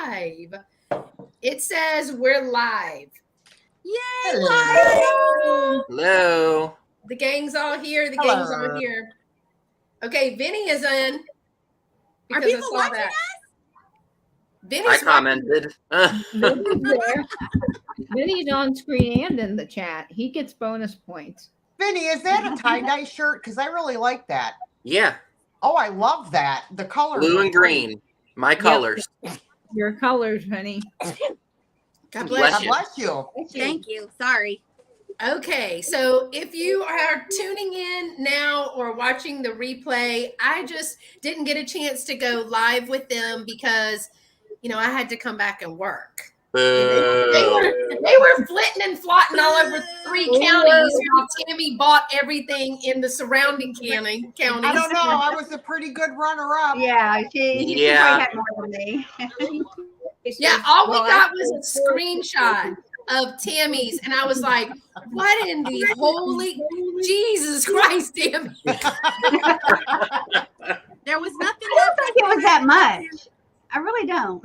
live. It says we're live. Yay! Hello. Hello. The gang's all here. The gang's all here. Okay, Vinny is in. Are people watching us? Vinny's I commented. Vinny's on screen and in the chat. He gets bonus points. Vinny, is that a tie-dye shirt? Because I really like that. Yeah. Oh, I love that. The color. Blue and green. My colors. Your colors, Vinny. God bless you. God bless you. Thank you. Sorry. Okay, so if you are tuning in now or watching the replay, I just didn't get a chance to go live with them because, you know, I had to come back and work. They were flitting and flotting all over 3 counties while Tammy bought everything in the surrounding counties. I don't know. I was a pretty good runner-up. Yeah, she probably had more than me. Yeah, all we got was a screenshot of Tammy's, and I was like, what in the holy Jesus Christ, Tammy? There was nothing I don't think it was that much. I really don't.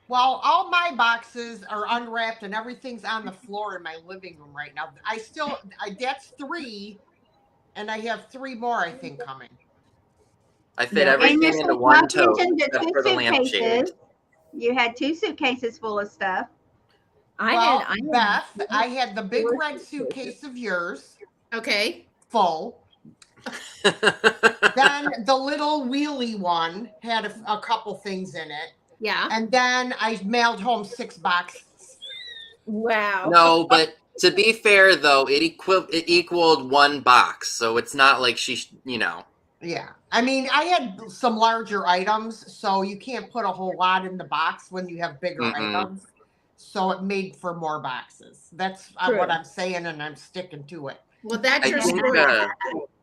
Well, all my boxes are unwrapped and everything's on the floor in my living room right now. That's 3, and I have 3 more, I think, coming. I fit everything into one tote except for the suitcases. lampshade. You had 2 suitcases full of stuff. Beth, I had the big red suitcase of yours. Okay. Full. Then the little wheelie one had a couple things in it. Yeah. And then I mailed home 6 boxes. Wow. No, but to be fair, though, it equaled 1 box. So it's not like Yeah. I mean, I had some larger items, so you can't put a whole lot in the box when you have bigger items. So it made for more boxes. That's what I'm saying, and I'm sticking to it. Well, that's your story.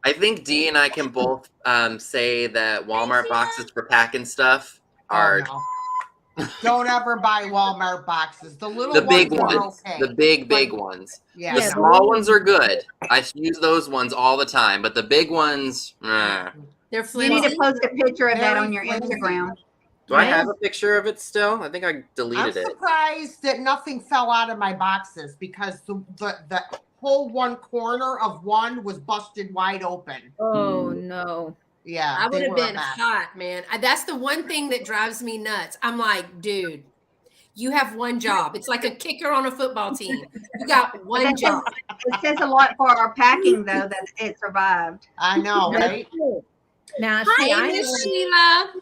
I think Dee and I can both say that Walmart boxes for packing stuff are... Oh, no. Don't ever buy Walmart boxes. The little big ones are ones. okay. The big ones. Yeah, the small ones are good. I use those ones all the time, but the big ones, they're flimsy. You need to post a picture of that on your Instagram. Do I have a picture of it still? I think I deleted it. I'm surprised that nothing fell out of my boxes because the whole one corner of one was busted wide open. Oh, no. Yeah. I would have been hot, man. That's the one thing that drives me nuts. I'm like, dude, you have one job. It's like a kicker on a football team. You got one job. It says a lot for our packing, though, that it survived. I know, right? Now, Hi, Miss Sheila.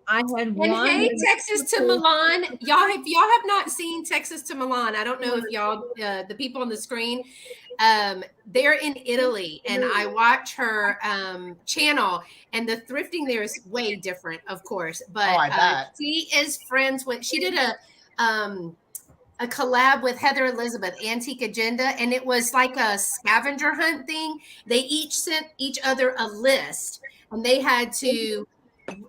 I had one. And hey, Texas to Milan. If y'all have not seen Texas to Milan, I don't know if y'all, the people on the screen, they're in Italy, and I watch her channel, and the thrifting there is way different, of course. But she is friends with. She did a collab with Heather Elizabeth, Antique Agenda, and it was like a scavenger hunt thing. They each sent each other a list, and they had to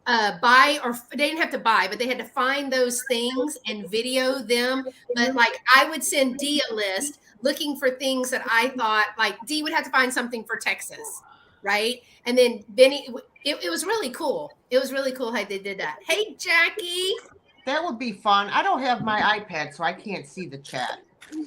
buy, or they didn't have to buy, but they had to find those things and video them. But like, I would send Dee a list looking for things that I thought, like Dee would have to find something for Texas, right? And then Vinny, it was really cool. It was really cool how they did that. Hey, Jackie. That would be fun. I don't have my iPad, so I can't see the chat.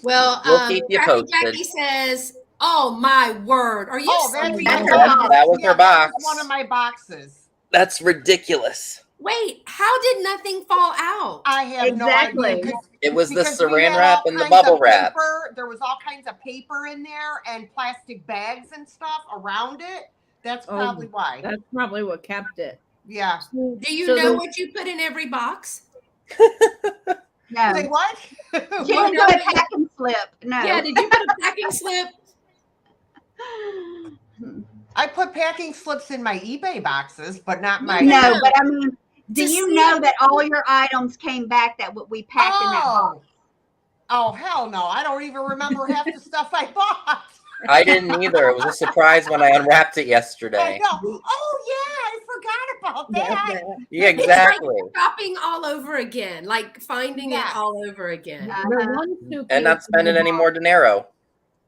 Well, we'll keep you posted. Jackie says, "Oh my word, are you?" That was her box. One of my boxes. That's ridiculous. Wait, how did nothing fall out? I have no idea. It was the saran wrap and the bubble wrap. There was all kinds of paper in there and plastic bags and stuff around it. That's probably why. That's probably what kept it. Yeah. Do you know what you put in every box? No. Say what? She didn't put a packing slip. No. Yeah, did you put a packing slip? I put packing slips in my eBay boxes, but not my. No, but I mean, do you know that all your items came back that we packed in that box? Oh, hell no. I don't even remember half the stuff I bought. I didn't either. It was a surprise when I unwrapped it yesterday. I know. Oh, yeah. I forgot about that. Yeah, exactly. It's like shopping all over again, like finding it all over again. And not spending any more dinero.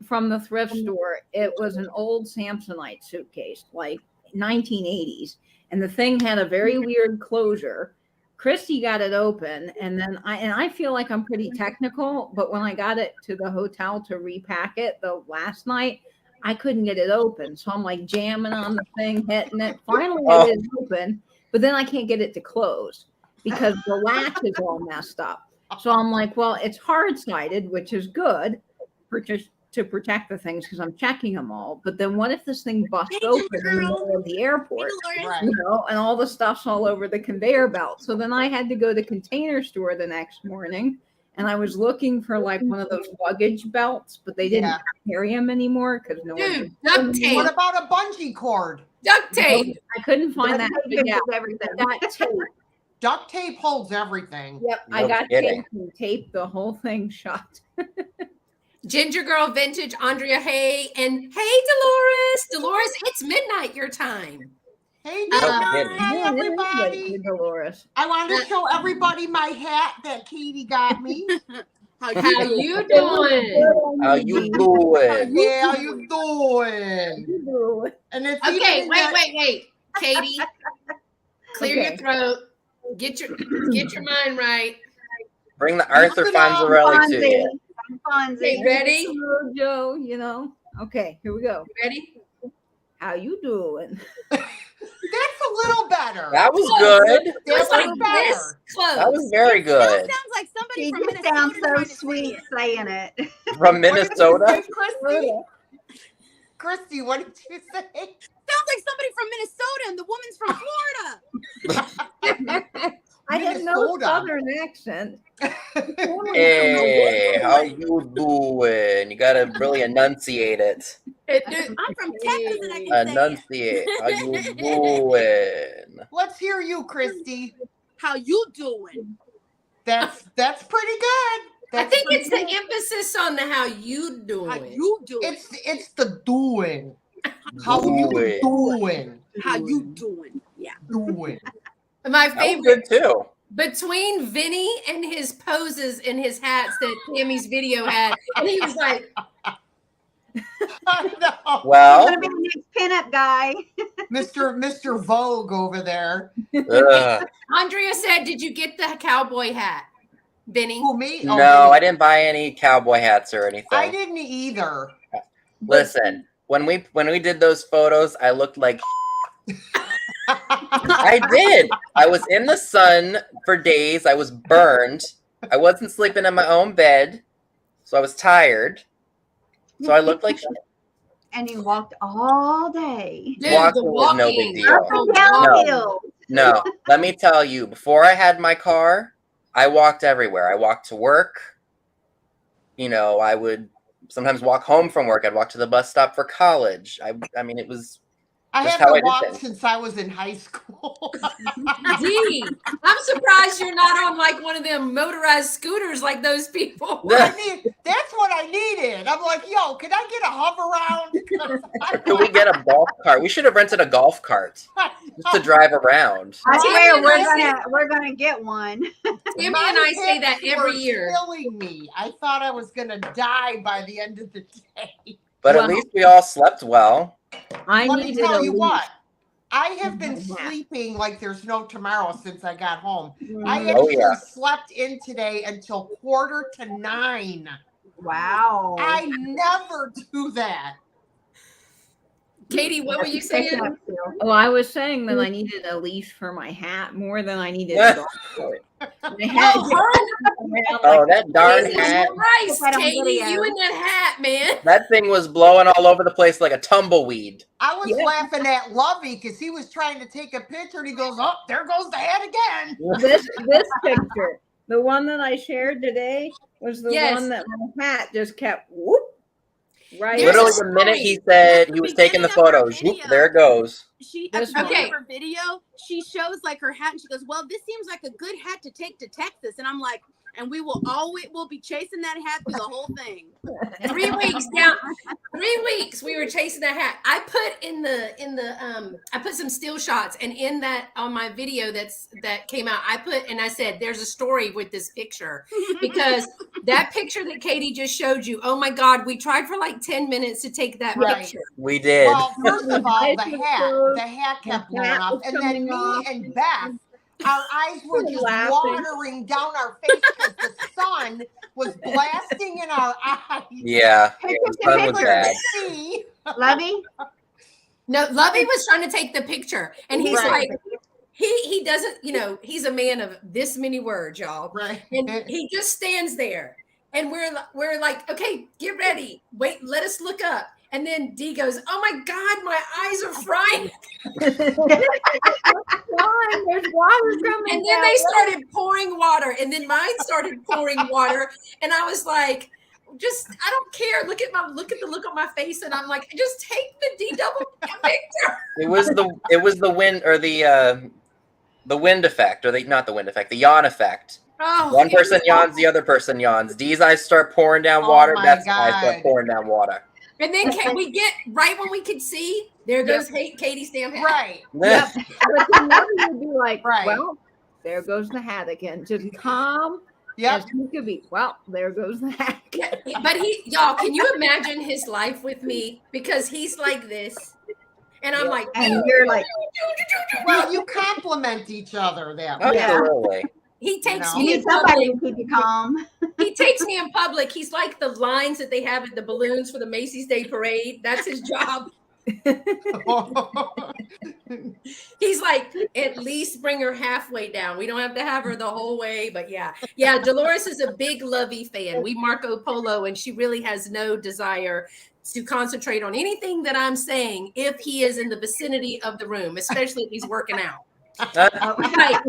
From the thrift store, it was an old Samsonite suitcase, like 1980s. And the thing had a very weird closure. Christy got it open, and then I feel like I'm pretty technical, but when I got it to the hotel to repack it the last night, I couldn't get it open. So I'm like jamming on the thing, hitting it. Finally, I get it open, but then I can't get it to close because the latch is all messed up. So I'm like, well, it's hard-sided, which is good for just to protect the things because I'm checking them all. But then what if this thing busts open in the middle of the airport, Right. you know, and all the stuff's all over the conveyor belt? So then I had to go to the Container Store the next morning, and I was looking for like one of those luggage belts, but they didn't carry them anymore because no one. Dude, duct tape. What about a bungee cord? Duct tape. I couldn't find that. Duct tape is everything. I got tape. Duct tape holds everything. Yep, No I got kidding. tape and taped the whole thing shut. Ginger Girl Vintage, Andrea Hay, and hey, Dolores. Dolores, it's midnight your time. Hey, No Dad, kidding. everybody. Dolores. I want to show everybody my hat that Katie got me. How you doing? How you doing? Yeah, how you doing? And it's Okay, even wait. Katie, clear Okay. your throat. Get your mind right. Bring the Arthur Fonzarelli to you. Fonzie. Okay, ready? Hello, Joe, you know. Okay, here we go. Ready? How you doing? That's a little better. That was good. That's Like like this better. close. That was very Still good. sounds like somebody She from just Minnesota. sounds so trying to say sweet it. saying it. From Minnesota. What did you say, Christy, what did you say? Sounds like somebody from Minnesota, and the woman's from Florida. I had no Minnesota. southern accent. Hey, how you doing? You gotta really enunciate it. I'm from Texas, and I can say it. Enunciate. How you doing? Let's hear you, Christy. How you doing? That's pretty good. I That's think pretty it's the good. emphasis on the how you doing. How you doing? It's the doing. How you Doing. doing? How you doing? Yeah. Doing. My That was favorite good too. between Vinny and his poses and his hats that Tammy's video had, and he was like, I know. Well, Gonna be the next pinup guy. Mr. Vogue over there. Andrea said, "Did you get the cowboy hat, Vinny?" Who, me? Oh, no, me. I didn't buy any cowboy hats or anything. I didn't either. Listen, when we did those photos, I looked like I did. I was in the sun for days. I was burned. I wasn't sleeping in my own bed, so I was tired. So I looked like shit. And you walked all day. Dude, Walking the was no big walking. deal. Up and The down walking. hills. No, let me tell you, before I had my car, I walked everywhere. I walked to work. You know, I would sometimes walk home from work. I'd walk to the bus stop for college. I mean, it was I Just haven't how I did walked things. since I was in high school. Gee, I'm surprised you're not on like one of them motorized scooters like those people. That's what I needed. I'm like, yo, can I get a hover around? Could we get a golf cart? We should have rented a golf cart just to drive around. I Tammy swear and I we're gonna get one. Tammy My and I say that hips every were year. killing me. I thought I was gonna die by the end of the day. But at Well- least we all slept well. I Let me needed tell a you leash. what. I have been Yeah. sleeping like there's no tomorrow since I got home. I Mhm. Oh, actually yeah. slept in today until 8:45. Wow. I never do that. Katie, what were you saying? Well, I was saying that I needed a leash for my hat more than I needed a golf cart. My hat Oh, her Oh, that darn Jesus hat. Christ, Put that on Katie, video. you and that hat, man. That thing was blowing all over the place like a tumbleweed. I was Yeah. laughing at Lovey because he was trying to take a picture and he goes, oh, there goes the hat again. this picture, the one that I shared today, was the Yes. one that my hat just kept whoop right. There's Literally, a the minute story. he said he was taking the Beginning of her photos, whoop, video. there it goes. She This at the beginning one. of her video, she shows like her hat and she goes, well, this seems like a good hat to take to Texas. And I'm like, and we'll be chasing that hat through the whole thing. 3 weeks down. 3 weeks we were chasing that hat. I put I put some still shots, and in that on my video that came out, I said there's a story with this picture, because that picture that Katie just showed you, oh my God, we tried for like 10 minutes to take that Right. picture. We did. Well, first of all, Eyes the were hat closed, kept the blowing hat off. was And then coming me off. and Beth our eyes were just watering down our face because the sun was blasting in our eyes. Yeah, the sun was bad. Lovey? No, Lovey was trying to take the picture, and he's Right. like, he doesn't, he's a man of this many words, y'all. Right. And he just stands there, and we're like, okay, get ready. Wait, let us look up. And then Dee goes, oh my God, my eyes are frying. There's water coming. And then they started pouring water, and then mine started pouring water, and I was like, I don't care. Look at the look on my face, and I'm like, just take the double picture. It was the wind, or the wind effect, or not the wind effect, the yawn effect. Oh, one person yawns, the other person yawns. Dee's eyes start pouring down water. Beth's eyes start pouring down water. And then we get right when we could see, there goes Katie's damn hat. Right. Yep. But then Lovey would be like, Right. well, there goes the hat again. Just calm. Yep. As he could be. Well, there goes the hat. But y'all, can you imagine his life with me? Because he's like this. And I'm like, And you're like, Well, you compliment each other that way. Absolutely. he takes you me need in somebody public. to keep you calm. He takes me in public. He's like the lines that they have at the balloons for the Macy's Day Parade. That's his job. He's like, at least bring her halfway down. We don't have to have her the whole way, but yeah. Dolores is a big Lovey fan. We Marco Polo, and she really has no desire to concentrate on anything that I'm saying if he is in the vicinity of the room, especially if he's working out. Right.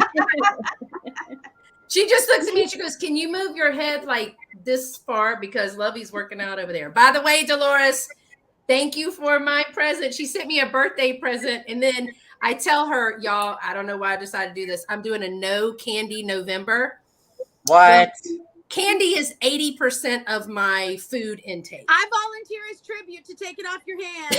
She just looks at me and she goes, can you move your head like this far because Lovey's working out over there? By the way, Dolores, thank you for my present. She sent me a birthday present, and then I tell her, y'all, I don't know why I decided to do this. I'm doing a no candy November. What? Candy is 80% of my food intake. I volunteer as tribute to take it off your hands.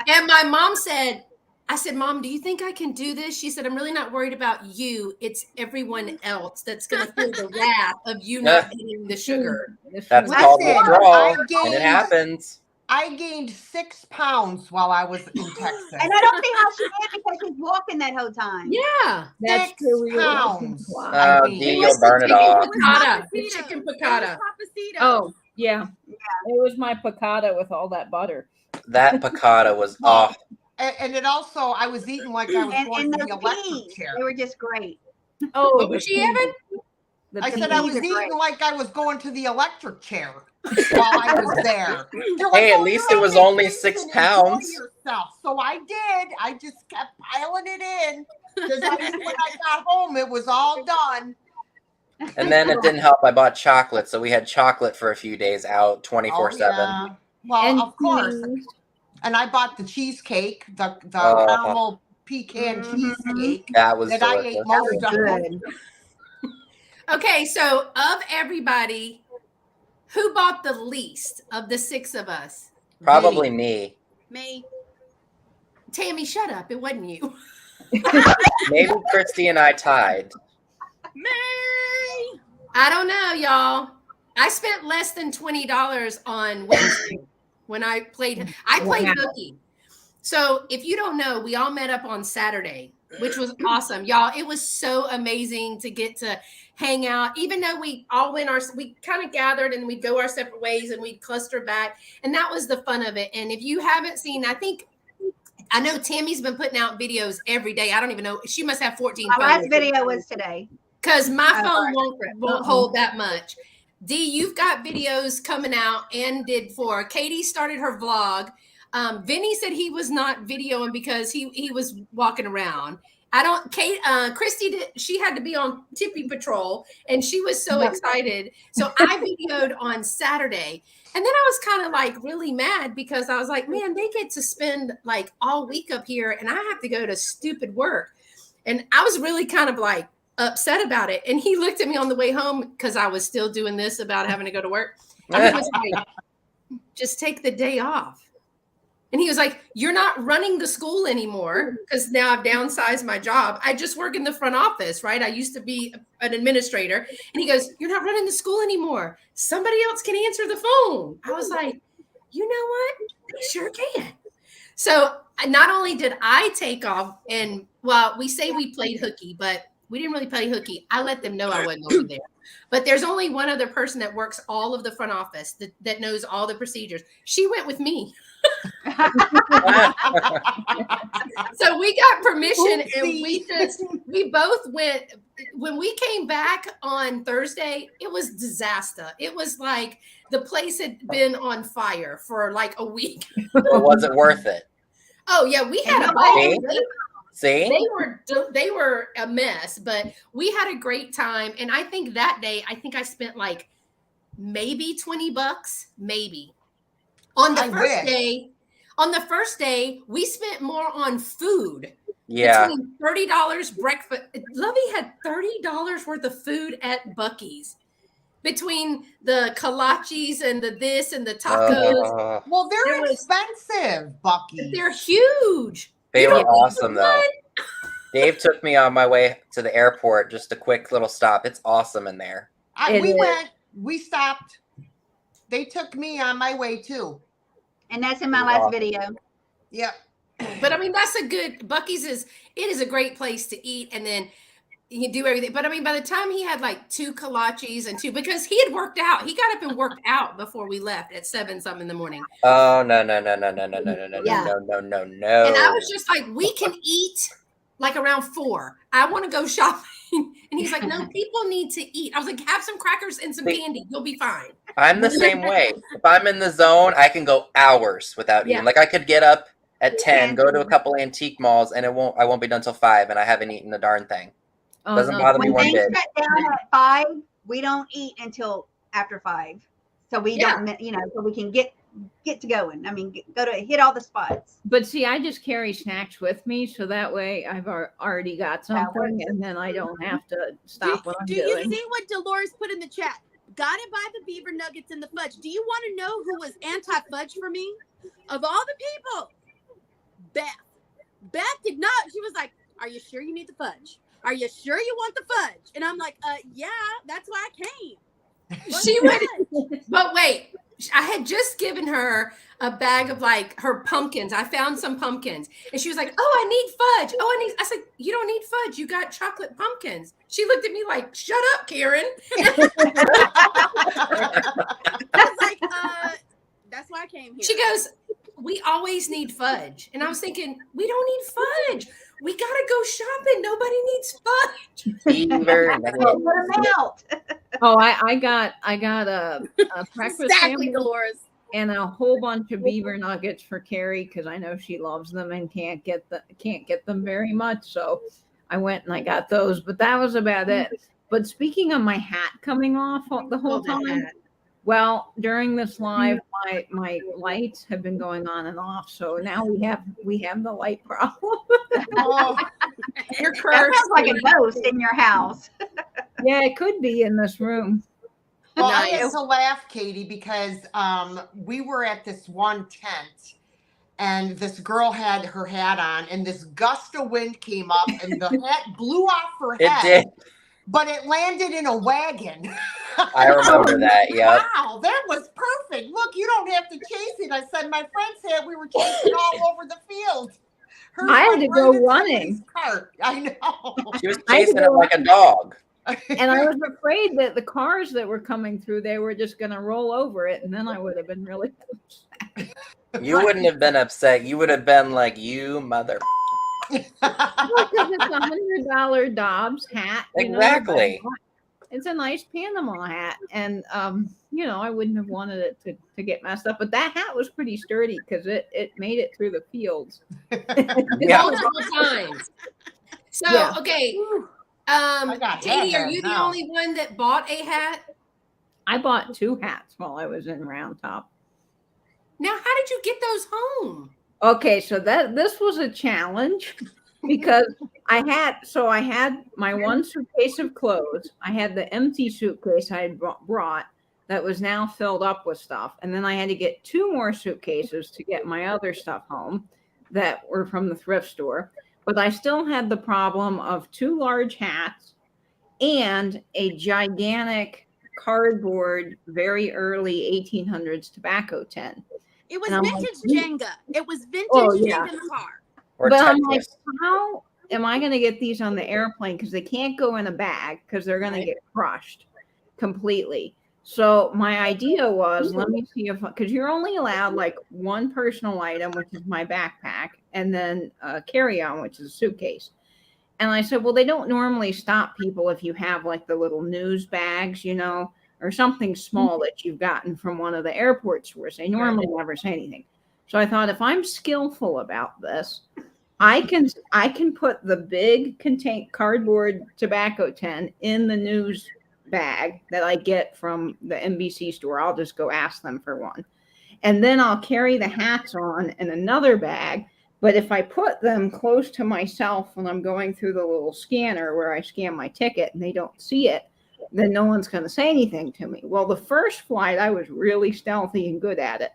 And my mom said, I said, Mom, do you think I can do this? She said, I'm really not worried about you. It's everyone else that's going to feel the wrath of you not getting the sugar. That's called withdrawal, and it happens. I gained 6 pounds while I was in Texas. And I don't see how she did because she's walking that whole time. Yeah. That's 6 true. pounds. Dee, you'll burn it off. Piccata. The chicken piccata. Oh, yeah. It was my piccata with all that butter. That piccata was off. And it also, I was eating like I was going And to those the electric peas, chair. they were just great. Oh, What was she having? I said I was eating like I was going to the electric chair while I was there. Hey, at least it was only 6 pounds. Yourself. So I did. I just kept piling it in because I knew when I got home it was all done. And then it didn't help. I bought chocolate, so we had chocolate for a few days out, 24/7. Yeah. Well, And of course. cheese. And I bought the cheesecake, the caramel pecan cheesecake That was that delicious. I ate most of. Good. Okay, so of everybody, who bought the least of the 6 of us? Probably me. Me. Tammy, shut up. It wasn't you. Maybe Christy and I tied. Me. I don't know, y'all. I spent less than $20 on Wednesday when I played. I played hooky. So if you don't know, we all met up on Saturday, which was awesome, y'all. It was so amazing to get to hang out. Even though we all we kind of gathered and we'd go our separate ways and we'd cluster back, and that was the fun of it. And if you haven't seen, I know Tammy's been putting out videos every day. I don't even know. She must have 14 My phones. last video was today. Because my phone right. won't hold that much. Dee, you've got videos coming out and did 4. Katie started her vlog. Vinny said he was not videoing because he was walking around. Christy she had to be on Tippy Patrol and she was so excited. So I videoed on Saturday. And then I was kind of like really mad because I was like, man, they get to spend like all week up here and I have to go to stupid work. And I was really kind of like upset about it. And he looked at me on the way home because I was still doing this about having to go to work. And he was like, just take the day off. And he was like, you're not running the school anymore because now I've downsized my job. I just work in the front office, right? I used to be an administrator. And he goes, you're not running the school anymore. Somebody else can answer the phone. I was like, you know what? They sure can. So not only did I take off, and well, we say we played hooky, but we didn't really play hooky. I let them know I wasn't over there. But there's only one other person that works all of the front office that knows all the procedures. She went with me. So we got permission and we both went. When we came back on Thursday, it was disaster. It was like the place had been on fire for like a week. Or was it worth it? Oh yeah, we had a ball. See? They were a mess, but we had a great time. And I think that day, I spent like maybe $20, maybe. On the first day, we spent more on food. Yeah. Between $30 breakfast. Lovey had $30 worth of food at Buc-ee's. Between the kolaches and the this and the tacos. Well, they're expensive, Buc-ee's. They're huge. They were awesome, though. Dave took me on my way to the airport, just a quick little stop. It's awesome in there. We stopped. They took me on my way, too. And that's in my last video. Yep. But I mean, that's a good, Buc-ee's it is a great place to eat. And then you can do everything. But I mean, by the time he had like 2 kolaches and 2, because he had worked out. He got up and worked out before we left at 7-something in the morning. Oh, no. No. And I was just like, we can eat like around 4. I want to go shopping. And he's like, no, people need to eat. I was like, have some crackers and some candy. You'll be fine. I'm the same way. If I'm in the zone, I can go hours without eating. Like I could get up at 10, go to a couple antique malls, and I won't be done till 5, and I haven't eten the darn thing. Doesn't bother me one bit. When things shut down at 5, we don't eat until after 5, so we don't, so we can get to going. I mean, go to hit all the spots. But see, I just carry snacks with me, so that way I've already got something, and then I don't have to stop what I'm doing. Do you see what Dolores put in the chat? Gotta buy the beaver nuggets and the fudge. Do you want to know who was anti-fudge for me? Of all the people, Beth did not. She was like, "Are you sure you need the fudge? Are you sure you want the fudge?" And I'm like, yeah, that's why I came. She went, but wait, I had just given her a bag of like her pumpkins. I found some pumpkins and she was like, "Oh, I need fudge. I said, "You don't need fudge. You got chocolate pumpkins." She looked at me like, "Shut up, Karen." I was like, that's why I came here. She goes, "We always need fudge." And I was thinking, we don't need fudge. We gotta go shopping. Nobody needs fudge. Oh, I got a breakfast sandwich Dolores, and a whole bunch of beaver nuggets for Carrie because I know she loves them and can't get them very much. So I went and I got those, but that was about it. But speaking of my hat coming off the whole time, well, during this live, my lights have been going on and off, so now we have the light problem. You're cursed. That sounds like a ghost in your house. Yeah, it could be in this room. Well, I had to laugh, Katie, because we were at this one tent, and this girl had her hat on, and this gust of wind came up, and the hat blew off her head. It did. But it landed in a wagon. I remember that, yeah. Wow, that was perfect. Look, you don't have to chase it. I said my friend said we were chasing all over the field. I had to go running. Cart. I know. She was chasing it like a dog. And I was afraid that the cars that were coming through, they were just going to roll over it, and then I would have been really upset. You wouldn't have been upset. You would have been like, "You mother." Because it's $100 Dobbs hat. Exactly. It's a nice Panama hat, and I wouldn't have wanted it to get messed up. But that hat was pretty sturdy because it made it through the fields. Multiple times. So Yeah. Okay, Katie, are you the only one that bought a hat? I bought 2 hats while I was in Round Top. Now, how did you get those home? Okay, so this was a challenge because I had my one suitcase of clothes. I had the empty suitcase I had brought that was now filled up with stuff. And then I had to get 2 more suitcases to get my other stuff home that were from the thrift store. But I still had the problem of 2 large hats and a gigantic cardboard, very early 1800s tobacco tin. It was vintage Jenga. It was vintage Jenga in the car. Or but I'm like, Texas. how am I going to get these on the airplane? Because they can't go in a bag because they're going to get crushed completely. So my idea was, let me see if, because you're only allowed like one personal item, which is my backpack, and then carry-on, which is a suitcase. And I said, well, they don't normally stop people if you have like the little news bags, you know, or something small that you've gotten from one of the airport stores. They normally never say anything. So I thought, if I'm skillful about this, I can put the big cardboard tobacco tin in the news bag that I get from the NBC store. I'll just go ask them for one. And then I'll carry the hats on in another bag. But if I put them close to myself when I'm going through the little scanner where I scan my ticket and they don't see it, then no one's going to say anything to me. Well, the first flight, I was really stealthy and good at it.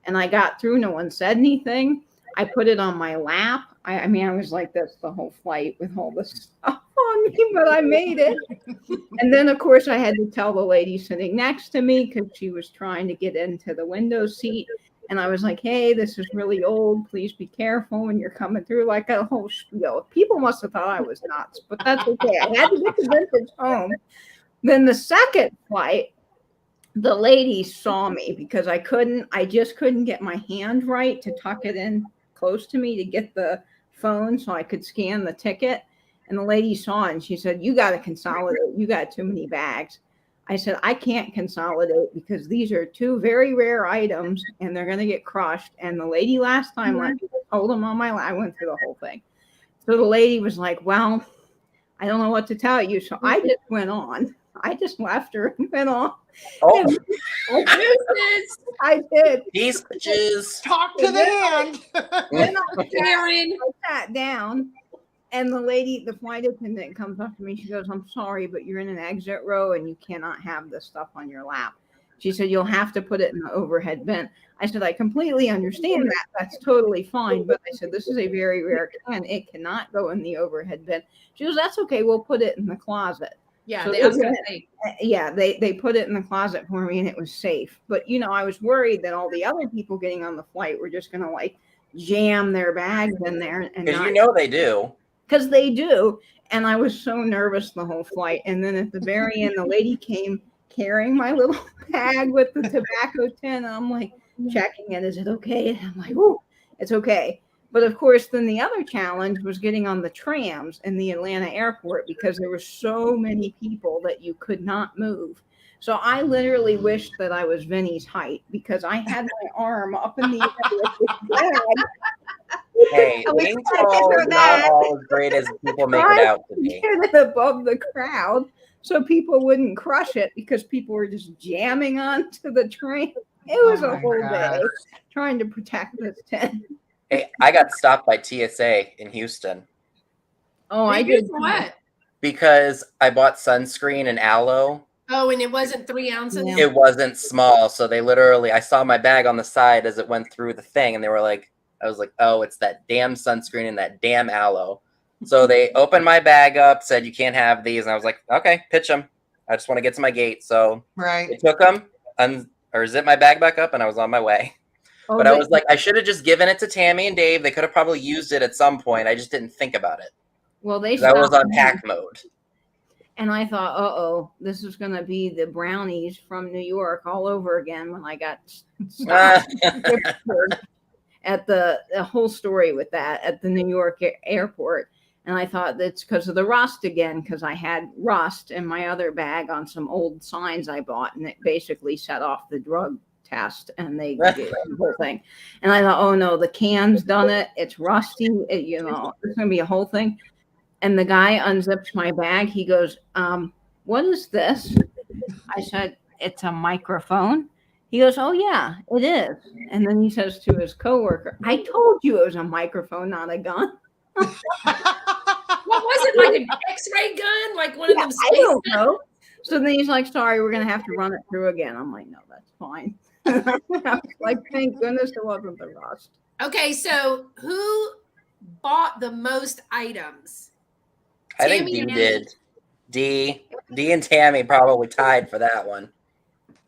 And I got through. No one said anything. I put it on my lap. I mean, I was like this the whole flight with all this stuff on me, but I made it. And then, of course, I had to tell the lady sitting next to me because she was trying to get into the window seat. And I was like, hey, this is really old. Please be careful when you're coming through, like a whole spiel. People must have thought I was nuts, but that's okay. I had to get the vintage home. Then the second flight, the lady saw me because I just couldn't get my hand right to tuck it in close to me to get the phone so I could scan the ticket. And the lady saw it and she said, you got to consolidate. You got too many bags. I said, I can't consolidate because these are two very rare items and they're going to get crushed. And the lady last time let me hold them on my lap. I went through the whole thing. So the lady was like, well, I don't know what to tell you. So I just went on. I just left her and went on. Oh, I did. these bitches. Talk to the hand. Then I sat down, and the lady, the flight attendant, comes up to me. She goes, I'm sorry, but you're in an exit row and you cannot have this stuff on your lap. She said, you'll have to put it in the overhead bin. I said, I completely understand that. That's totally fine. But I said, this is a very rare can. It cannot go in the overhead bin. She goes, that's okay. We'll put it in the closet. Yeah, So they put it in the closet for me and it was safe. But, you know, I was worried that all the other people getting on the flight were just going to like jam their bags in there. Because you know they do. Because they do. And I was so nervous the whole flight. And then at the very end, the lady came carrying my little bag with the tobacco tin. And I'm like checking it. Is it okay? And I'm like, oh, it's okay. But of course, then the other challenge was getting on the trams in the Atlanta airport because there were so many people that you could not move. So I literally wished that I was Vinny's height because I had my arm up in the air with this bag. Hey, being tall is not all as great as people make it out to be. Get it above the crowd so people wouldn't crush it because people were just jamming onto the train. It was a whole day trying to protect this tent. Hey, I got stopped by TSA in Houston. Oh, I did. What? Because I bought sunscreen and aloe. Oh, and it wasn't 3 ounces? Yeah. It wasn't small. So they literally, I saw my bag on the side as it went through the thing. And they were like, I was like, oh, it's that damn sunscreen and that damn aloe. So they opened my bag up, said, you can't have these. And I was like, okay, pitch them. I just want to get to my gate. So they took them or zipped my bag back up and I was on my way. Oh, but I was like, I should have just given it to Tammy and Dave. They could have probably used it at some point. I just didn't think about it. Well, I was on pack mode. And I thought, uh-oh, this is going to be the brownies from New York all over again when I got stopped at the whole story with that at the New York airport. And I thought that's because of the rust again, because I had rust in my other bag on some old signs I bought, and it basically set off the drug test and they did the whole thing. And I thought, oh no, the can's done it. It's rusty. It's going to be a whole thing. And the guy unzips my bag. He goes, what is this? I said, it's a microphone. He goes, oh yeah, it is. And then he says to his coworker, I told you it was a microphone, not a gun. What was it, like an X-ray gun? Like one of them? I don't know. So then he's like, sorry, we're going to have to run it through again. I'm like, no, that's fine. I was like, thank goodness it wasn't the rust. Okay, so who bought the most items? I think D did. D and Tammy probably tied for that one.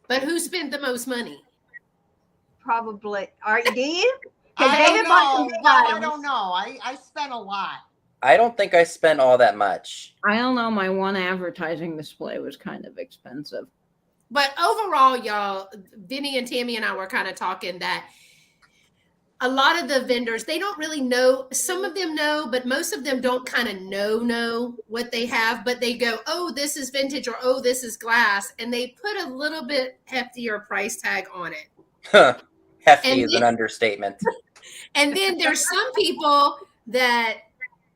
But who spent the most money? Probably. Are you? I David don't bought some know. big Well, I items. don't know. I spent a lot. I don't think I spent all that much. I don't know. My one advertising display was kind of expensive. But overall, y'all, Vinny and Tammy and I were kind of talking that a lot of the vendors, they don't really know. Some of them know, but most of them don't kind of know what they have. But they go, oh, this is vintage, or oh, this is glass. And they put a little bit heftier price tag on it. Hefty And is an understatement. And then there's some people that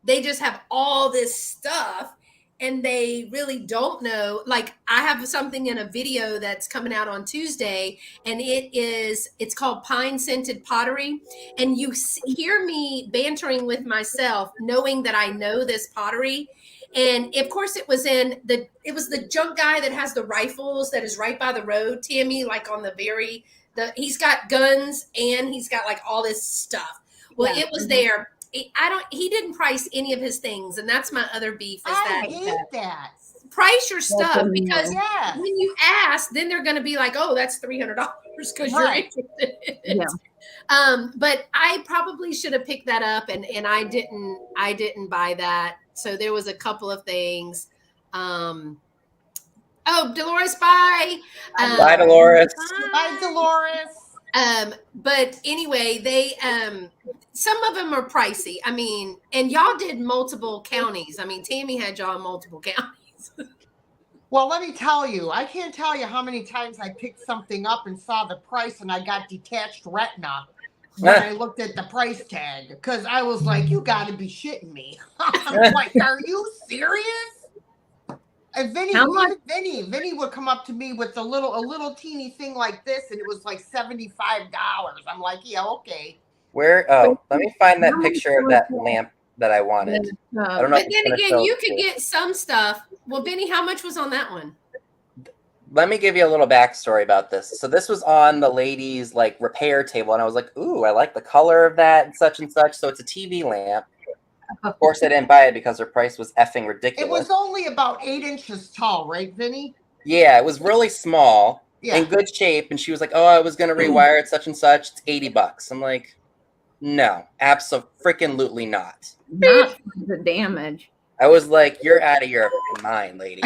they just have all this stuff and they really don't know. Like I have something in a video that's coming out on Tuesday, and it's called Pine Scented Pottery. And you hear me bantering with myself, knowing that I know this pottery. And of course it was the junk guy that has the rifles that is right by the road, Tammy, like on he's got guns and he's got like all this stuff. Well, Yeah. it was there. He didn't price any of his things. And that's my other beef is I that hate that. price your stuff, because Yes. when you ask, then they're going to be like, oh, that's $300 because you're Right. interested in it. But I probably should have picked that up, and I didn't buy that. So there was a couple of things. Oh, Dolores, bye. Bye, Dolores. Bye, Dolores. But anyway, they some of them are pricey. I mean, and y'all did multiple counties. I mean, Tammy had y'all in multiple counties. Well, let me tell you, I can't tell you how many times I picked something up and saw the price and I got detached retina when I looked at the price tag, because I was like, you got to be shitting me. I'm like, are you serious? And Vinny would come up to me with a little teeny thing like this, and it was like $75. I'm like, yeah, okay. Where? Oh, let me find that picture of that lamp that I wanted. I don't know. But then again, you could get some stuff. Well, Vinny, how much was on that one? Let me give you a little backstory about this. So this was on the ladies' like repair table, and I was like, ooh, I like the color of that and such. So it's a TV lamp. Of course, I didn't buy it because her price was effing ridiculous. It was only about 8 inches tall, right, Vinny? Yeah, it was really small, Yeah. in good shape. And she was like, oh, I was going to rewire it such and such. It's $80. I'm like, no, absolutely not. Not the damage. I was like, you're out of your mind, lady.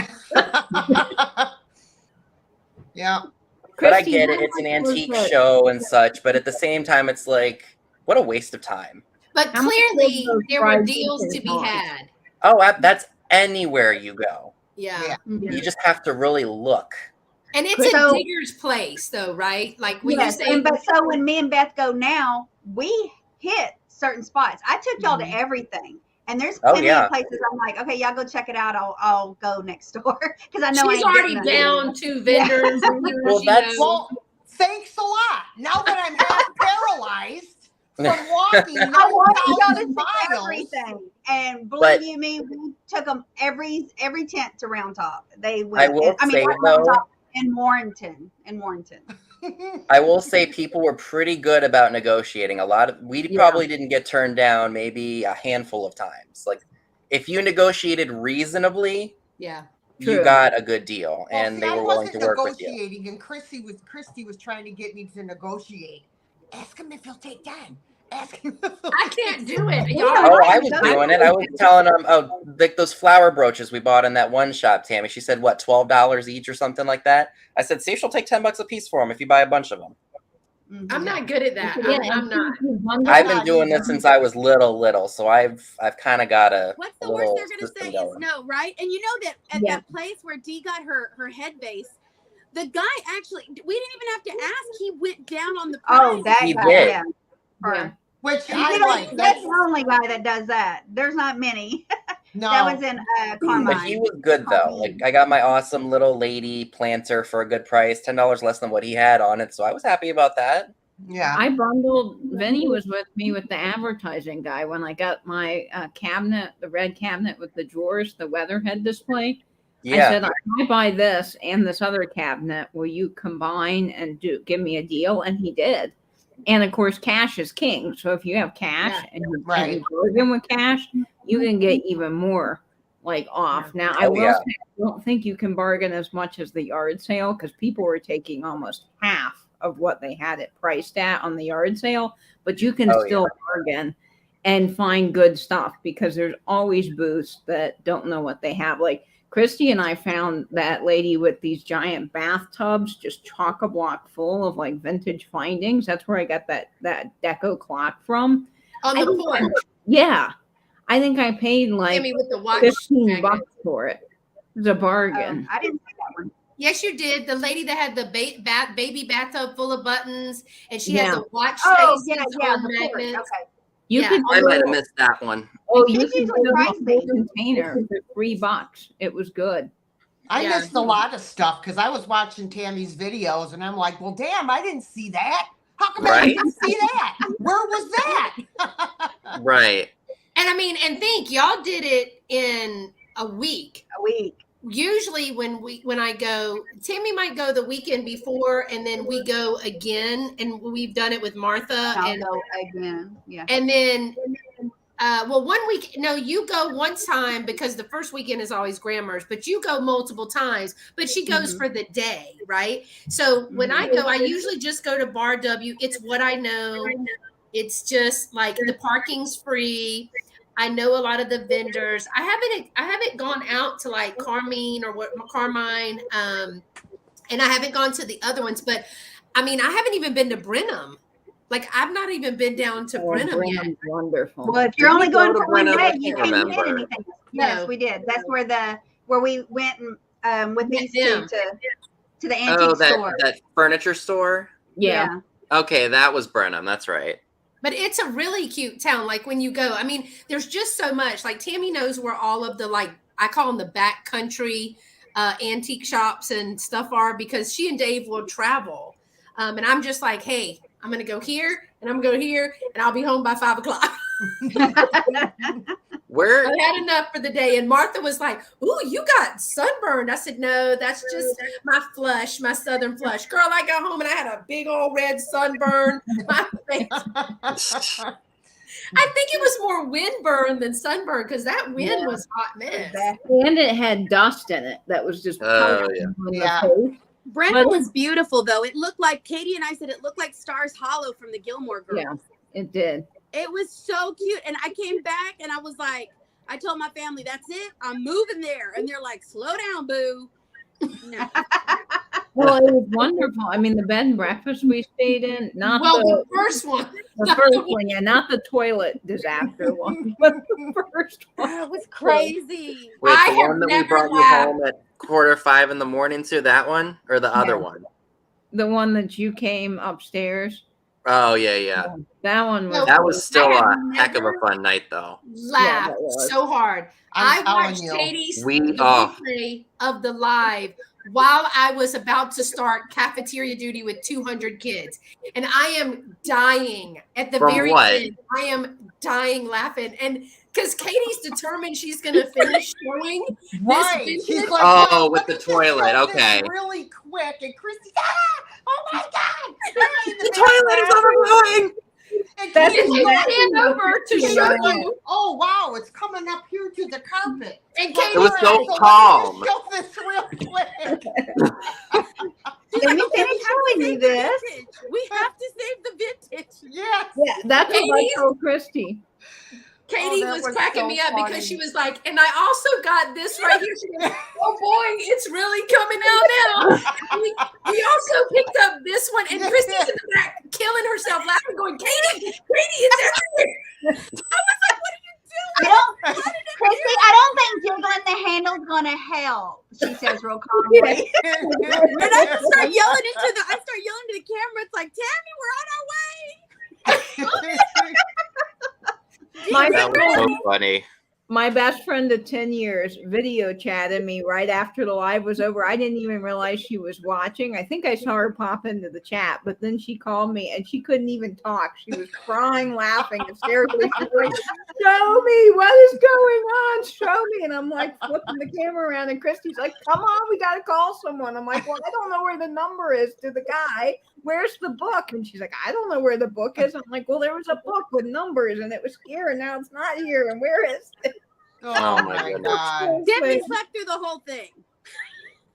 Yeah. But I Christie, get it. how It's an much was antique the- show and such. But at the same time, it's like, what a waste of time. But How much clearly, was those there were fried deals to chicken be cost? had. Oh, that's anywhere you go. Yeah. You just have to really look. And it's So- a digger's place, though, right? Like when Yes, you say, but so when me and Beth go now, we hit certain spots. I took y'all to everything, and there's Oh, plenty yeah. of places I'm like, okay, y'all go check it out. I'll go next door because I know she's I ain't already getting nothing. down to vendors. Well, that's- Well, thanks a lot. Now that I'm half paralyzed from walking I wanted y'all to 9,000 see miles. everything, and But- believe you me, we took them every tent to Round Top. They I went. will say, not Round though- Top, in Warrenton. I will say people were pretty good about negotiating. We probably didn't get turned down maybe a handful of times. Like if you negotiated reasonably, Yeah. you True. got a good deal, Well, and see, they I were willing wasn't to work with you. negotiating, and Christy was trying to get me to negotiate. Ask him if he'll take 10. Ask him. I can't do it. You Y'all know, Oh, I I was don't- doing it. I was telling them, oh, like those flower brooches we bought in that one shop, Tammy. She said, what, $12 each or something like that? I said, see if she'll take $10 a piece for them if you buy a bunch of them. I'm not good at that. Yeah, I'm not. I've been doing this since I was little, so I've kind of got a What's the little worst they're gonna system say going. is no, right? And you know that at Yeah. that place where Dee got her head base, the guy actually, we didn't even have to ask. He went down on the price. Oh, that He guy, did. yeah. Yeah. Which And I you know, like. that's the only guy that does that. There's not many. No. That was in Carmine. But he was good though. Like I got my awesome little lady planter for a good price, $10 less than what he had on it, so I was happy about that. Yeah. I bundled. Vinny was with me with the advertising guy when I got my cabinet, the red cabinet with the drawers, the weatherhead display. I Yeah. said, I buy this and this other cabinet. Will you combine and give me a deal? And he did. And of course, cash is king. So if you have cash and you bargain with cash, you can get even more like off. Now, I Oh, will yeah. say, I don't think you can bargain as much as the yard sale because people were taking almost half of what they had it priced at on the yard sale, but you can Oh, still bargain and find good stuff because there's always booths that don't know what they have. Like Christy and I found that lady with these giant bathtubs, just chock-a-block full of like vintage findings. That's where I got that deco clock from. On the porch. Yeah. I think I paid like Tammy with the watch. $15 for it. It was a bargain. I didn't see that one. Yes, you did. The lady that had the baby bathtub full of buttons, and she had Yeah. the watch Oh, faces yeah, on the porch. magnets. Okay. You Yeah. could I do might have it. missed that one. Oh, you This could is do a surprising. whole container for $3. It was good. I Yeah. missed a lot of stuff because I was watching Tammy's videos and I'm like, well, damn, I didn't see that. How come I Right? didn't see that? Where was that? Right. And I mean, and think y'all did it in a week. A week. Usually when I go, Tammy might go the weekend before, and then we go again, and we've done it with Martha, I'll and go again. Yeah. and then well, 1 week, no, you go one time because the first weekend is always Grandma's, but you go multiple times, but she goes for the day, right? So when I go, I usually just go to Bar W. It's what I know. It's just like the parking's free. I know a lot of the vendors. I haven't gone out to like Carmine and I haven't gone to the other ones, but I mean, I haven't even been to Brenham. Like I've not even been down to Brenham yet. Brennan's wonderful. Well, if you're Did only we go going to for one Brenham? day, I you can't can't get remember. anything. Yes, No. we did. That's where we went with Met these two them. to the antique Oh, store. that furniture store? Yeah. Okay, that was Brenham. That's right. But it's a really cute town. Like when you go, I mean, there's just so much. Like Tammy knows where all of the like I call them the back country antique shops and stuff are because she and Dave will travel. And I'm just like, hey, I'm gonna go here and I'm gonna go here and I'll be home by 5 o'clock. Where? I had enough for the day. And Martha was like, ooh, you got sunburned. I said, no, that's just my flush, my southern flush. Girl, I got home and I had a big old red sunburn. My face. I think it was more windburn than sunburn because that wind was hot mess. And it had dust in it that was just Oh, yeah. on the Yeah. face. Brenda But- was beautiful though. It looked like Katie and I said it looked like Stars Hollow from the Gilmore Girls. Yeah, it did. It was so cute. And I came back and I was like, I told my family, that's it. I'm moving there. And they're like, slow down, boo. No. Well, it was wonderful. I mean, the bed and breakfast we stayed in, not Well, the the first one. first one, yeah, not the toilet disaster one, but the first one. It was crazy. Wait, I the have one that we never brought you laughed. home at 4:45 in the morning to, that one? Or the other Yeah. one? The one that you came upstairs. Oh, yeah. That one was. No, That was still I have a heck of a never- fun night, though. Laughed that was. so hard. I'm I telling watched you. Katie's We- the replay of the live while I was about to start cafeteria duty with 200 kids. And I am dying at the From very what? end. I am dying laughing. And because Katie's determined she's going to finish showing. Right. vintage- She's like, Oh, "Well, with let the me just toilet, show this okay. Really quick. And Christy's, oh my God. The toilet is overflowing! And That's Yes, Christy's you like, stand over to she's show like, you. oh, wow, it's coming up here to the carpet. And Like, Katie was all so right, let me calm. just Show this real quick. Let me finish showing you this. Vintage. We have to save the vintage. Yes. Yeah, that's what I Katie's- told Christy. Katie that was was cracking so me up funny. because she was like, and I also got this right here. She goes, oh boy, it's really coming out now. We also picked up this one, and Christy's in the back killing herself laughing, going, Katie, it's everywhere. Christy, I don't think jiggling the handle's gonna help. She says real calmly. And I start yelling to the camera. It's like, Tammy, we're on our way. My That was so funny. My best friend of 10 years video chatted me right after the live was over. I didn't even realize she was watching. I think I saw her pop into the chat, but then she called me and she couldn't even talk. She was crying, laughing hysterically. She was like, show me what is going on. Show me. And I'm like flipping the camera around and Christy's like, come on, we got to call someone. I'm like, well, I don't know where the number is to the guy. Where's the book? And she's like, I don't know where the book is. I'm like, well, there was a book with numbers and it was here and now it's not here. And where is it? Oh my my goodness. God. Debbie slept through the whole thing.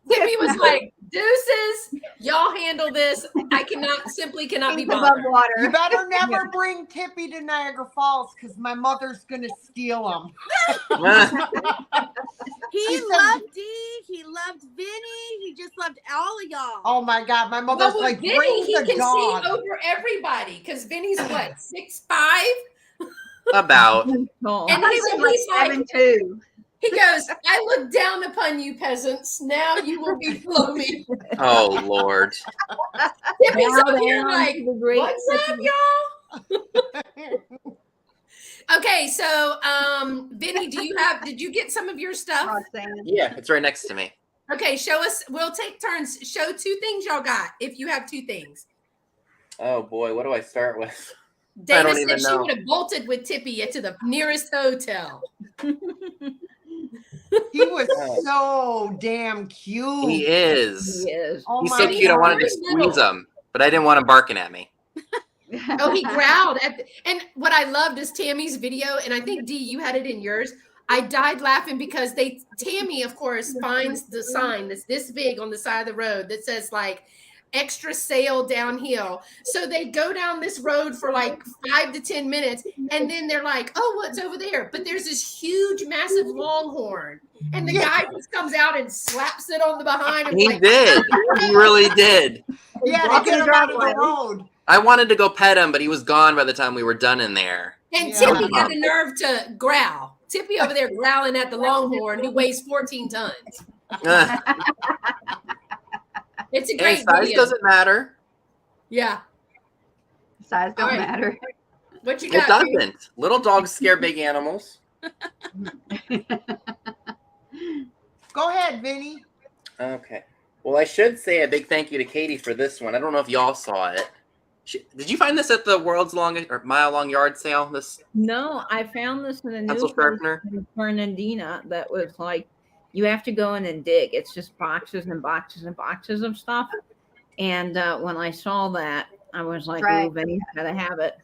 Timmy was like, Deuces. Y'all handle this. I simply cannot be Things above bothered. You water. better never bring Tippy to Niagara Falls because my mother's gonna steal him. He She said- loved Dee. He loved Vinny. He just loved all of y'all. Oh my God, my mother's Well, with like, Vinny, bring he the can dog. see over everybody because Vinny's what, 6'5"? About. Tall. And I thought he was like 7'2". He goes, I look down upon you peasants. Now you will be below me. Oh Lord. Tippy's Bow up here down like, to the great what's up, Tippy. y'all? Okay, so Vinny, did you get some of your stuff? Roxanne. Yeah, it's right next to me. Okay, show us. We'll take turns. Show 2 things y'all got if you have 2 things. Oh boy, what do I start with? Dana don't said even she know. would have bolted with Tippy to the nearest hotel. He was so damn cute. He is. He is. Oh He's my so cute. I wanted to Very squeeze little. him, but I didn't want him barking at me. Oh, he growled and what I loved is Tammy's video, and I think Dee, you had it in yours. I died laughing because Tammy, of course, finds the sign that's this big on the side of the road that says like extra sale downhill. So they go down this road for like 5 to 10 minutes, and then they're like, "Oh, what's over there?" But there's this huge, massive longhorn, and the guy just comes out and slaps it on the behind. And He like, did. He really did. Yeah, to Walking get the him out of the driveway. road. I wanted to go pet him, but he was gone by the time we were done in there. And Yeah. Tippy had the nerve to growl. Tippy over there growling at the longhorn who weighs 14 tons. It's a Hey, great size video. doesn't matter. Yeah. Size don't All right. matter. What you It got? Pam? doesn't. Little dogs scare big animals. Go ahead, Vinny. Okay. Well, I should say a big thank you to Katie for this one. I don't know if y'all saw it. Did you find this at the world's longest or mile-long yard sale? This No, I found this in a new pencil place sharpener. in Fernandina that was like, you have to go in and dig. It's just boxes and boxes and boxes of stuff. And when I saw that, I was like, Right. "Ooh, Vinny's gotta have it."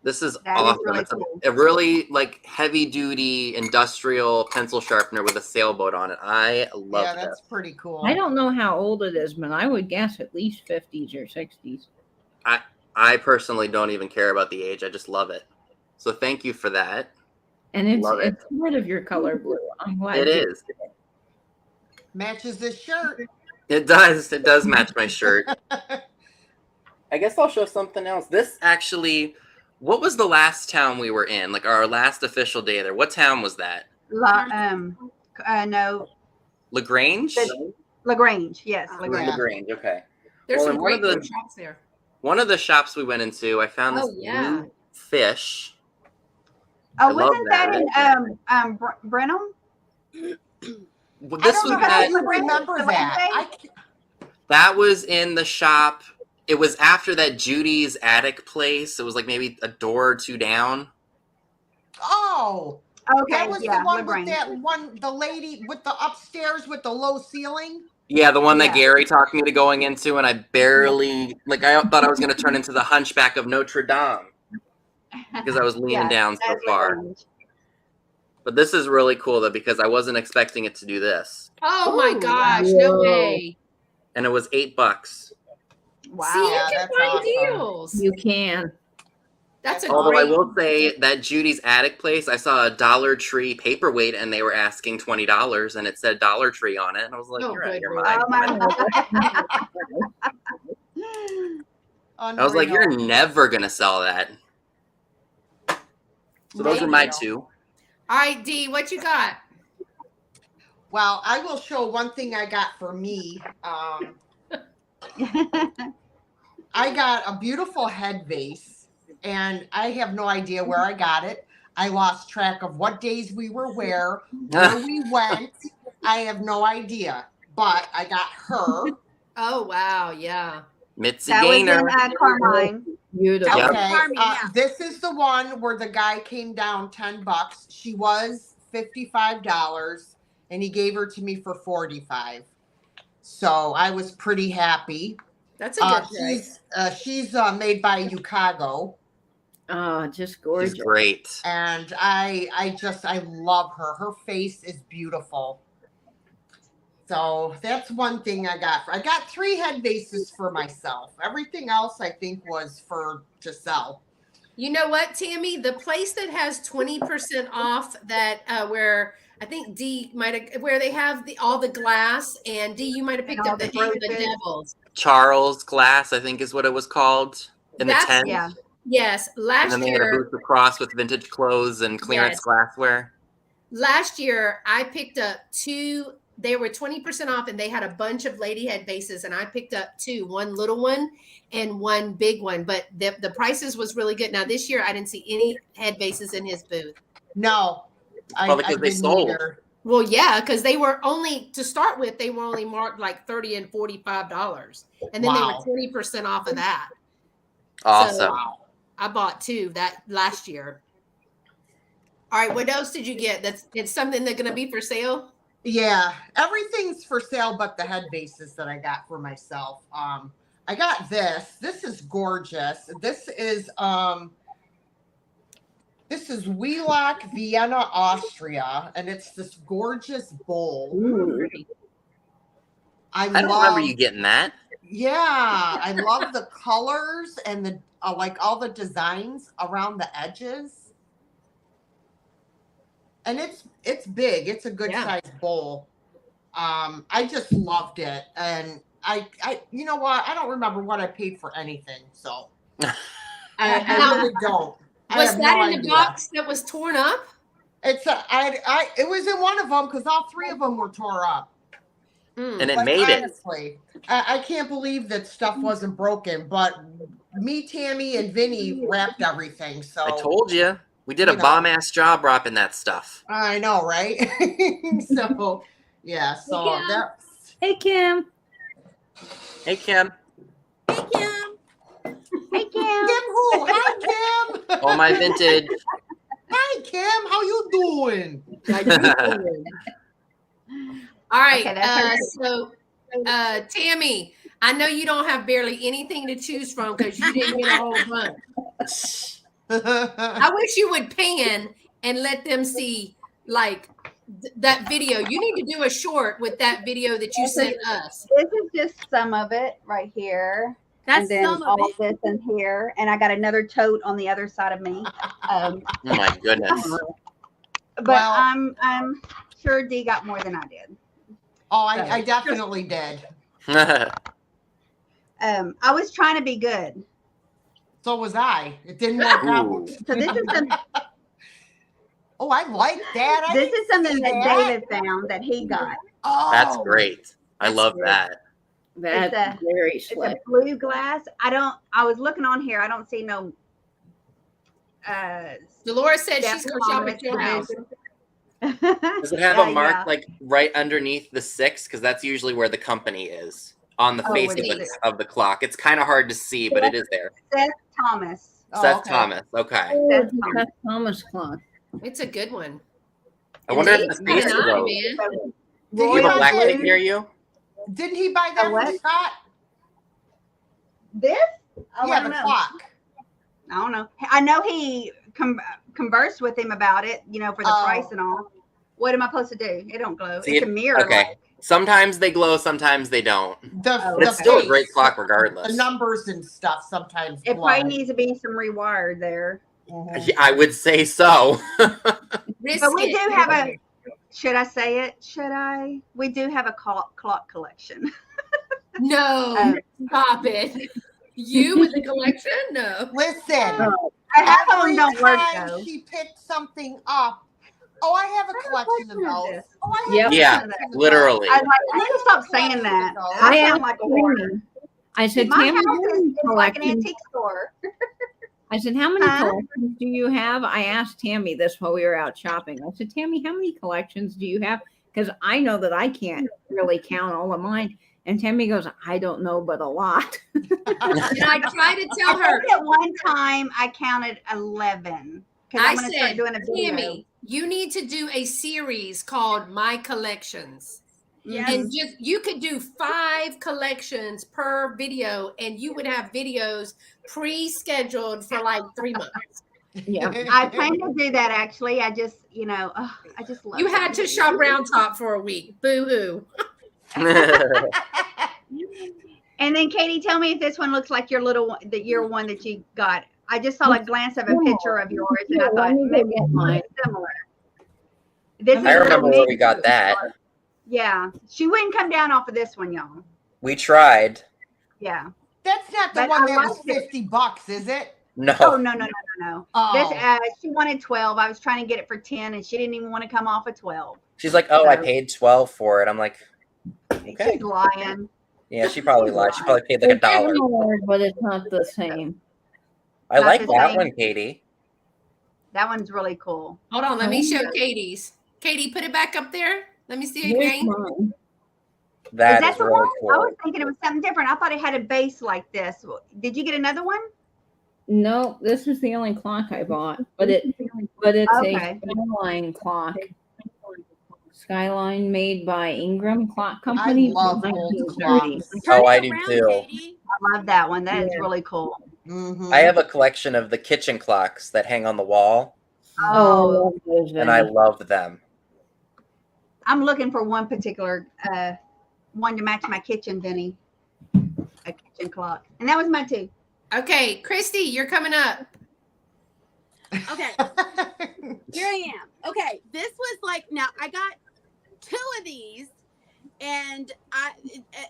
This is That is awesome. really It's cool. a really like heavy-duty industrial pencil sharpener with a sailboat on it. I love Yeah, this. that's pretty cool. I don't know how old it is, but I would guess at least 50s or 60s. I personally don't even care about the age. I just love it. So thank you for that. And it's Love it. part of your color blue. I'm glad It you- is. Matches this shirt. It does. It does match my shirt. I guess I'll show something else. This actually, what was the last town we were in? Like our last official day there. What town was that? No, LaGrange? LaGrange. Yes, We were in LaGrange. LaGrange. Okay. There's Well, some in one great of the- food shops there. One of the shops we went into, I found this Oh, yeah. blue fish. I Oh, love wasn't that that. in Brenham? Well, I this don't was know How how at, do you remember The that? Wednesday? that was in the shop. It was after that Judy's attic place. It was like maybe a door or 2 down. Oh, Okay, that was yeah, the one LaGrange. with that one, the lady with the upstairs with the low ceiling. Yeah, the one that Yeah. Gary talked me to going into, and I barely like. I thought I was going to turn into the Hunchback of Notre Dame because I was leaning Yeah, down so that's far. LaGrange. But this is really cool though because I wasn't expecting it to do this, Oh my Ooh, gosh, no whoa. way. and it was $8. Wow. See, you Yeah, can that's find awesome. deals. You can. That's a Although I great. will say that Judy's attic place, I saw a Dollar Tree paperweight, and they were asking $20, and it said Dollar Tree on it, and I was like, Oh, "You're out of good your Lord. mind." Oh my I was like, "You're Unreal. never gonna sell that." So those are my Maybe. 2. All right, Dee, what you got? Well, I will show one thing I got for me. I got a beautiful head vase, and I have no idea where I got it. I lost track of what days we were where we went. I have no idea, but I got her. Oh wow, yeah. Mitzi That was Gaynor. in Carmine. Beautiful. Yep. Okay, Farming, yeah. this is the one where the guy came down $10. She was $55, and he gave her to me for $45. So I was pretty happy. That's a good price. She's made by Ucago, Oh, just She's gorgeous. great. and I love her. Her face is beautiful. So that's one thing I got. I got 3 head vases for myself. Everything else I think was to sell. You know what, Tammy? The place that has 20% off that where I think D might have where they have all the glass, and D, you might have picked all up the the brooches. devils. Charles Glass, I think is what it was called in the That's- tent. Yeah. Yes, And last then they had a year. booth across with vintage clothes and clearance Yes. glassware. Last year, I picked up 2. They were 20% off, and they had a bunch of lady head vases, and I picked up 2, one little one and one big one. But the prices was really good. Now this year, I didn't see any head vases in his booth. No, Probably I because they didn't sold. either. Well, yeah, because they were only to start with. They were only marked like $30 and $45, and then Wow. they were 20% off of that. Awesome. So I bought 2 that last year. All right, what else did you get? It's something that's going to be for sale. Yeah, everything's for sale but the head vases that I got for myself. I got this. This is gorgeous. This is Wheelock, Vienna, Austria, and it's this gorgeous bowl. Ooh. I don't remember you getting that. Yeah, I love the colors and the like all the designs around the edges. And it's big. It's a good sized bowl. I just loved it. And I you know what? I don't remember what I paid for anything. So I really don't. Was that in the box that was torn up? It was in one of them because all 3 of them were tore up. And it made it. Honestly, I can't believe that stuff wasn't broken, but me, Tammy, and Vinny wrapped everything. So I told you. We did a bomb-ass job wrapping that stuff. I know, right? So, yeah. So that's. Hey, Kim. Hey, Kim. Hey, Kim. Hey, Kim. Kim who? Hi, Kim. Oh, my vintage. Hi, Kim. How you doing? All right. Okay, So, Tammy, I know you don't have barely anything to choose from because you didn't get a whole bunch. I wish you would pan and let them see like that video. You need to do a short with that video that you sent us. This is just some of it right here. That's and then some of all it. this in here. And I got another tote on the other side of me. Oh my goodness. But Well- I'm sure D got more than I did. Oh, I definitely did. I was trying to be good. So was I. It didn't work out. Ooh. So this is some, Oh, I like that. I this didn't is something see that David found that he got. Oh, That's great. I love good. that. That's a- very It's a slick. blue glass. I was looking on here. I don't see no Dolores said Step she's going to shop at your house. Does it have Yeah, a mark yeah. like right underneath the 6? Because that's usually where the company is on the Oh, face it of, is. of the clock. It's kind of hard to see, but it is there. Seth Thomas. Oh, Seth okay. Thomas. Okay. Oh, That's the Thomas. Seth Thomas clock. It's a good one. I wonder if It's the kinda face nice, glows. man. Did Do he you have a buy black that- light near you? Didn't he buy that A for what? Scott? This? Oh, I Yeah, don't the know. clock. I don't know. I know he conversed with him about it, for the Oh. price and all. What am I supposed to do? It don't glow. See it's a if- mirror. okay. Light. Sometimes they glow, sometimes they don't. The, Oh, But it's okay. still a face, great clock the regardless. numbers and stuff sometimes. It glow. probably needs to be some rewired there. Mhm. Yeah, I would say so. Risk But we it. do have a. Should I say it? Should I? We do have a clock collection. No, stop it. You with the collection? No. Listen, Half of every them don't work time though. she picked something up, oh, I have a collection of those. Oh, I have Yep. a Yeah, collection of those. literally. I was like, I need to stop saying that. I I asked sound like a hoarder. Tammy. I said, My Tammy, house how is many it's like an collections? antique store. I said, how many Huh? collections do you have? I asked Tammy this while we were out shopping. I said, Tammy, how many collections do you have? Because I know that I can't really count all of mine. And Tammy goes, I don't know, but a lot. And I try to tell I her, think at one time I counted 11. Because I I'm going to start said, doing a video. Tammy, you need to do a series called My Collections. Yes. And just you could do 5 collections per video, and you would have videos pre-scheduled for like 3 months. Yeah. I plan to do that actually. I just, I just love You it. had to shop Round Top for a week. Boo hoo. And then Katie, tell me if this one looks like your little one, your one that you got. I just saw a glance of a picture of yours, and I thought maybe it's similar. This I is a remember little where we got that. Yeah, she wouldn't come down off of this one, y'all. We tried. Yeah. That's not the But one I that was liked it. $50, is it? No. Oh no. Oh. This she wanted 12. I was trying to get it for 10, and she didn't even want to come off of 12. She's like, oh, I So- paid 12 for it. I'm like, okay. She's lying. Yeah, she probably lied. She probably paid like $1. Similar, but it's not the same. I Not like the that same. one, Katie. That one's really cool. Hold on, let me show Katie's. Katie, put it back up there. Let me see it Here's again. mine. That Is is the really one? cool. I was thinking it was something different. I thought it had a base like this. Did you get another one? No, this is the only clock I bought, but it's Okay. a Skyline clock. Skyline made by Ingram Clock Company. love from old 1930. clocks. Turn I it do around, too. Katie. I love that one. That is Yeah. really cool. Mhm. I have a collection of the kitchen clocks that hang on the wall, Oh, I Oh, love those, and I Vinny. love them. I'm looking for one particular one to match my kitchen, Vinny. A kitchen clock. And that was mine too. Okay, Christy, you're coming up. Okay, here I am. Okay, this was like, now I got 2 of these, and I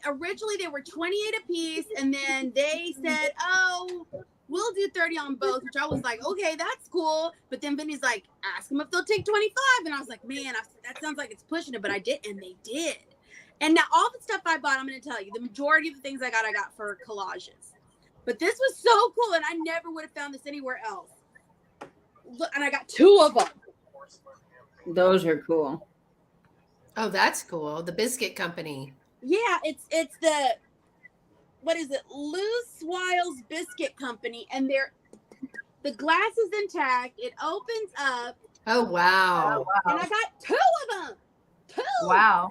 originally they were 28 a piece, and then they said, oh, we'll do 30 on both, which I was like, okay, that's cool. But then Vinny's like, ask them if they'll take 25, and I was like, man, that sounds like it's pushing it, but I did, and they did. And now all the stuff I bought, I'm going to tell you, the majority of the things I got for collages. But this was so cool, and I never would have found this anywhere else. Look, and I got 2 of them. Those are cool. Oh, that's cool. The biscuit company. Yeah, it's the, what is it? Loose Wiles Biscuit Company, and the glass is intact. It opens up, Oh, wow. and I got 2 of them. 2. Wow.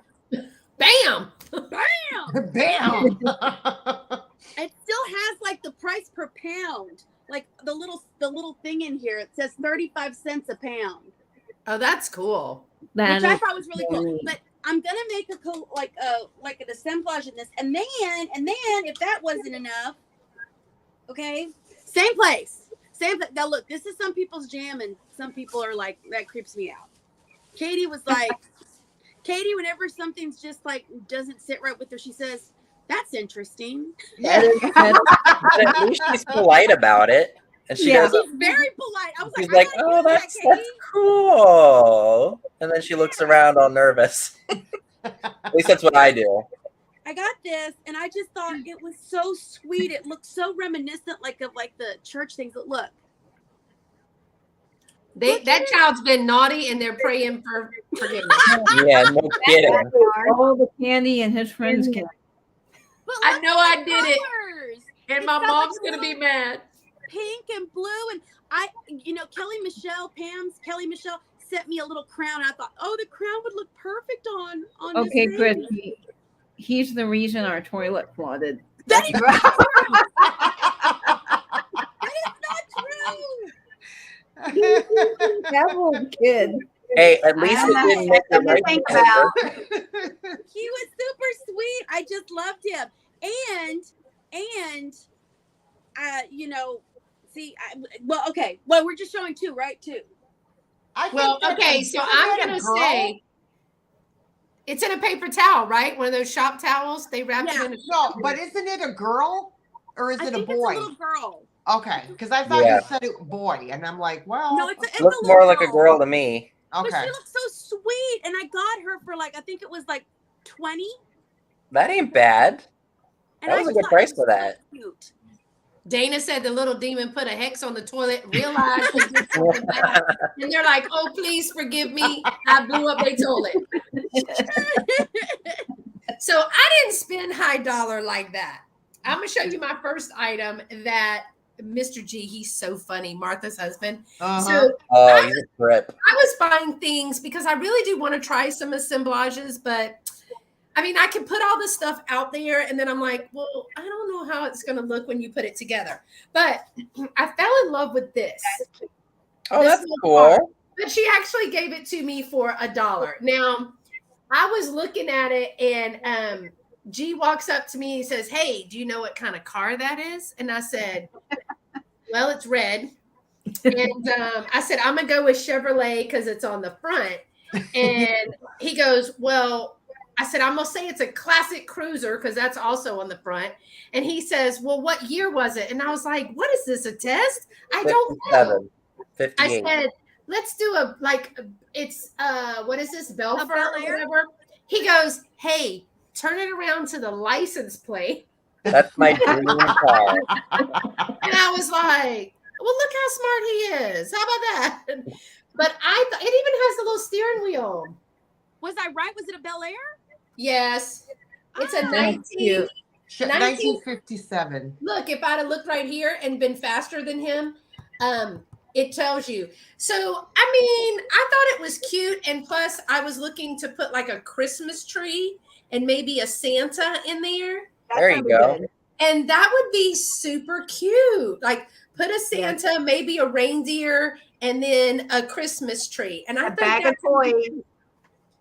Bam. Bam! Bam. It still has like the price per pound, like the little thing in here. It says 35 cents a pound, Oh, that's cool. That which I is thought was really cool. neat. But I'm gonna make like an assemblage in this, and then if that wasn't enough, okay, same place. Now look, this is some people's jam, and some people are like, that creeps me out. Katie was like, whenever something's just like doesn't sit right with her, she says, "That's interesting." That is- that- But at least she's polite about it. And she Yeah. goes, She's very polite. I was she's like, like, I gotta oh, use that, that's Katie. cool. And then she looks around all nervous. At least that's what I do. I got this, and I just thought it was so sweet. It looked so reminiscent, of the church things. That look, That child's been naughty and they're praying for forgiveness. Yeah, no kidding. all the candy and his friends can. but I look know at I the did it. colors. And It's my got, mom's like, going to be mad. Pink and blue, and Kelly Michelle sent me a little crown. And I thought, oh, the crown would look perfect on Okay, this Chris, baby. he's the reason our toilet flooded. That is not true. That little kid. Hey, at least I it know, didn't make it something to right. think for about. her. He was super sweet. I just loved him. And okay. Well, we're just showing 2, right? 2. I think Well, that's okay, a- so isn't I'm that a going to girl? say it's in a paper towel, right? One of those shop towels. They wrapped Yeah. it in a No, but isn't it a girl or is I it a think boy? it's a little girl. Okay, because I thought Yeah. you said it boy, and I'm like, well, No, it's Looks a more little like a girl to me. But okay. she looks so sweet, and I got her for I think it was 20. That ain't bad. And That I was a just good thought price it was for that. So cute. Dana said the little demon put a hex on the toilet, realized he did something bad, and they're like, oh, please forgive me. I blew up their toilet. So I didn't spend high dollar like that. I'm going to show you my first item that Mr. G, he's so funny, Martha's husband. Uh-huh. So Oh, he's a trip. I was buying things because I really do want to try some assemblages, but I mean, I can put all this stuff out there and then I'm like, well, I don't know how it's going to look when you put it together. But I fell in love with this. Oh, This that's little cool. card. But she actually gave it to me for $1. Now, I was looking at it, and G walks up to me and he says, "Hey, do you know what kind of car that is?" And I said, "Well, it's red." And I said, "I'm gonna go with Chevrolet because it's on the front." And he goes, "Well," I said, "I'm gonna say it's a classic cruiser because that's also on the front." And he says, "Well, what year was it?" And I was like, "What is this, a test? I don't know." 57, 58. I said, "Let's do it's what is this, Belfer Bel or Air? whatever?" He goes, "Hey, turn it around to the license plate." That's my dream car. And I was like, "Well, look how smart he is. How about that?" But it even has a little steering wheel. Was I right? Was it a Bel Air? Yes. It's a Ah. 19. 1957. Look, if I'd have looked right here and been faster than him, it tells you. So, I mean, I thought it was cute. And plus, I was looking to put like a Christmas tree and maybe a Santa in there. There you go. Good. And that would be super cute. Like, put a Santa, maybe a reindeer, and then a Christmas tree. And I A think bag of that's toys.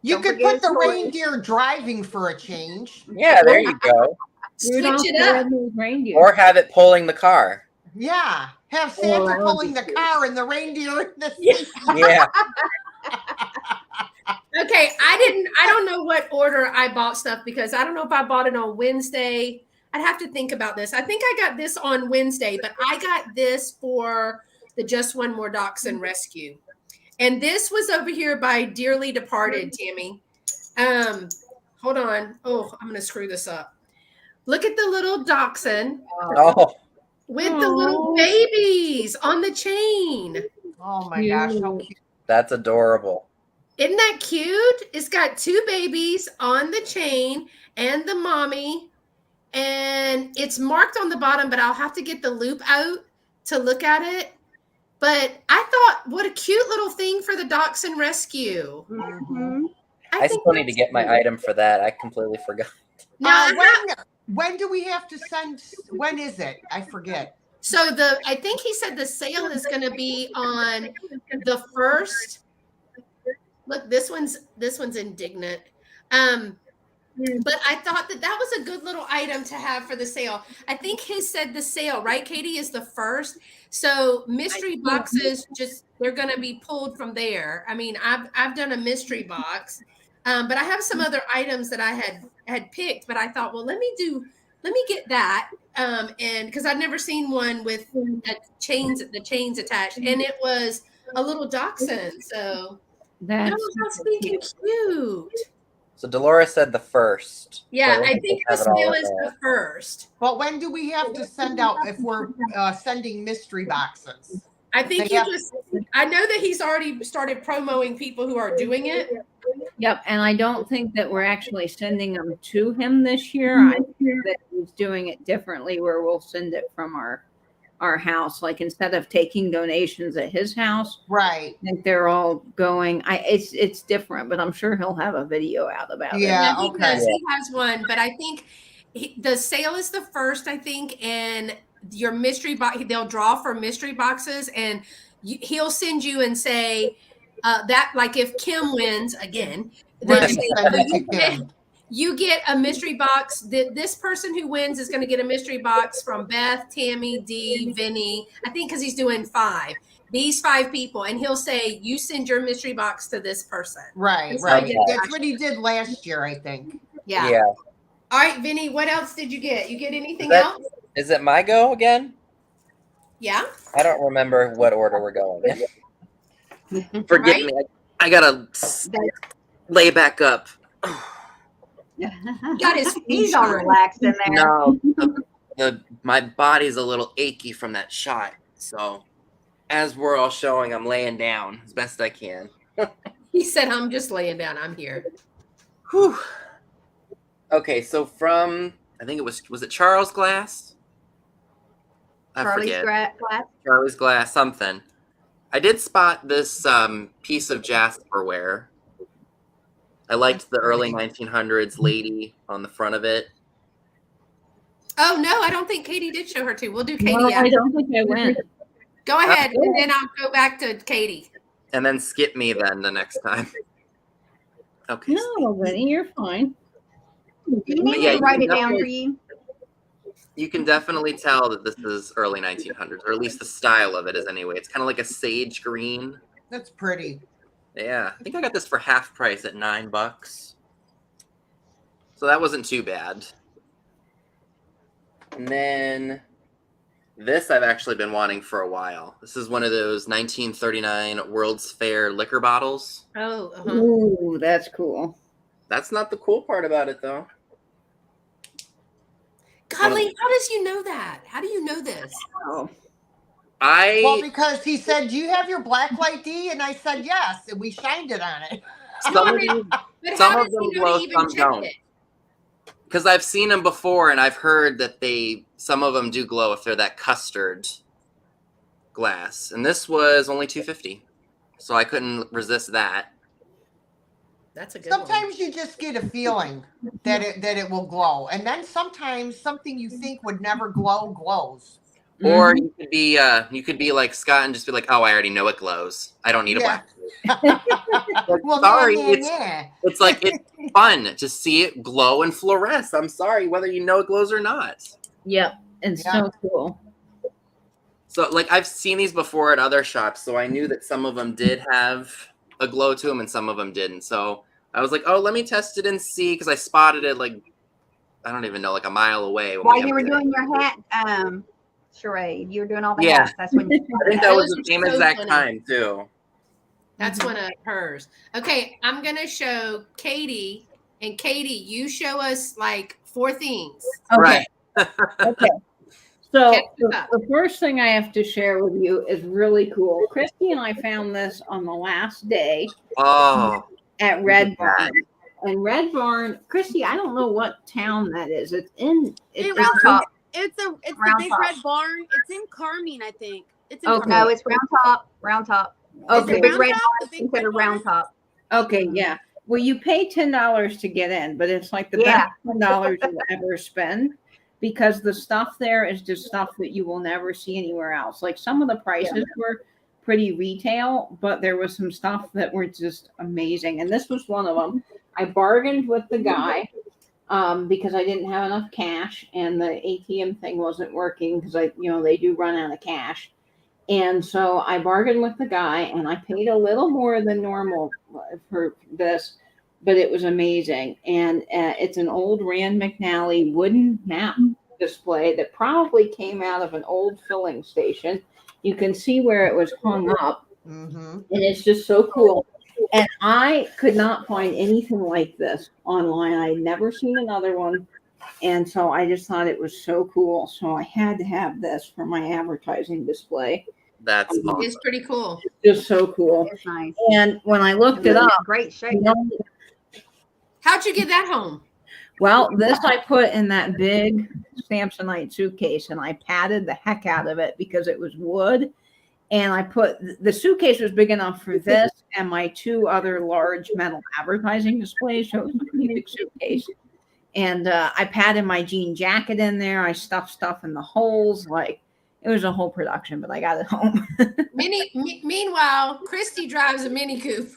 You Don't could forget put the toys. reindeer driving for a change. Yeah, there you go. switch Rudolph it the up. Red-Nosed Reindeer. Or have it pulling the car. Yeah. Have Oh, Santa that would pulling be the cute. car and the reindeer in the Yeah. seat. Yeah. Okay, I don't know what order I bought stuff because I don't know if I bought it on Wednesday. I'd have to think about this. I think I got this on Wednesday, but I got this for the Just One More Dachshund Rescue. And this was over here by Dearly Departed, Tammy. Hold on. Oh, I'm gonna screw this up. Look at the little dachshund Oh, with the little babies on the chain. Oh my gosh, how cute. that's adorable. Isn't that cute? It's got two babies on the chain and the mommy, and it's marked on the bottom, but I'll have to get the loop out to look at it. But I thought, what a cute little thing for the Dachshund Rescue. Mhm. I think still need to that's get my cute. item for that. I completely forgot. Now, When do we have to send? When is it? I forget. so I think he said the sale is going to be on the 1st. Look, this one's indignant. But I thought that was a good little item to have for the sale. I think he said the sale, right, Katie, is the 1st. So mystery boxes, they're going to be pulled from there. I mean, I've done a mystery box, but I have some other items that I had picked. But I thought, well, let me get that, and because I've never seen one with the chains attached, and it was a little dachshund. So That's how stinking cute. So Dolores said the 1st. Yeah, So I think the sale is the 1st. But when do we have to send out if we're sending mystery boxes? I think I know that he's already started promoting people who are doing it. Yep, and I don't think that we're actually sending them to him this year. I think that he's doing it differently, where we'll send it from our house. Like instead of taking donations at his house, Right. I think they're all going. It's different, but I'm sure he'll have a video out about it. Yeah. He Okay. does. He has one, but I think the sale is the 1st. I think, and your mystery box, they'll draw for mystery boxes, and he'll send you and say that, like, if Kim wins again, then Right. say, Send it to Kim. you get a mystery box. This person who wins is going to get a mystery box from Beth, Tammy, Dee, Vinny. I think because he's doing 5. These 5 people, and he'll say, you send your mystery box to this person. Right. So I Right. get That's what he did last year, I think. Yeah. Yeah. All right, Vinny, what else did you get? You get anything That- else? Is it my go again? Yeah. I don't remember what order we're going in. Forgive me. I gotta lay back up. Got his He's all relaxed in there. No, my body's a little achy from that shot. So, as we're all showing, I'm laying down as best I can. He said, I'm just laying down. I'm here. Whew. Okay, so from I think it was it Charles Glass? I Charlie's forget. glass. Charlie's Glass, something. I did spot this piece of Jasperware. I liked the early 1900s lady on the front of it. Oh, no, I don't think Katie did show her to. We'll do Katie No, I after. don't think I went. Go ahead, and then I'll go back to Katie. And then skip me then the next time. Okay. No, Vinny, you're fine. Do you need Yeah, me to you write can it down definitely- for you? You can definitely tell that this is early 1900s, or at least the style of it is anyway. It's kind of like a sage green. That's pretty. Yeah, I think I got this for half price at $9. So that wasn't too bad. And then this I've actually been wanting for a while. This is one of those 1939 World's Fair liquor bottles. Oh, Ooh, that's cool. That's not the cool part about it, though. Golly, how does you know that? How do you know this? Oh, Well, because he said, "Do you have your black D?" And I said, "Yes," and we shined it on it. Some of But some how of does them he know glow, to even some check don't. it? Because I've seen them before, and I've heard that some of them do glow if they're that custard glass. And this was only $2.50, so I couldn't resist that. That's a good one. Sometimes you just get a feeling that it will glow, and then sometimes something you think would never glow glows. Or Mhm. you could be like Scott and just be like, "Oh, I already know it glows. I don't need a Yeah. black." Well, sorry, yeah. it's like it's fun to see it glow and fluoresce. I'm sorry, whether you know it glows or not. Yep, it's Yeah. so cool. So, like, I've seen these before at other shops, so I knew that some of them did have a glow to them and some of them didn't. So I was like, "Oh, let me test it and see," because I spotted it like I don't even know, like a mile away. While you were doing your hat charade, you were doing all the hats. That's when you I think that was Those the are same so exact funny. time too. That's one of hers. Okay, I'm gonna show Katie, and Katie, you show us like 4 things. Okay. Right. Okay. So Catch up. the first thing I have to share with you is really cool. Christy and I found this on the last day Oh, at Red look at Barn. And Red Barn, Christy, I don't know what town that is. It's in In Round Round Top. It's the Round Big Top. Red Barn. It's in Carmine, I think. It's in Okay. Carmine. No, it's Round Top. Round Top. Is Okay. it Big Round Red Top? Barn The is Big considered Red Round Barn? Top. Okay, yeah. Well, you pay $10 to get in, but it's like the Yeah. best $10 you'll ever spend because the stuff there is just stuff that you will never see anywhere else. Like some of the prices were pretty retail, but there was some stuff that were just amazing. And this was one of them. I bargained with the guy because I didn't have enough cash and the ATM thing wasn't working because they do run out of cash. And so I bargained with the guy and I paid a little more than normal for this, but it was amazing. And it's an old Rand McNally wooden map display that probably came out of an old filling station. You can see where it was hung up, Mm-hmm. and it's just so cool. And I could not find anything like this online. I had never seen another one. And so I just thought it was so cool. So I had to have this for my advertising display. that's awesome. It's pretty cool. Just so cool. It's nice. And when I looked it It's up, great shape. How'd you get that home? well, this I put in that big Samsonite suitcase and I padded the heck out of it because it was wood. And I put the suitcase was big enough for this and my 2 other large metal advertising displays. So it was a pretty big suitcase. And I padded my jean jacket in there. I stuffed stuff in the holes. Like it was a whole production, but I got it home. Meanwhile, Christy drives a Mini Coupe.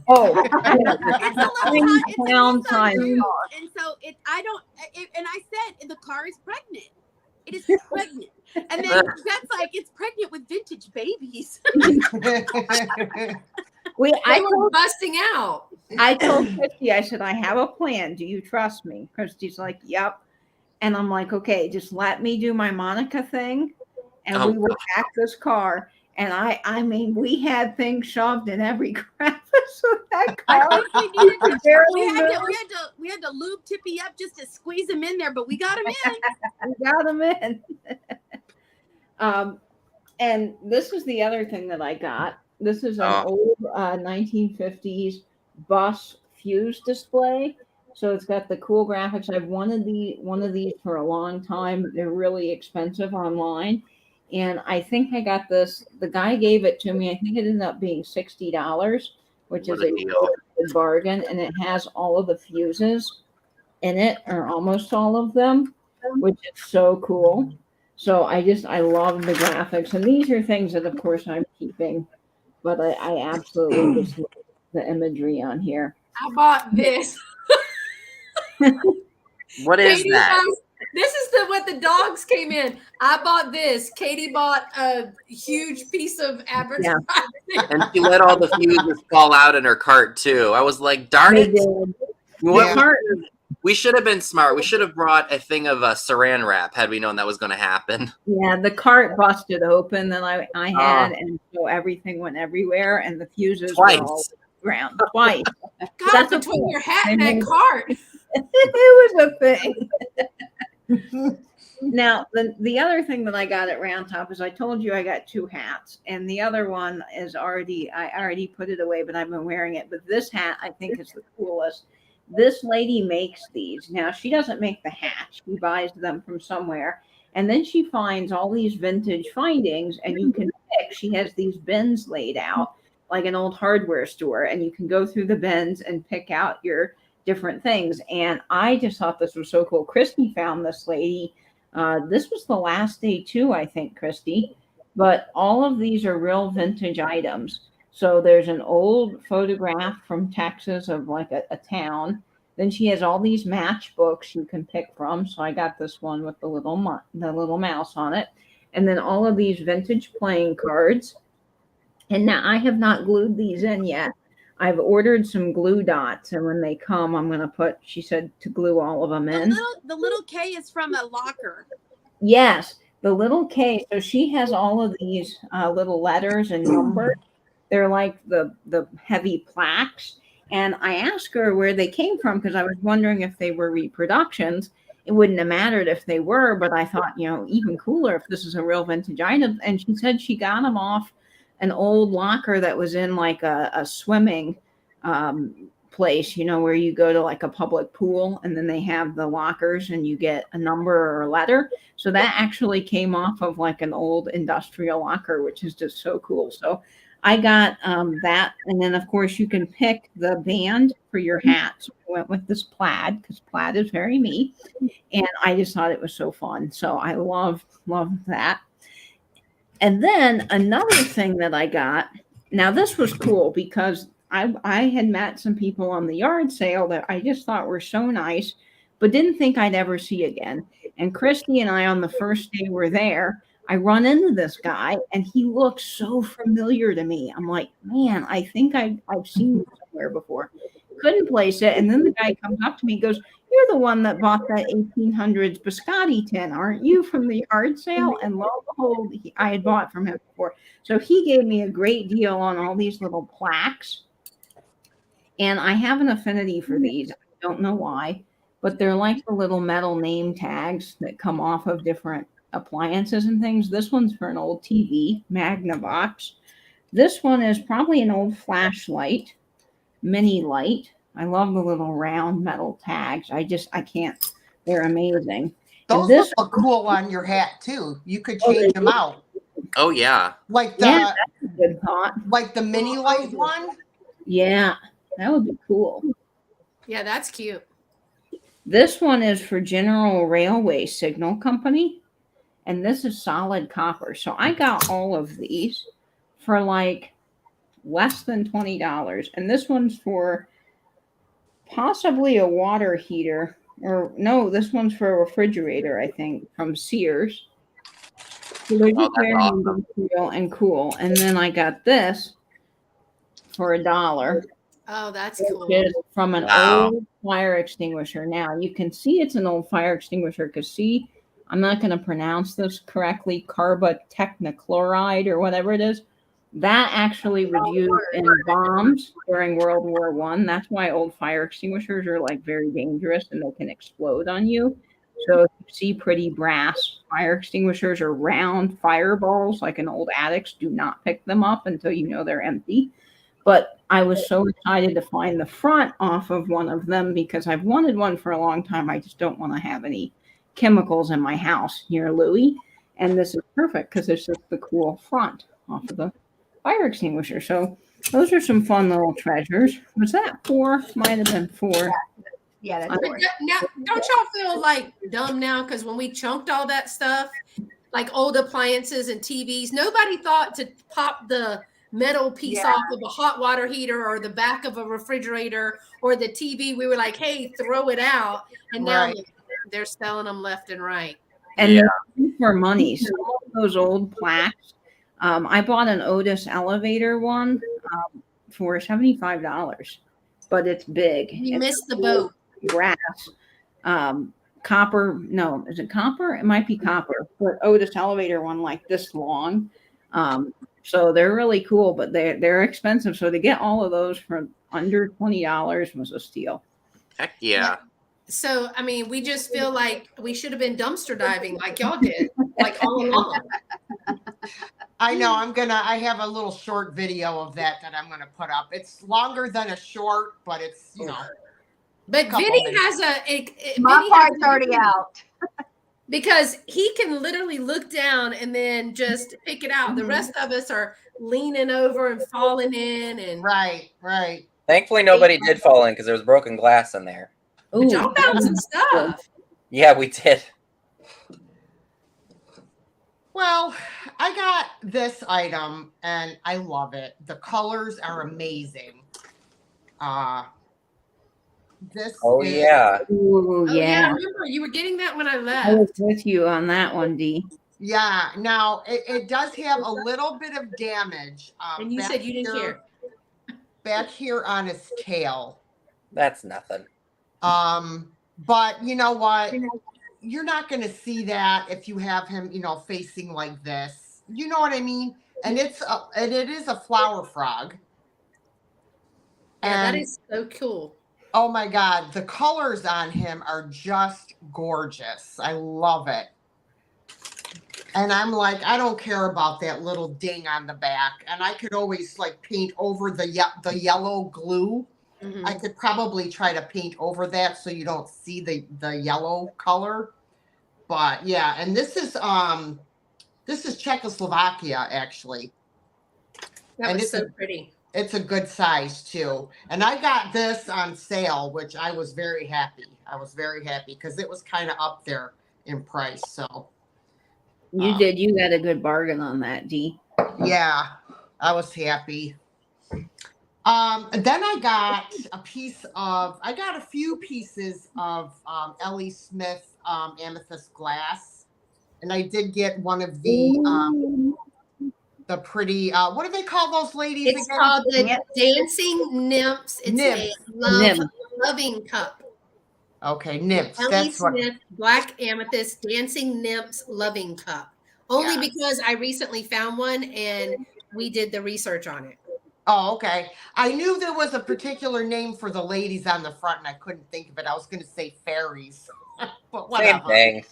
Oh, It's a little downside. and so and I said the car is pregnant. It is pregnant. And then that's like it's pregnant with vintage babies. They were busting out. I told Christy, I said, I have a plan. Do you trust me? Christy's like, yep. And I'm like, okay, just let me do my Monica thing. And we will pack this car. And I mean, we had things shoved in every crevice of that car. I think we had to lube Tippy up just to squeeze him in there, but we got him in. We got him in. And this is the other thing that I got. This is an old 1950s bus fuse display. So it's got the cool graphics. I've wanted one of these for a long time. They're really expensive online. And I think I got this. The guy gave it to me. I think it ended up being $60, which is a good bargain. And it has all of the fuses in it, or almost all of them, which is so cool. So I love the graphics. And these are things that, of course, I'm keeping. But I absolutely just love the imagery on here. I bought this. What is Katie that? buys- this is what the dogs came in. I bought this. Katie bought a huge piece of advertising. And she let all the fuses fall out in her cart too. I was like, darn it. We should have been smart. We should have brought a thing of saran wrap had we known that was going to happen. Yeah, the cart busted open that I had, and so everything went everywhere, and the fuses were all ground twice. God, That's between okay. your hat and that cart. It was a thing. Now, the other thing that I got at Round Top is I told you I got 2 hats, and the other one is I already put it away, but I've been wearing it. But this hat I think is the coolest. This lady makes these. Now, she doesn't make the hats. She buys them from somewhere. And then she finds all these vintage findings, and you can pick. She has these bins laid out like an old hardware store, and you can go through the bins and pick out your different things. And I just thought this was so cool. Christy found this lady. This was the last day too, I think, Christy. But all of these are real vintage items. So there's an old photograph from Texas of like a town. Then she has all these matchbooks you can pick from. So I got this one with the little mouse on it. And then all of these vintage playing cards. And now I have not glued these in yet. I've ordered some glue dots, and when they come, I'm going to put, she said, to glue all of them in. The little K is from a locker. Yes, the little K. So she has all of these little letters and numbers. They're like the heavy plaques. And I asked her where they came from because I was wondering if they were reproductions. It wouldn't have mattered if they were, but I thought, even cooler if this is a real vintage item. And she said she got them off an old locker that was in like a swimming place, where you go to like a public pool and then they have the lockers and you get a number or a letter. So that actually came off of like an old industrial locker, which is just so cool. So I got that. And then of course you can pick the band for your hat. So I went with this plaid because plaid is very me. And I just thought it was so fun. So I love that. And then another thing that I got, now this was cool because I had met some people on the yard sale that I just thought were so nice, but didn't think I'd ever see again. And Christy and I on the first day we're there, I run into this guy and he looks so familiar to me. I'm like, man, I think I've seen you somewhere before. Couldn't place it. And then the guy comes up to me and goes, "You're the one that bought that 1800s biscotti tin, aren't you, from the yard sale?" And lo and behold, I had bought from him before. So he gave me a great deal on all these little plaques. And I have an affinity for these. I don't know why, but they're like the little metal name tags that come off of different appliances and things. This one's for an old TV, Magnavox. This one is probably an old flashlight, mini light. I love the little round metal tags. I can't. They're amazing. Those look cool on your hat too. You could change them out. Oh yeah. Like that's a good thought. Like the mini light one. Yeah, that would be cool. Yeah, that's cute. This one is for General Railway Signal Company, and this is solid copper. So I got all of these for like less than $20, and this one's for possibly a water heater, or no, this one's for a refrigerator, I think, from Sears. So they're just very industrial and cool. And then I got this for $1. Oh, that's cool. Which is from an old fire extinguisher. Now you can see it's an old fire extinguisher because see, I'm not going to pronounce this correctly, carbotechnochloride or whatever it is. That actually was used in bombs during World War I. That's why old fire extinguishers are like very dangerous and they can explode on you. So if you see pretty brass fire extinguishers or round fireballs like in old attics, do not pick them up until you know they're empty. But I was so excited to find the front off of one of them because I've wanted one for a long time. I just don't want to have any chemicals in my house near Louis. And this is perfect because it's just the cool front off of the fire extinguisher. So those are some fun little treasures. Was that 4? Might have been 4. Yeah, that's But now, don't y'all feel like dumb now? Because when we chunked all that stuff, like old appliances and TVs, nobody thought to pop the metal piece Yeah. off of a hot water heater or the back of a refrigerator or the TV, we were like, hey, throw it out. And now Right. look, they're selling them left and right. And Yeah. they're for money. Some of those old plaques. I bought an Otis elevator one for $75, but it's big. You It's missed the boat. brass. Copper. No, is it copper? It might be copper. But Otis elevator one like this long. So they're really cool, but they're expensive. So to get all of those for under $20 was a steal. Heck yeah. So, I mean, we just feel like we should have been dumpster diving like y'all did, like all along. I know. I have a little short video of that I'm gonna put up. It's longer than a short, but it's, you know. But Couple Vinny minutes. has My Vinny part's has already out. because he can literally look down and then just pick it out. The rest of us are leaning over and falling in, and Right. Thankfully, nobody did fall in because there was broken glass in there. but y'all found some stuff. Yeah, we did. Well, I got this item and I love it. The colors are amazing. This Oh is, yeah. Ooh, Oh yeah, I yeah. remember you were getting that when I I left. was with you on that one, Dee. Yeah. Now it does have a little bit of damage. And you back said you didn't care. Back here on his tail. That's nothing. But you know what? You're not going to see that if you have him, facing like this. You know what I mean? And it is a flower frog. Yeah, that And is so cool. oh my God, the colors on him are just gorgeous. I love it. And I'm like, I don't care about that little ding on the back. And I could always like paint over the yellow glue. Mhm. I could probably try to paint over that so you don't see the yellow color. But yeah, and this is Czechoslovakia actually. That And was it's so pretty. It's a good size too. And I got this on sale, which I was very happy. Because it was kind of up there in price. So You did. You got a good bargain on that, Dee. yeah, I was happy. Then I got a few pieces of Ellie Smith amethyst glass, and I did get one of the pretty what do they call those ladies It's again? called the Nymphs. Dancing Nymphs. It's Nymphs. a loving cup. Okay, nymphs. Ellie That's what. Smith Black Amethyst Dancing Nymphs Loving Cup. Only Yeah. because I recently found one and we did the research on it. Oh, okay. I knew there was a particular name for the ladies on the front, and I couldn't think of it. I was going to say fairies, but Same whatever. thing.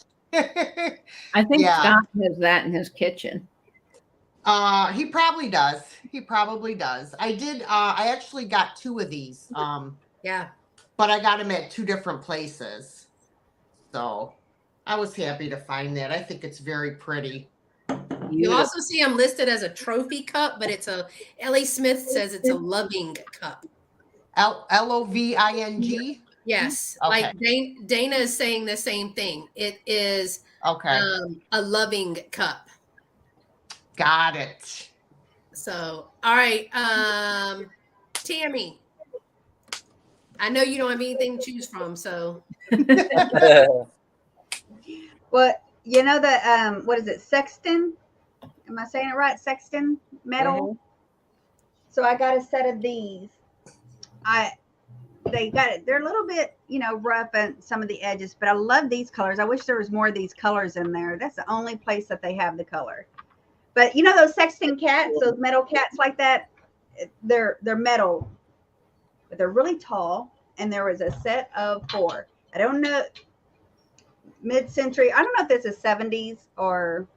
I think Yeah. Scott has that in his kitchen. He probably does. I actually got two of these. Yeah. But I got them at two different places. So I was happy to find that. I think it's very pretty. You'll also see them listed as a trophy cup, but Ellie Smith says it's a loving cup. Loving? Yes. Okay. Like Dana is saying the same thing. It is Okay. a loving cup. Got it. So, all right. Tammy, I know you don't have anything to choose from, so. Well, you know the what is it, sexton? Am I saying it right? Sexton metal. So I got a set of these. They got it. They're a little bit, rough and some of the edges, but I love these colors. I wish there was more of these colors in there. That's the only place that they have the color. But those sexton cats, those metal cats like that, they're metal, but they're really tall. And there was a set of 4. I don't know, mid-century. I don't know if this is 70s or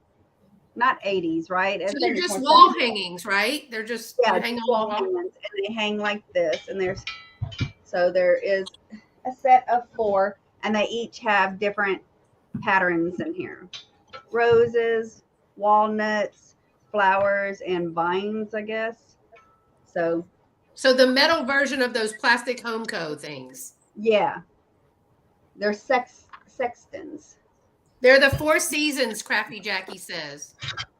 not 80s, right? So they're just wall hangings, right? They're just hanging wall hangings, and they hang like this. And there is a set of 4, and they each have different patterns in here: roses, walnuts, flowers, and vines, I guess. So the metal version of those plastic Homeco things. yeah, they're sextons. They're the Four Seasons, Crafty Jackie says.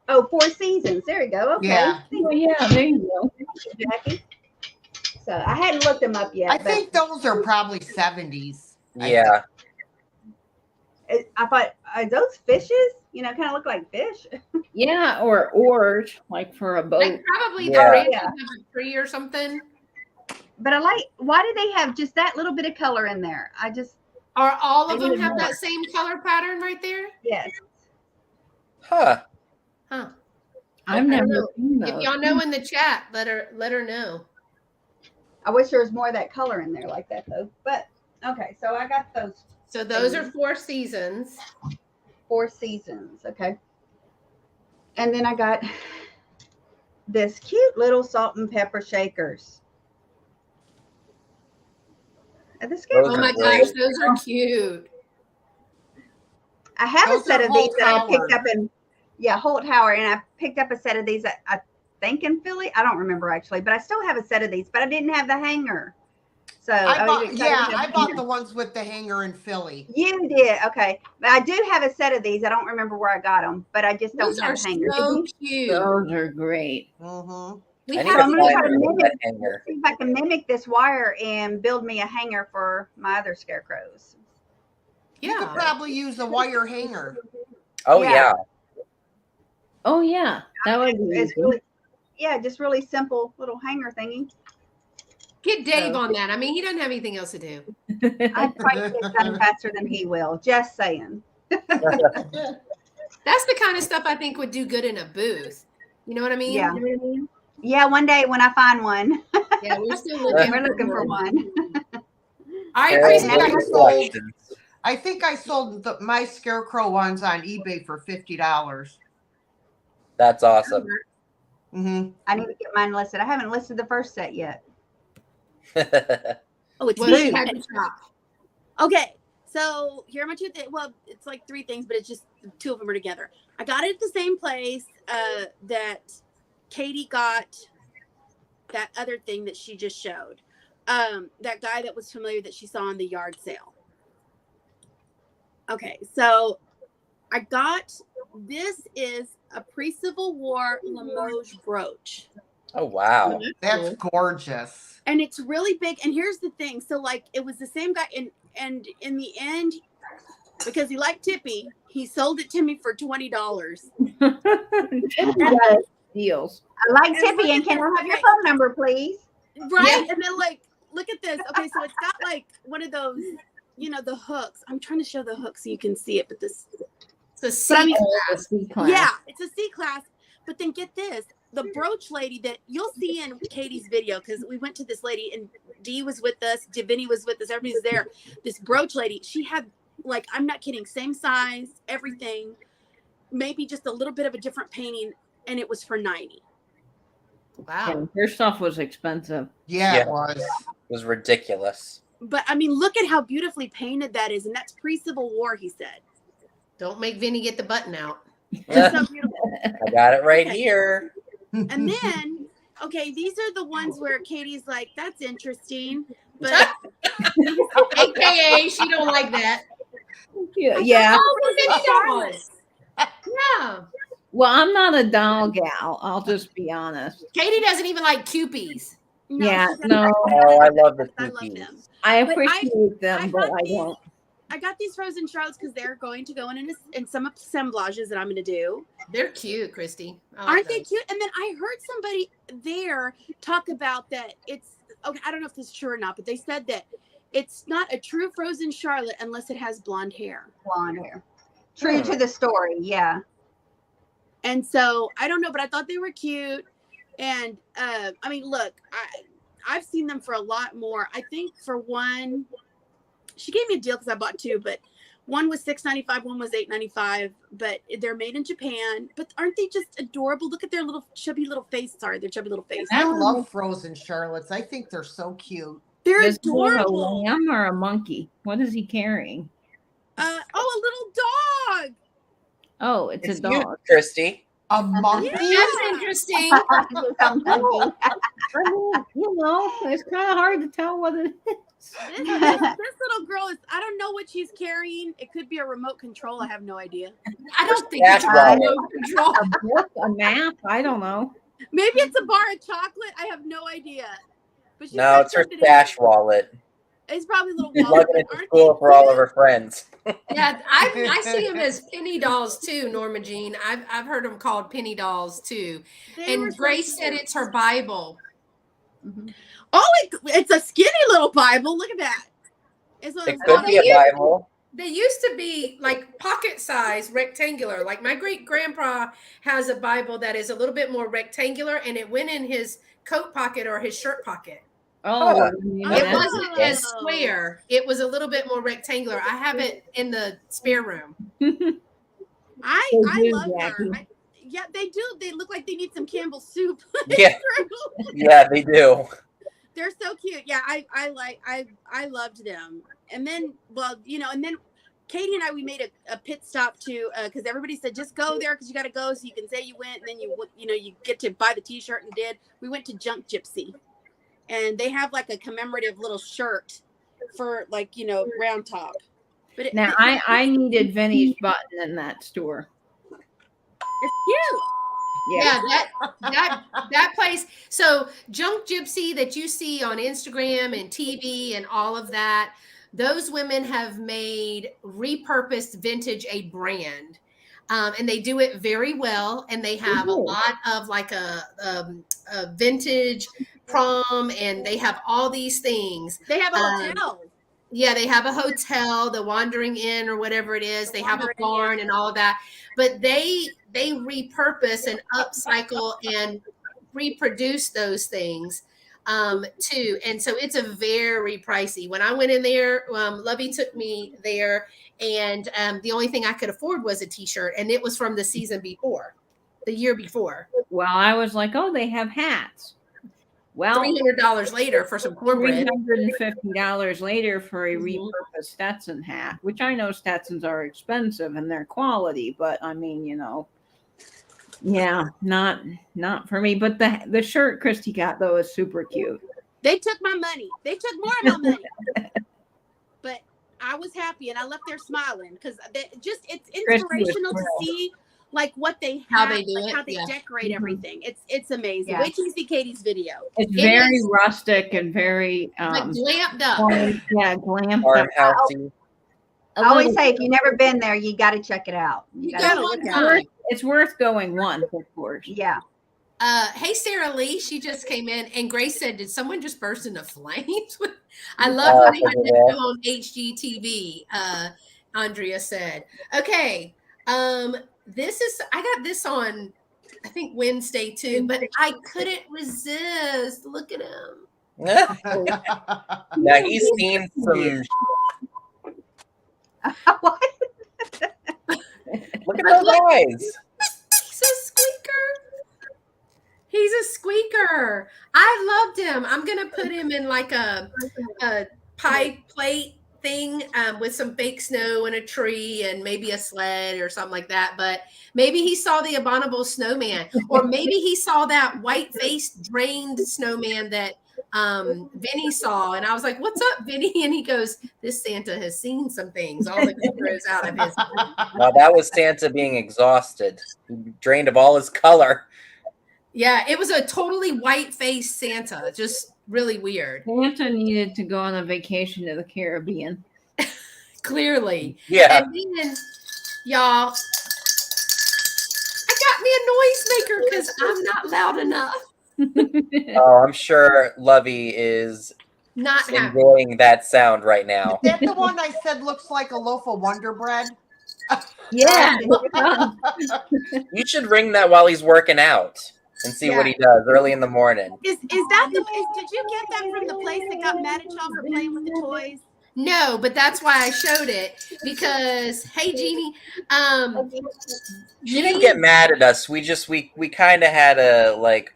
Oh, Four Seasons. There you go. Okay. Yeah. Oh, yeah, there you go. Jackie. So I hadn't looked them up yet. I think those are probably 70s. Yeah. I thought, are those fishes? You know, kind of look like fish. Yeah, or oars, like for a boat. Like probably the Yeah. branches of a tree or something. But I like, why do they have just that little bit of color in there? I just, Are all of I them need have more. that same color pattern right there? yes. Huh. Huh. I've I never don't know. seen If those. y'all know in the chat, let her know. I wish there was more of that color in there like that though. But okay, so I got those So those are Four Seasons. Four Seasons. Okay. And then I got this cute little salt and pepper shakers. Are they scared? Those Oh are my great. gosh, those are cute. I have Those a set are of these Holt that I picked Howard. up in, Holt Howard, and I picked up a set of these I think in Philly. I don't remember actually, but I still have a set of these, but I didn't have the hanger. So I was bought, excited yeah, to have I the bought hanger. the ones with the hanger in Philly. You did, okay. But I do have a set of these. I don't remember where I got them, but I just don't Those have are a hanger. so cute. Those are great. Mm-hmm. We I need have to I'm gonna find try to one with mimic- that hanger. See if I can mimic this wire and build me a hanger for my other scarecrows. You could yeah. probably use a wire hanger. Oh Yeah. yeah. Oh, yeah, that would be It's easy. really, just really simple little hanger thingy. Get Dave So- on that. I mean, he doesn't have anything else to do. I'd probably get it done faster than he will. Just saying. That's the kind of stuff I think would do good in a booth. You know what I mean? Yeah. Yeah, one day when I find one, Yeah, we're still looking. we're looking for one. All right, Carol's Christy. I looking sold- questions. I think I sold my scarecrow ones on eBay for $50. That's awesome. Mm-hmm. I need to get mine listed. I haven't listed the first set yet. Oh, it's Well, me. you had to shop. Okay, so here are my two things. Well, it's like three things, but it's just two of them are together. I got it at the same place that Katie got that other thing that she just showed. That guy that was familiar that she saw on the yard sale. Okay, so I got, this is a pre-Civil War Limoges brooch. Oh wow. That's gorgeous. And it's really big. And here's the thing. So like it was the same guy and in the end, because he liked Tippy, he sold it to me for $20. Yes, deals. I like And Tippy, look and at can I this, have your okay. phone number, please? Right? And then like, look at this. Okay, so it's got like one of those, you know, the hooks. I'm trying to show the hook so you can see it, but this, It's a but I mean, The C-class. yeah, it's a C-class. But then get this, the brooch lady that you'll see in Katie's video, because we went to this lady and Dee was with us, Vinny was with us, everybody's there. This brooch lady, she had, like, I'm not kidding, same size, everything, maybe just a little bit of a different painting, and it was for $90. Wow. And her stuff was expensive. Yeah, Yeah. it was. It was ridiculous. But I mean, look at how beautifully painted that is, and that's pre-Civil War, he said. Don't make Vinny get the button out. It's so beautiful. I got it right Okay. here. And then, okay, these are the ones where Katie's like, "That's interesting," but AKA, she don't like that. Yeah. Oh, look at Charlotte. Yeah. Well, I'm not a doll gal. I'll just be honest. Katie doesn't even like Cupies. no, Yeah, she doesn't. no. Oh, I love the I love cookies. them. I But appreciate them, but I these- don't. I got these frozen Charlottes because they're going to go in some assemblages that I'm going to do. They're cute, Christy. I like Aren't they those. cute? And then I heard somebody there talk about that it's okay. I don't know if this is true or not, but they said that it's not a true frozen Charlotte unless it has blonde hair. Blonde hair. True to the story, yeah. And so I don't know, but I thought they were cute. And I mean, look, I've seen them for a lot more. I think for one, she gave me a deal because I bought two, but one was $6.95, one was $8.95. But they're made in Japan. But aren't they just adorable? Look at their little chubby little face. Sorry, their chubby little face. I love frozen Charlottes. I think they're so cute. They're Is it a adorable. lamb or a monkey? What is he carrying? Oh, a little dog. Oh, it's It's a you, dog. Christy. A monkey? That's interesting. I mean, you know, it's kind of hard to tell what it is. This little girl is, I don't know what she's carrying. It could be a remote control. I have no idea. I don't think it's a remote control. A book, a map. I don't know. Maybe it's a bar of chocolate. I have no idea. But No, it's her stash wallet. It's probably a little She's wallet. lugging it to school for all of her friends. Yeah, I see them as penny dolls too, Norma Jean. I've heard them called penny dolls too. And Grace said it's her Bible. Mm-hmm. Oh, it's a skinny little Bible. Look at that. It could be a Bible. They used to be like pocket size, rectangular. Like my great grandpa has a Bible that is a little bit more rectangular, and it went in his coat pocket or his shirt pocket. Oh, it wasn't as square. It was a little bit more rectangular. I have it in the spare room. I love her. Yeah, they do. They look like they need some Campbell's soup. Yeah, yeah, they do. They're so cute. Yeah, I loved them. And then, well, and then Katie and I, we made a pit stop to, because everybody said, just go there because you got to go so you can say you went, and then you get to buy the t-shirt, and did. We went to Junk Gypsy, and they have like a commemorative little shirt for round top. But I needed Vinny's button in that store. It's cute. Yeah, that place. So Junk Gypsy that you see on Instagram and TV and all of that, those women have made repurposed vintage a brand. And they do it very well. And they have a lot of like a vintage prom, and they have all these things. They have a hotel. Yeah, they have a hotel, the Wandering Inn or whatever it is. They have a barn and all of that. But they repurpose and upcycle and reproduce those things too. And so it's a very pricey. When I went in there, Lovey took me there, and the only thing I could afford was a t-shirt, and it was from the season before, the year before. Well, I was like, oh, they have hats. Well, $300 later for some cornbread. $350 later for a repurposed Stetson hat, which I know Stetsons are expensive and their quality, but I mean, yeah, not for me. But the shirt Christy got though is super cute. They took my money. They took more of my money. But I was happy, and I left there smiling because it's inspirational to see like what they have, how they do it, how they decorate everything. It's amazing. Wait till you see Katie's video. It's very rustic and very like glamped up. Glamped farmhousey. I always say if you've never been there, you got to check it out. It's worth going once, of course. Yeah. Hey, Sarah Lee, she just came in, and Grace said, "Did someone just burst into flames?" I love when they had to go on HGTV. Andrea said, "Okay, I got this on, I think Wednesday too, but I couldn't resist. Look at him. Yeah, he's seen some." What? Look at those eyes. He's a squeaker. He's a squeaker. I loved him. I'm gonna put him in like a pie plate thing with some fake snow and a tree and maybe a sled or something like that. But maybe he saw the abominable snowman, or maybe he saw that white-faced drained snowman that Vinny saw, and I was like, "What's up, Vinny?" And he goes, "This Santa has seen some things." All the grows out of his. No, that was Santa being exhausted, drained of all his color. Yeah, it was a totally white-faced Santa, just really weird. Santa needed to go on a vacation to the Caribbean. Clearly, yeah. And then, y'all, I got me a noisemaker because I'm not loud enough. Oh, I'm sure Lovey is not enjoying that sound right now. Is that the one I said looks like a loaf of Wonder Bread? Yeah. You should ring that while he's working out and see what he does early in the morning. Is that did you get that from the place that got mad at y'all for playing with the toys? No, but that's why I showed it, because hey, Jeannie, she didn't get mad at us. We kind of had a like,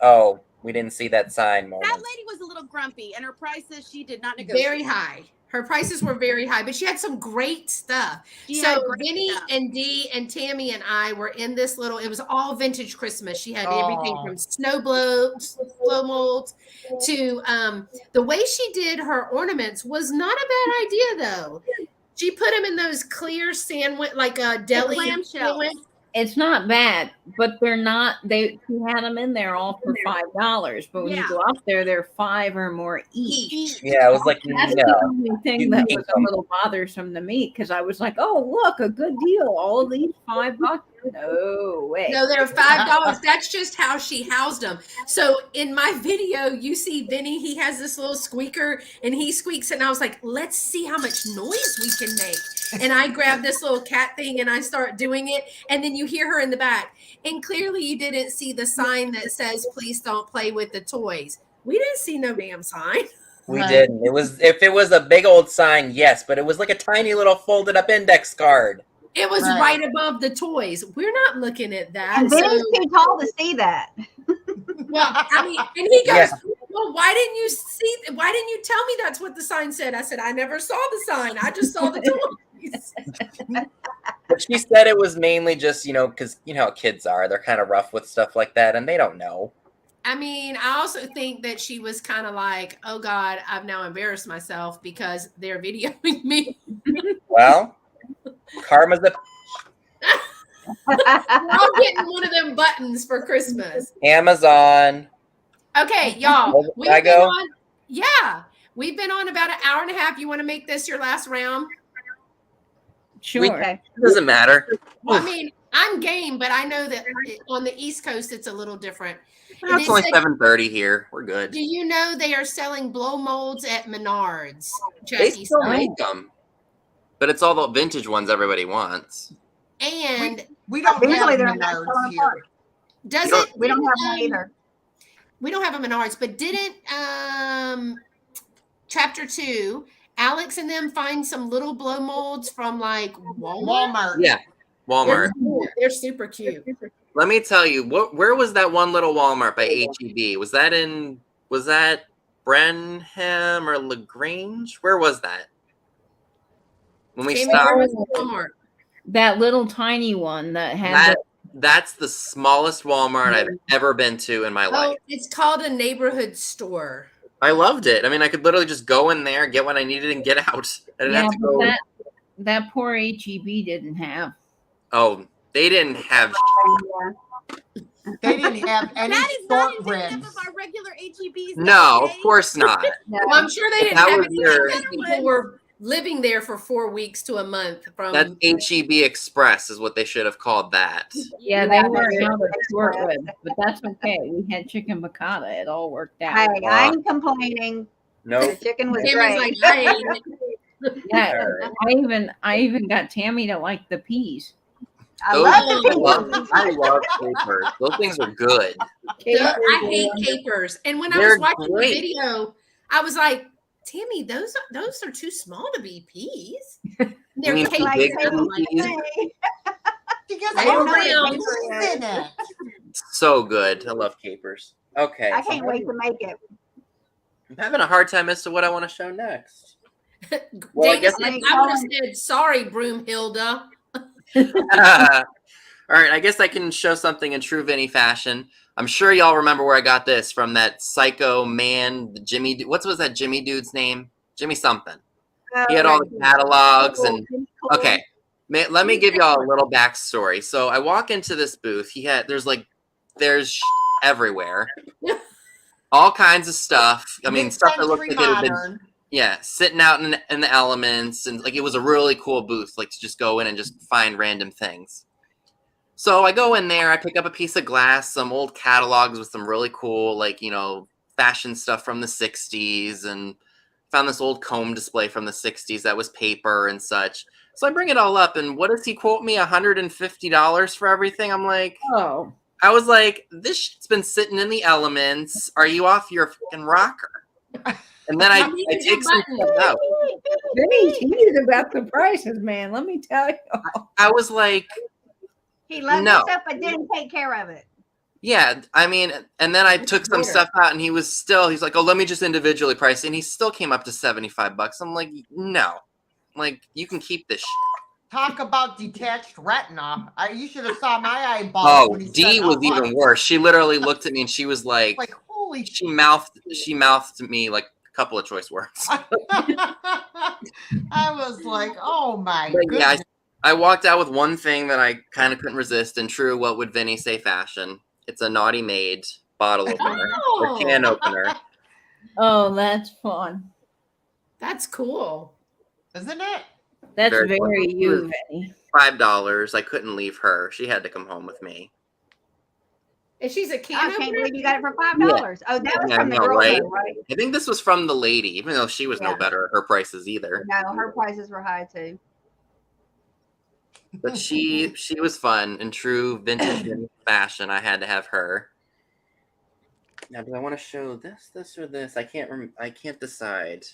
we didn't see that sign moment. That lady was a little grumpy, and her prices she did not negotiate. Very high. Her prices were very high, but she had some great stuff. She had So great Vinny stuff. and Dee and Tammy and I were in this little, it was all vintage Christmas. She had everything from snow blow molds to the way she did her ornaments was not a bad idea though. She put them in those clear sandwich, like a deli clamshells. sandwich. It's not bad, but they're not. She had them in there all for $5. But when you go up there, they're $5 or more each. Yeah, it was like, That's no. the only thing You that need was a them. little bothersome to me because I was like, "Oh, look, a good deal! All of these $5." No way. No, they're $5. That's just how she housed them. So in my video, you see Vinny, he has this little squeaker and he squeaks. And I was like, let's see how much noise we can make. And I grab this little cat thing and I start doing it. And then you hear her in the back. And clearly you didn't see the sign that says, please don't play with the toys. We didn't see no damn sign. We didn't. It was, if it was a big old sign, yes, but it was like a tiny little folded up index card. It was right above the toys. We're not looking at that. And Vinny's too tall to see that. Well, I mean, and he goes, well, why didn't you tell me that's what the sign said? I said, I never saw the sign. I just saw the toys. But she said it was mainly just, because you know how kids are. They're kind of rough with stuff like that, and they don't know. I mean, I also think that she was kind of like, oh, God, I've now embarrassed myself because they're videoing me. Well, karma's a... I'm getting one of them buttons for Christmas. Amazon. Okay, y'all. We've been on about an hour and a half. You want to make this your last round? Sure. It doesn't matter. Well, I mean, I'm game, but I know that on the East Coast, it's a little different. It's only 7:30 here. We're good. Do you know they are selling blow molds at Menards? They still make them. But it's all the vintage ones everybody wants. And we don't usually have they're Menards here. We don't have them either. We don't have a Menards, but didn't chapter 2, Alex and them find some little blow molds from like Walmart? Yeah, Walmart. They're super cute. Let me tell you, where was that one little Walmart by HEB? Was that Brenham or LaGrange? Where was that? When we stopped, that little tiny one that had that's the smallest Walmart I've ever been to in my life. It's called a neighborhood store. I loved it. I mean, I could literally just go in there, get what I needed, and get out. I didn't have to go. That poor HEB didn't have. Oh, they didn't have. They didn't have any short ribs. Of our regular HEBs. No, of course not. Well, I'm sure they didn't have it. People were living there for 4 weeks to a month. That's HEB Express is what they should have called that. Yeah, they were out of short ribs, but that's okay. We had chicken piccata. It all worked out. Hey, I ain't complaining. No, the chicken was Tammy's great. like, Yeah, I even got Tammy to like the peas. I love capers. Those things are good. I hate capers. And when I was watching the video, I was like, Tammy, those are too small to be peas. They're capers. So good. I love capers. Okay. I can't wait to make it. I'm having a hard time as to what I want to show next. Well, I guess I would have said, sorry, Broomhilda. All right, I guess I can show something in true Vinny fashion. I'm sure y'all remember where I got this from, that psycho man, Jimmy. What was that Jimmy dude's name? Jimmy something. He had all the catalogs and okay. Let me give y'all a little backstory. So I walk into this booth. There's everywhere, all kinds of stuff. I mean, stuff that looked like it had been. Yeah, sitting out in the elements, and like it was a really cool booth, like to just go in and just find random things. So I go in there, I pick up a piece of glass, some old catalogs with some really cool, like, fashion stuff from the 60s, and found this old comb display from the 60s that was paper and such. So I bring it all up, and what does he quote me? $150 for everything? I'm like, oh. I was like, this shit's been sitting in the elements. Are you off your fucking rocker? And then I take some stuff out. Vinny's heated about the prices, man. Let me tell you. I was like, he loved himself, but didn't take care of it. Yeah, I mean, and then I took some stuff out, and he's like, oh, let me just individually price it, and he still came up to $75. I'm like, no, like you can keep this shit. Talk about detached retina. You should have saw my eyeballs. Oh, when he D said, was even worse. She literally looked at me and she was like holy. She mouthed to me like a couple of choice words. I was like, oh my goodness. Yeah, I walked out with one thing that I kind of couldn't resist. And true, what would Vinny say? Fashion. It's a Naughty Maid bottle opener or can opener. Oh, that's fun. That's cool, isn't it? That's very you, Vinny. $5. I couldn't leave her. She had to come home with me. And she's a can I opener? can't believe you got it for $5. Yeah. Oh, that was Yeah, from the no, girl, right? though, right? I think this was from the lady, even though she was no better at her prices either. No, her prices were high too. But she was fun in true vintage fashion. I had to have her. Now, do I want to show this or this? I can't decide.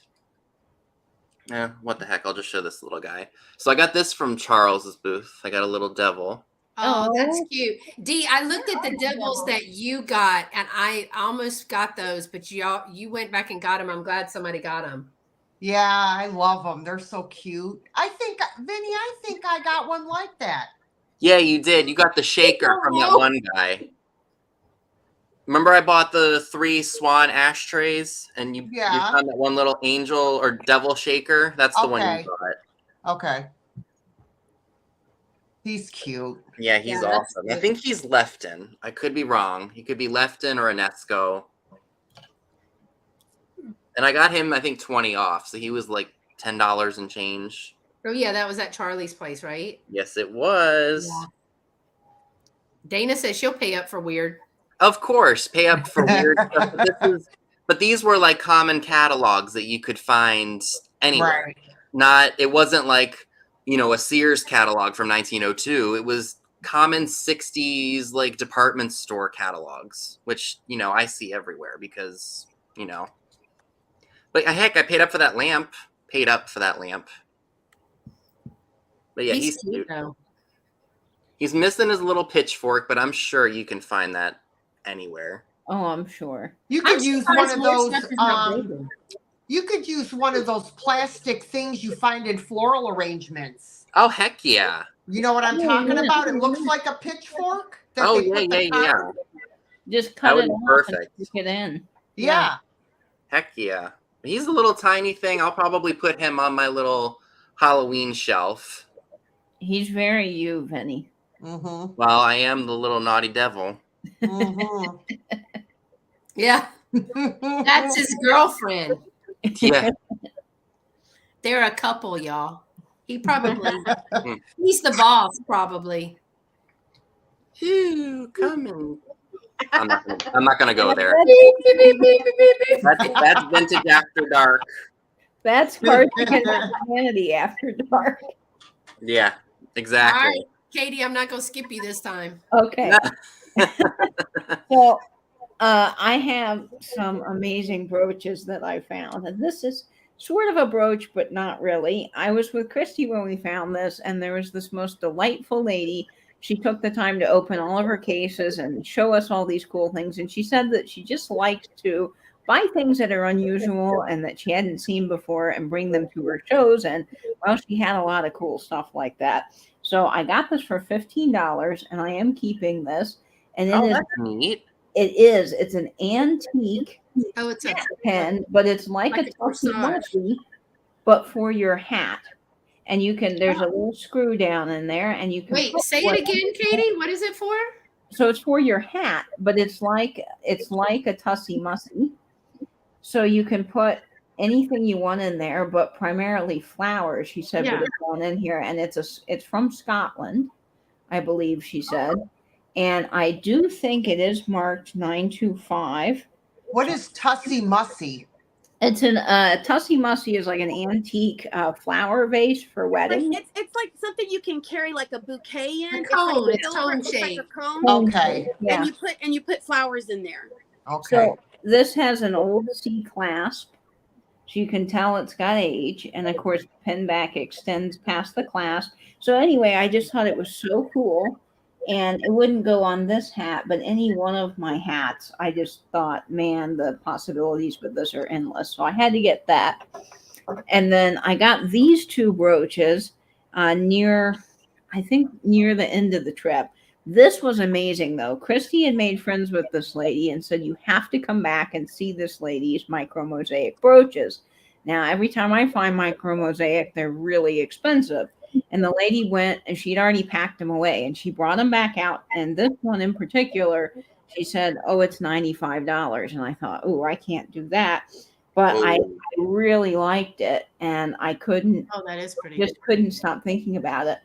What the heck? I'll just show this little guy. So I got this from Charles's booth. I got a little devil. Oh, that's cute. Dee, I looked at the devils that you got, and I almost got those, but you went back and got them. I'm glad somebody got them. Yeah, I love them. They're so cute. Vinny, I think I got one like that. Yeah, you did. You got the shaker from that one guy. Remember I bought the 3 swan ashtrays, and you found that one little angel or devil shaker? That's the one you bought. Okay. He's cute. Yeah, he's awesome. I think he's Lefton. I could be wrong. He could be Lefton or Inesco. And I got him, I think, 20 off. So he was like $10 and change. Oh, yeah, that was at Charlie's place, right? Yes, it was. Yeah. Dana says she'll pay up for weird. Of course, pay up for weird stuff. But these were like common catalogs that you could find anywhere. Right. It wasn't like, a Sears catalog from 1902. It was common 60s like department store catalogs, which, I see everywhere because, But heck, I paid up for that lamp. But yeah, he's cute. He's missing his little pitchfork, but I'm sure you can find that anywhere. Oh, I'm sure. You could use one of those. You could use one of those plastic things you find in floral arrangements. Oh, heck yeah. You know what I'm talking about? It looks like a pitchfork. Oh, yeah. Just cut it off and stick it in. Yeah. Heck yeah. He's a little tiny thing. I'll probably put him on my little Halloween shelf. He's very you, Vinny. Mm-hmm. Well, I am the little naughty devil. Mm-hmm. Yeah. That's his girlfriend. Yeah. They're a couple, y'all. He's the boss, probably. Ooh, coming. I'm not gonna go there. That's vintage after dark. That's Cartoon Humanity after dark. Yeah, exactly. All right, Katie, I'm not gonna skip you this time. Okay. So I have some amazing brooches that I found, and this is sort of a brooch, but not really. I was with Christy when we found this, and there was this most delightful lady. She took the time to open all of her cases and show us all these cool things. And she said that she just likes to buy things that are unusual and that she hadn't seen before and bring them to her shows. And well, she had a lot of cool stuff like that. So I got this for $15, and I am keeping this. And that's neat. It is. It's an antique it's a pen, but it's like a Tussy, but for your hat. And you can, there's a little screw down in there, and you can say it again, Katie. What is it for? So it's for your hat, but it's like a Tussy Mussy. So you can put anything you want in there, but primarily flowers. She said, but it's on in here, and it's from Scotland, I believe she said. And I do think it is marked 925. What is Tussy Mussy? It's Tussy Mussy is like an antique flower vase for weddings. It's like something you can carry like a bouquet in. It's cone shape. Okay. Yeah. And you put flowers in there. Okay. So this has an old C clasp. So you can tell it's got age. And of course, the pin back extends past the clasp. So anyway, I just thought it was so cool. and it wouldn't go on this hat, but any one of my hats, I just thought, man, the possibilities with this are endless. So I had to get that. And then I got these two brooches near the end of the trip. This was amazing, though. Christy had made friends with this lady and said, you have to come back and see this lady's micro mosaic brooches. Now, every time I find micro mosaic, they're really expensive. And the lady went and she'd already packed them away and she brought them back out. And this one in particular, she said, oh, it's $95. And I thought, oh, I can't do that. But I really liked it. And I couldn't stop thinking about it.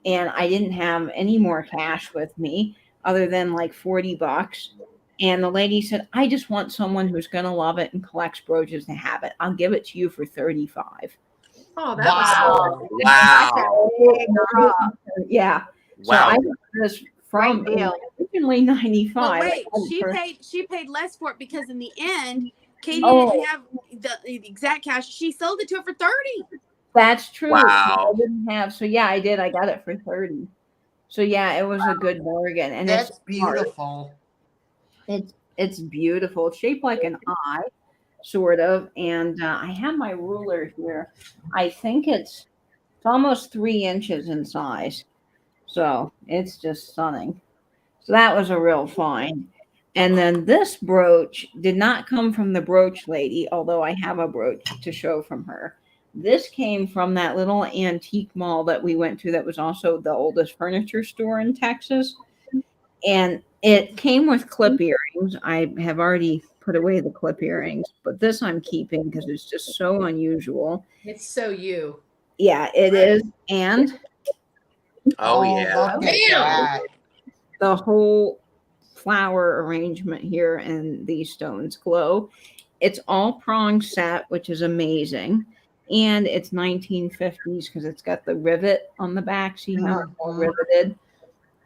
And I didn't have any more cash with me other than like $40. And the lady said, I just want someone who's going to love it and collects brooches to have it. I'll give it to you for $35. Oh, that was Wow. Yeah. Wow. So I got this from Great deal. originally $95. But wait, she paid less for it because in the end, Katie didn't have the exact cash. She sold it to her for $30. That's true. Wow. I didn't have. So yeah, I did. I got it for $30. So yeah, it was a good bargain. And That's it's beautiful. It's beautiful. It's shaped like an eye, sort of. And I have my ruler here. I think it's almost 3 inches in size. So it's just stunning. So that was a real find. And then this brooch did not come from the brooch lady, although I have a brooch to show from her. This came from that little antique mall that we went to that was also the oldest furniture store in Texas. And it came with clip earrings. I have already put away the clip earrings, but this I'm keeping because it's just so unusual. It's so you. Yeah, it is. And Oh, yeah. Look at that. the whole flower arrangement here and these stones glow. It's all prong set, which is amazing. And it's 1950s because it's got the rivet on the back. See how it's all riveted?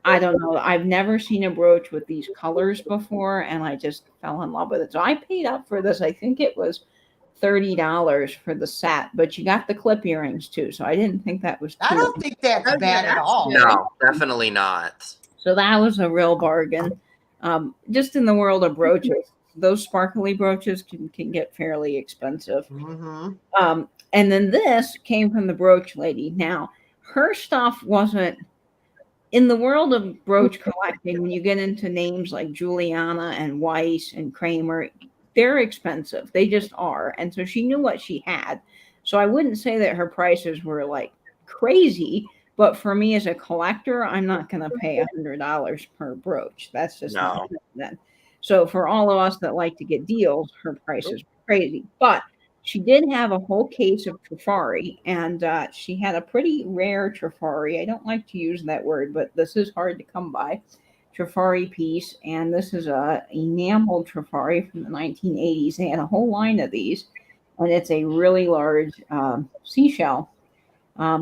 I don't know. I've never seen a brooch with these colors before, and I just fell in love with it. So I paid up for this. I think it was $30 for the set, but you got the clip earrings too. So I didn't think that was too I don't think that's bad at all. No, definitely not. So that was a real bargain. Just in the world of brooches, those sparkly brooches can get fairly expensive. Mm-hmm. And then this came from the brooch lady. Now, her stuff wasn't in the world of brooch collecting. When you get into names like Juliana and Weiss and Kramer, they're expensive. They just are. And so she knew what she had. So I wouldn't say that her prices were like crazy. But for me as a collector, I'm not going to pay $100 per brooch. That's just not that. So for all of us that like to get deals, her prices were crazy. But she did have a whole case of Trifari, and she had a pretty rare Trifari. I don't like to use that word, but this is hard to come by. Trifari piece, and this is a enamel Trifari from the 1980s. They had a whole line of these, and it's a really large seashell.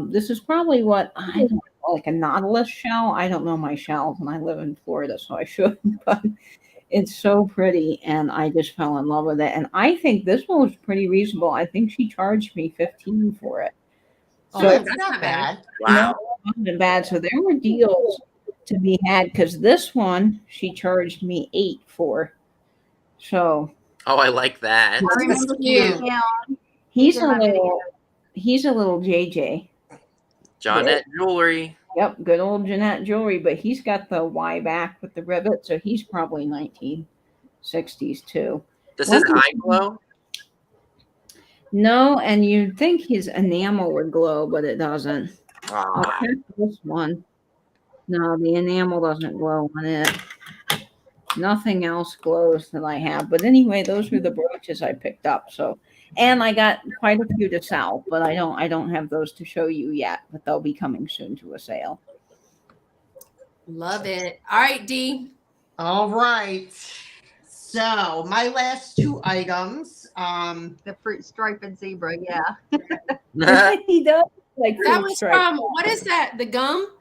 This is probably what I don't know, like a nautilus shell. I don't know my shells, and I live in Florida, so I should. But it's so pretty, and I just fell in love with it. And I think this one was pretty reasonable. I think she charged me $15 for it. Oh, So that's not bad. Wow. it wasn't bad. So there were deals to be had because this one she charged me $8 for. So Oh, I like that. I remember cute. seeing him. he's a little JJ. Johnette Jewelry. Yep, good old Jeanette jewelry, but he's got the Y back with the rivet, so he's probably 1960s too. Does his eye glow? No, and you'd think his enamel would glow, but it doesn't. I'll Aw. check this one. No, the enamel doesn't glow on it. Nothing else glows that I have. But anyway, those were the brooches I picked up. So, and I got quite a few to sell, but I don't have those to show you yet, but they'll be coming soon to a sale. Love it. All right, Dee. All right. So my last 2 items. The fruit striped zebra. Yeah. He does like That fruit was stripe. from, what is that? The gum?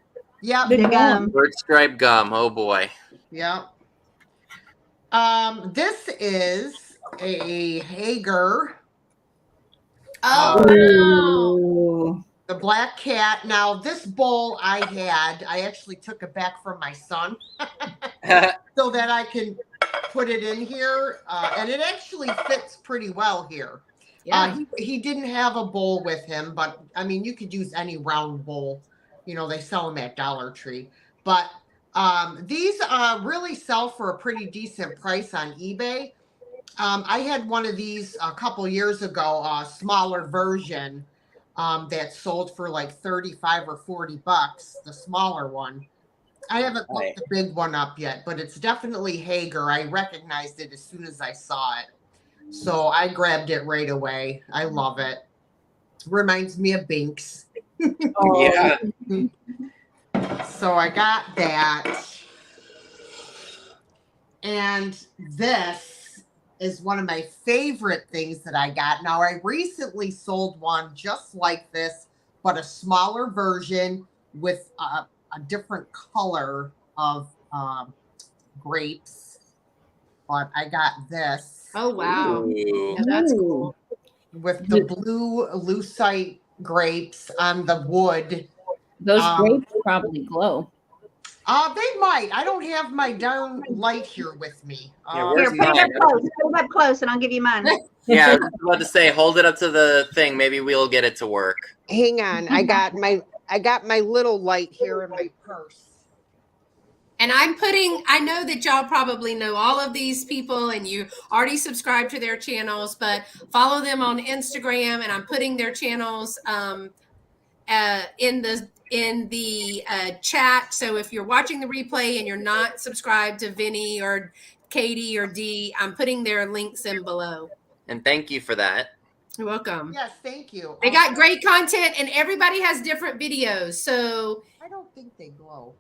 Yep. The gum. Bird stripe gum. Oh boy. Yep. This is a Hager. Oh, wow. Ooh. The black cat. Now, this bowl I actually took it back from my son so that I can put it in here. And it actually fits pretty well here. Yeah. He didn't have a bowl with him, but I mean, you could use any round bowl. You know, they sell them at Dollar Tree. But these really sell for a pretty decent price on eBay. I had one of these a couple years ago, a smaller version that sold for like 35 or 40 bucks, the smaller one. I haven't looked the big one up yet, but it's definitely Hager. I recognized it as soon as I saw it. So I grabbed it right away. I love it. Reminds me of Binks. Yeah. So I got that. And this is one of my favorite things that I got. Now, I recently sold one just like this, but a smaller version with a different color of grapes. But I got this. Oh, wow. Ooh. Yeah, that's cool. With the blue lucite grapes on the wood. Those grapes probably glow. They might. I don't have my darn light here with me. Yeah, Here, where's put it mine? up close. Put it up close, and I'll give you mine. Yeah, I was about to say, hold it up to the thing. Maybe we'll get it to work. Hang on. I got my little light here in my purse. And I know that y'all probably know all of these people and you already subscribe to their channels, but follow them on Instagram, and I'm putting their channels in the chat. So if you're watching the replay and you're not subscribed to Vinny or Katie or Dee, I'm putting their links in below. And thank you for that. You're welcome. Yes, thank you. They got great content, and everybody has different videos. So I don't think they glow.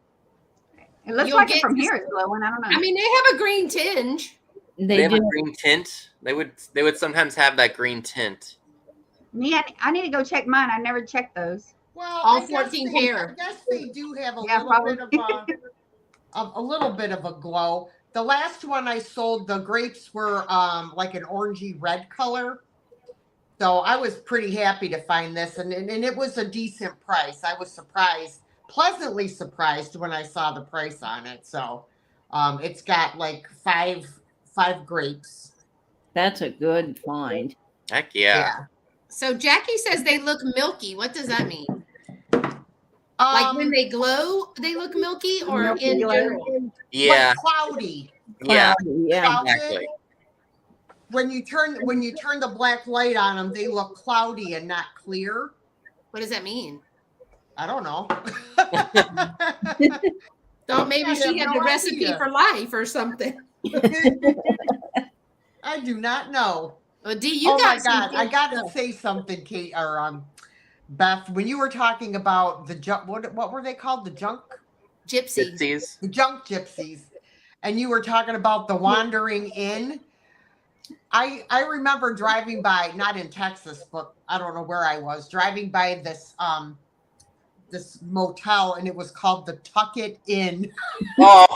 It looks You'll like get it from to- here. It's glowing. I don't know. I mean, they have a green tinge. They have a green tint. They would sometimes have that green tint. Yeah, I need to go check mine. I never checked those. Well, All I guess 14 they- pair. I guess they do have a Yeah, little bit of a little bit of a glow. The last one I sold, the grapes were like an orangey red color. So I was pretty happy to find this, and it was a decent price. I was surprised, pleasantly surprised when I saw the price on it. So it's got like five grapes. That's a good find. Heck yeah. So Jackie says they look milky. What does that mean? Like when they glow, they look milky, or Milky in glow. general? Yeah. Like cloudy. Yeah. Yeah. Clouded. Exactly. When you turn the black light on them, they look cloudy and not clear. What does that mean? I don't know. So maybe I she have had no the recipe idea. for life or something. I do not know. Well, Dee, you Oh got my God! some I good got to stuff. say something, Kate or Beth. When you were talking about the junk, what were they called? The junk Gypsy. Gypsies. the junk gypsies, and you were talking about the wandering inn. I remember driving by, not in Texas, but I don't know where I was, driving by this this motel, and it was called the Tuck It Inn. Oh,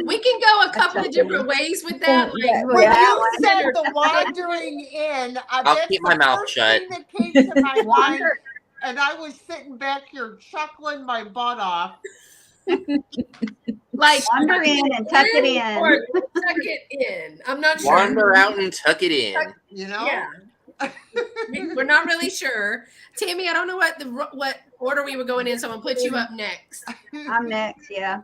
We can go a couple of different ways with that. Like, When Yeah. you said the wandering inn, I'll that's keep my the mouth first shut. thing that came to my mind, Wander. and I was sitting back here chuckling my butt off. like Wander in and tuck it in. Or tuck it in. I'm not sure. wander out and tuck it in. You know? Yeah. We're not really sure. Tammy, I don't know what order we were going in, so I'm gonna put you up next. I'm next. Yeah.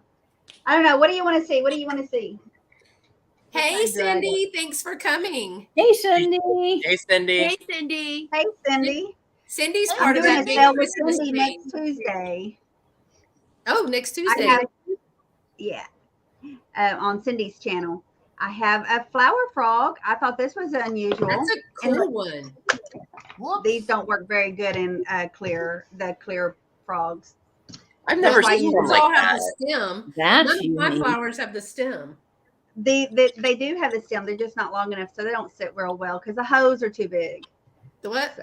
I don't know. What do you want to see? What do you want to see? Hey, Cindy, thanks for coming. Hey, Cindy. Hey, Cindy. Hey, Cindy. Hey, Cindy. Cindy's I'm part I'm of doing that a big sale with Christmas Cindy thing. next Tuesday. Oh, next Tuesday. I have, yeah, on Cindy's channel. I have a flower frog. I thought this was unusual. That's a cool one. Whoops. These don't work very good in the clear frogs. I've never That's why seen you one These like all have that. the stem. That's None of my unique. flowers have the stem. They do have the stem. They're just not long enough, so they don't sit real well because the hose are too big. The what?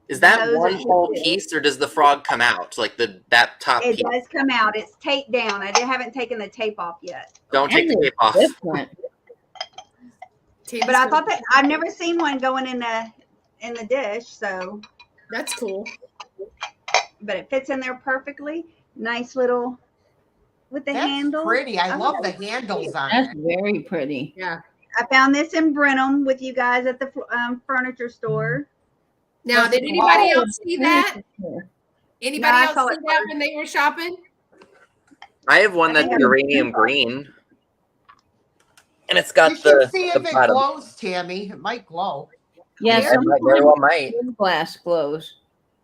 Is that Those one are whole cute. piece, or does the frog come out? Like that top It piece? does come out. It's taped down. I haven't taken the tape off yet. Don't take the And tape off. Different. Tammy's But I gonna- thought that I've never seen one going in in the dish, so That's cool. but it fits in there perfectly. Nice little with the That's handle. pretty. I love the thought handles on That's it. very pretty. Yeah. I found this in Brenham with you guys at the furniture store. Now, Does did it anybody glow? else see that? Anybody I else saw see it that first. when they were shopping? I have one I that's think uranium green, and it's You got should the see the if it bottom. glows, Tammy. It might glow. Yeah, Here? It might very well might. glass glows.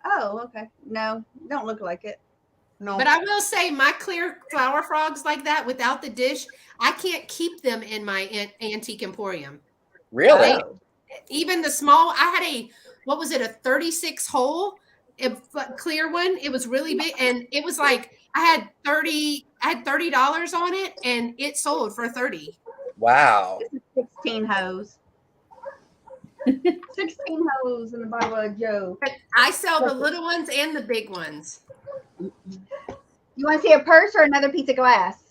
Oh, okay. No, don't look like it. No. But I will say my clear flower frogs like that without the dish, I can't keep them in my antique emporium. Really? Oh. Even the small, I had a, what was it, a 36 hole, a clear one. It was really big. And it was like, I had $30 on it and it sold for 30. Wow. This is 16 hose. 16 hose in the bottom of a Joe. But I sell the little ones and the big ones. You want to see a purse or another piece of glass?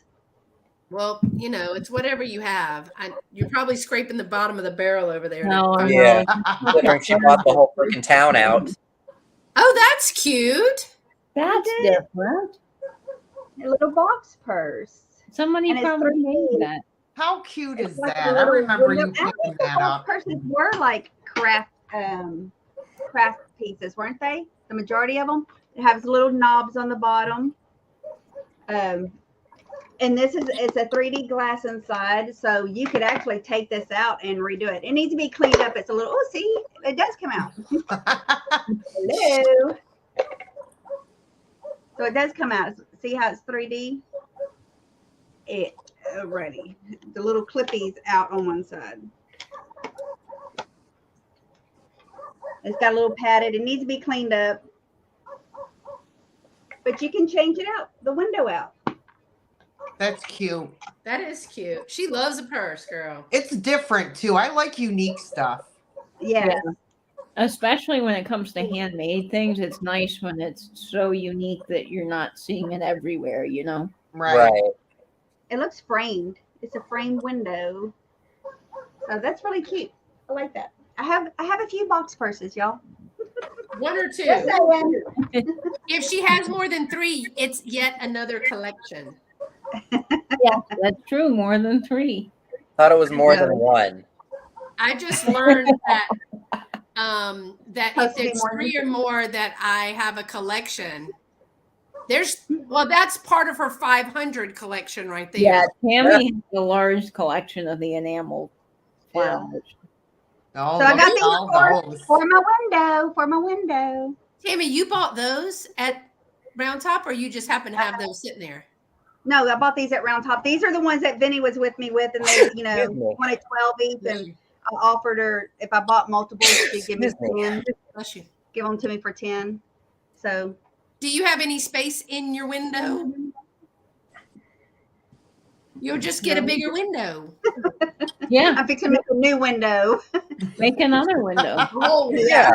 Well, you know, it's whatever you have. You're probably scraping the bottom of the barrel over there. No, Yeah. no. Considering she bought the whole freaking town out. Oh, that's cute. That's different. A little box purse. Somebody And it's probably made 13. that. How cute is It's like a that? I little remember window- you I picking think the that box up. purses were like craft pieces, weren't they? The majority of them. It has little knobs on the bottom. And this it's a 3D glass inside, so you could actually take this out and redo it. It needs to be cleaned up. It's a little, oh, see, it does come out. Hello. So it does come out. See how it's 3D? It already. The little clippies out on one side. It's got a little padded. It needs to be cleaned up. But you can change it out, the window out. That's cute. That is cute. She loves a purse, girl. It's different too. I like unique stuff. Yeah. Yeah. Especially when it comes to handmade things, it's nice when it's so unique that you're not seeing it everywhere, you know? Right. It looks framed. It's a framed window. So that's really cute. I like that. I have a few box purses, y'all. One or two. Just saying. If she has more than 3, it's yet another collection. Yeah, that's true. More than 3. Thought it was more than one. I just learned that that if Supposed to be it's more than 3 or more that I have a collection. That's part of her 500 collection right there. Yeah, Tammy has a large collection of the enamel flowers. Oh, So I look got at these all those. for my window. Tammy, you bought those at Round Top, or you just happen to have those sitting there? No, I bought these at Round Top. These are the ones that Vinny was with me with, and they, wanted 12 each, and I offered her if I bought multiples, she'd give me 10. Bless you. Give them to me for 10. So, Do you have any space in your window? You'll just get a bigger window. Yeah, I'm fixing to make a new window. make another window. Oh, Yeah.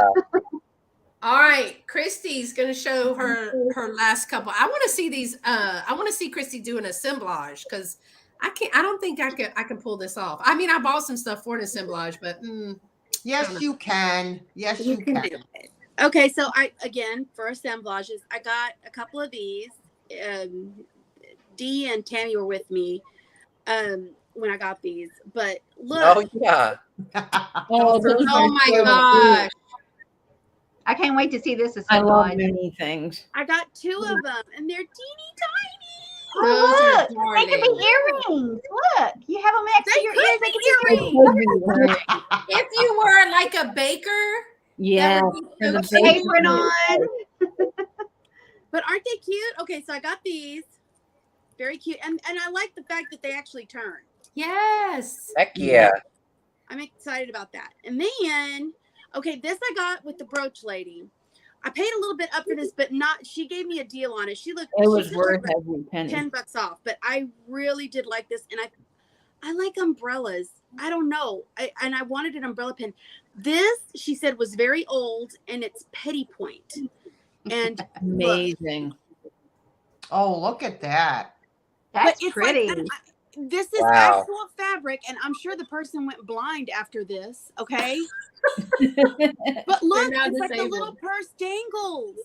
All right, Christie's gonna show her last couple. I want to see these. I want to see Christie do an assemblage because I don't think I can pull this off. I mean, I bought some stuff for an assemblage, but Yes, you can. Yes, you can. do it. Okay, so for assemblages, I got a couple of these. Dee and Tammy were with me when I got these. But look. Oh yeah. Oh, those are oh my so gosh. cute. I can't wait to see this I love assemblage. many things. I got 2 of them, and they're teeny tiny. Oh, Those are look, they could darling. be earrings. Look, you have them next to your ears. They could be earrings. Earrings. If you were like a baker, Yeah, that would be for the so baking. Apron on. But aren't they cute? Okay, so I got these. Very cute. And I like the fact that they actually turn. yes. Heck yeah. I'm excited about that. And then, okay, this I got with the brooch lady. I paid a little bit up for this, but she gave me a deal on it. She It said was worth like every penny. $10 off, but I really did like this. And I like umbrellas. I don't know. I wanted an umbrella pin. This, she said, was very old and it's petty point. And Amazing. Oh, look at that. That's it's pretty. Like, this is Wow. actual fabric, and I'm sure the person went blind after this. Okay, but look, now it's like the disabled. little purse dangles.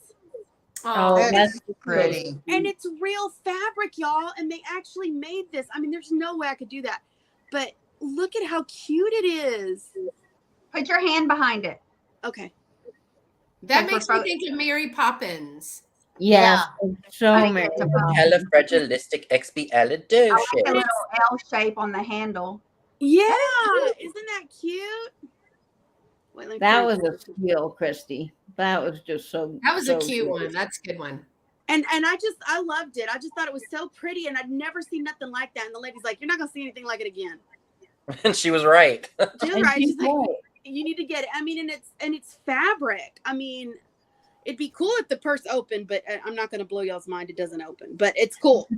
Oh, That's that's pretty. And it's real fabric, y'all. And they actually made this. I mean, there's no way I could do that. But look at how cute it is. Put your hand behind it. Okay. That makes me think of Mary Poppins. Yes, so I think many. it's a purse. Califragilistic I like the expialidocious. little L shape on the handle. Yeah. Isn't that cute? Wait, let me That find was it. a steal, Christy. That was just so. That was so a cute good. one. That's a good one. And I loved it. I just thought it was so pretty, and I'd never seen nothing like that. And the lady's like, "You're not gonna see anything like it again." And she was right. She's And right. she's She's like, right. you need to get it. I mean, and it's fabric. I mean, it'd be cool if the purse opened, but I'm not gonna blow y'all's mind. It doesn't open, but it's cool.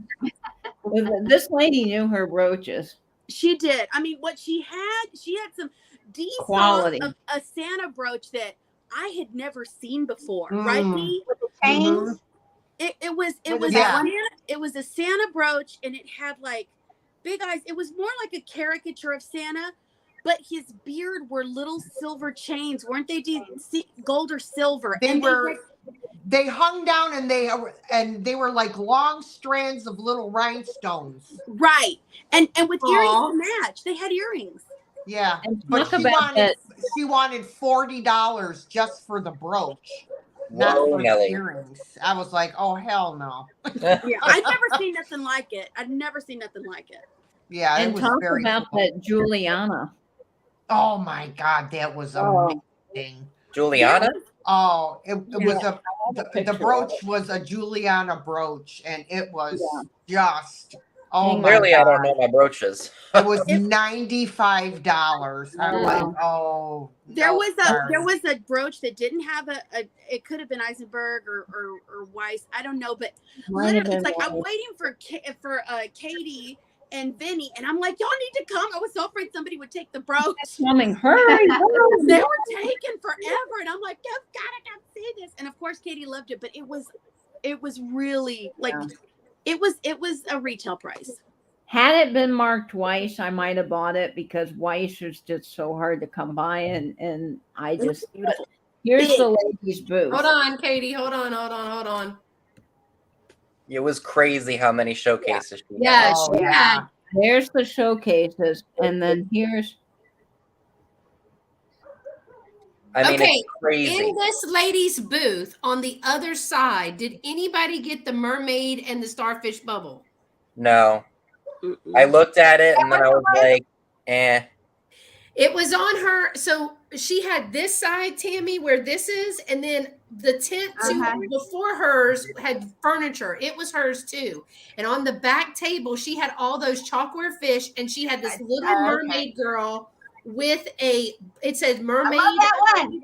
This lady knew her brooches. She did. I mean, what she had some D Quality. saw a Santa brooch that I had never seen before. Mm. Right, Dee? With the chains. It was Yeah. it was a Santa brooch, and it had like big eyes. It was more like a caricature of Santa, but his beard were little silver chains, weren't they? Gold or silver? They And were. They hung down and they were like long strands of little rhinestones. right, and with Aw. earrings to match. They had earrings. Yeah, And but talk about that. she wanted $40 just for the brooch, not Whoa, for the Nelly. earrings. I was like, oh hell no. Yeah, I'd never seen nothing like it. Yeah, it And was talk very about cool. that Juliana. Oh my god, that was Oh. amazing. Juliana? Oh, it was the picture brooch was a Juliana brooch, and it was just Hang my Clearly, I don't God. know my brooches. It was $95. I'm like, oh. There no, was sorry. a brooch that didn't have a it could have been Eisenberg or Weiss, I don't know, but Might have literally it's been like I'm Weiss. waiting for Katie and Vinny, and I'm like, y'all need to come. I was so afraid somebody would take the brooch. Coming, hurry, hurry. They were taking forever, and I'm like, you've gotta come see this. And of course Katie loved it, but it was really like it was a retail price. Had it been marked Weiss, I might have bought it because Weiss is just so hard to come by, and I just here's the ladies' booth. Hold on, Katie. Hold on. It was crazy how many showcases she Yeah, had. Oh, she had. There's the showcases, and then here's I mean, Okay, it's crazy. in this lady's booth on the other side, did anybody get the mermaid and the starfish bubble? No. I looked at it and then I was like, eh. It was on her. So she had this side, Tammy, where this is, and then the tent before hers had furniture. It was hers too. And on the back table, she had all those chalkware fish, and she had this little mermaid girl with it said mermaid. I love that one.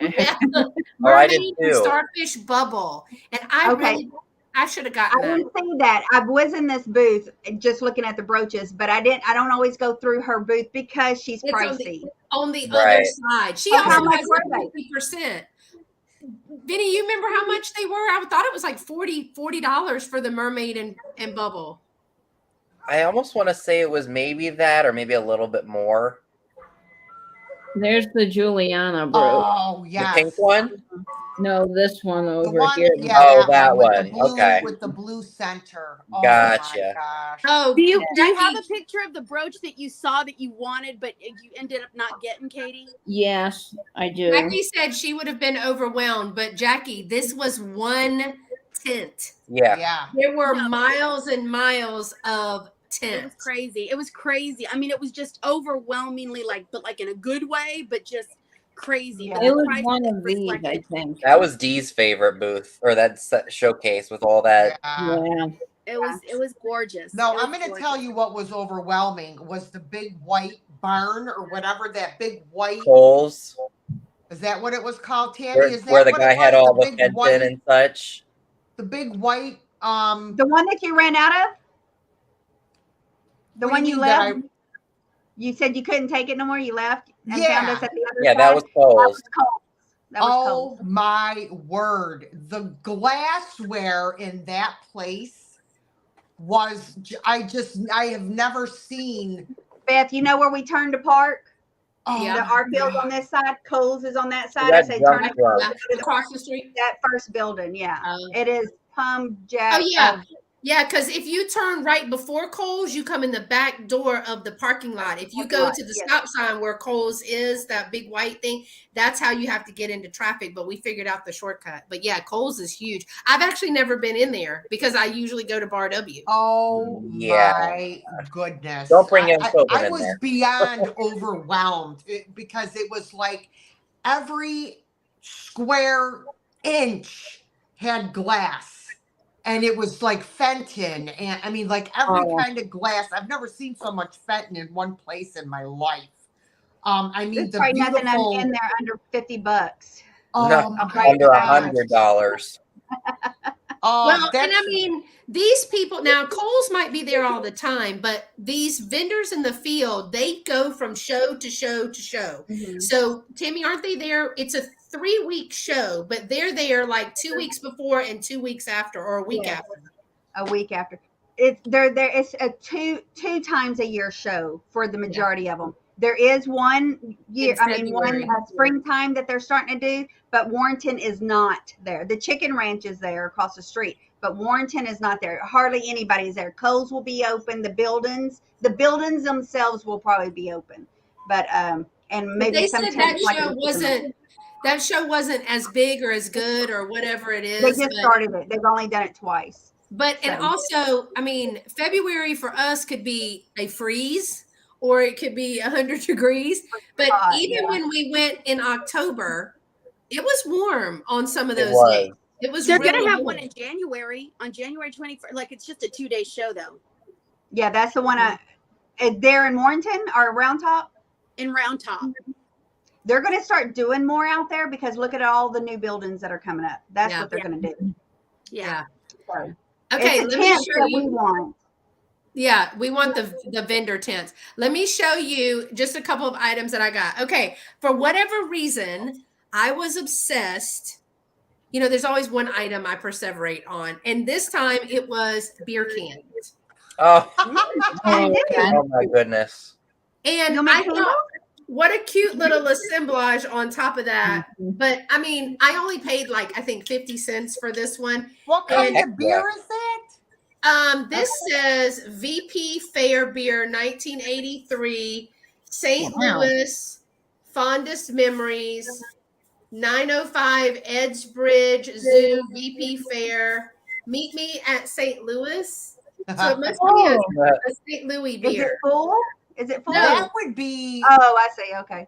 Yeah, Oh, I mermaid did and too. starfish bubble. And I should have gotten I that. didn't see that. I was in this booth just looking at the brooches, but I don't always go through her booth because she's It's pricey. on the Right. other side. She Oh, also how much has were like they? 50%. Vinny, you remember how much they were? I thought it was like $40 for the mermaid and bubble. I almost want to say it was maybe that or maybe a little bit more. there's the Juliana brooch. Oh, The yes. pink one? No, this one The over one, here. yeah, Oh, that with one. the blue, Okay. with the blue center. Oh, Gotcha. my gosh. Oh, Do you Jackie, have a picture of the brooch that you saw that you wanted, but you ended up not getting, Katie? Yes, I do. Jackie said she would have been overwhelmed, but Jackie, this was one tent. Yeah. Yeah. There were No. miles and miles of It was tents. crazy. It was crazy. I mean, it was just overwhelmingly but like in a good way, but just crazy. But It the was price one of these, I reflected. think. That was Dee's favorite booth or that showcase with all that. Yeah. Yeah. It was gorgeous. No, It was I'm going to gorgeous. tell you what was overwhelming was the big white barn or whatever, that big white. Poles Is that what it was called, Tammy? Is that where the what guy it had was? all the big fencing white, and such. the big white, The one that you ran out of? The What do one you you mean that left? You said you couldn't take it no more. You left and Yeah. found us at the other Yeah, side. that was Coles. That was oh cold. my word. The glassware in that place was I have never seen. Beth, you know where we turn to park? Oh, Yeah. The art field's on this side, Coles is on that side. I That say junk turn it club. Across the street. that first building. Yeah, Oh. it is Pum Jack. Oh yeah. Yeah, because if you turn right before Kohl's, you come in the back door of the parking lot. If you go to the Yes. stop sign where Kohl's is, that big white thing, that's how you have to get into traffic. But we figured out the shortcut. But yeah, Kohl's is huge. I've actually never been in there because I usually go to Bar W. Oh Yeah. my goodness! Don't bring young I children in was there. beyond overwhelmed because it was like every square inch had glass. And it was like Fenton, and I mean, like every kind of glass. I've never seen so much Fenton in one place in my life. I mean, There's the probably nothing beautiful. in there under $50. Oh, No, my under gosh. $100. Oh, Well, and that's- I mean, these people now, Kohl's might be there all the time, but these vendors in the field, they go from show to show to show. Mhm. So, Tammy, aren't they there? It's a 3-week show, but they're there like 2 weeks before and 2 weeks after, or a week Yeah. after. A week after. It's there. It's a two times a year show for the majority of them. There is one year, In one February. springtime that they're starting to do, but Warrenton is not there. The Chicken Ranch is there across the street, but Warrenton is not there. Hardly anybody's there. Kohl's will be open. The buildings themselves will probably be open, but and maybe They some said tents that like that show wasn't as big or as good or whatever it they is. just started it. They've only done it twice. But and So. also, I mean, February for us could be a freeze or it could be 100 degrees. But even Yeah. when we went in October, it was warm on some of It those was. days. It was They're really gonna have warm. one in January, on January 21st. Like it's just a 2-day show though. Yeah, that's the one. There in Warrenton or Round Top. In Round Top. They're going to start doing more out there because look at all the new buildings that are coming up. That's Yeah. what they're going to do. Yeah. So, Okay, it's a let me tent show that you. we want. Yeah, we want the vendor tents. Let me show you just a couple of items that I got. Okay, for whatever reason, I was obsessed. You know, there's always one item I perseverate on, and this time it was beer cans. Oh, Oh, oh my goodness. And You want me I to thought, what a cute little assemblage on top of that. But I mean, I only paid like I think 50 cents for this one. What kind And- of beer is that? This says VP Fair Beer 1983, St. Wow. Louis, Fondest Memories, 905 Edgebridge Zoo, VP Fair. Meet me at St. Louis. So it must be a St. Louis Is it beer. full? Is it full? No. That would be Oh, I see. Okay.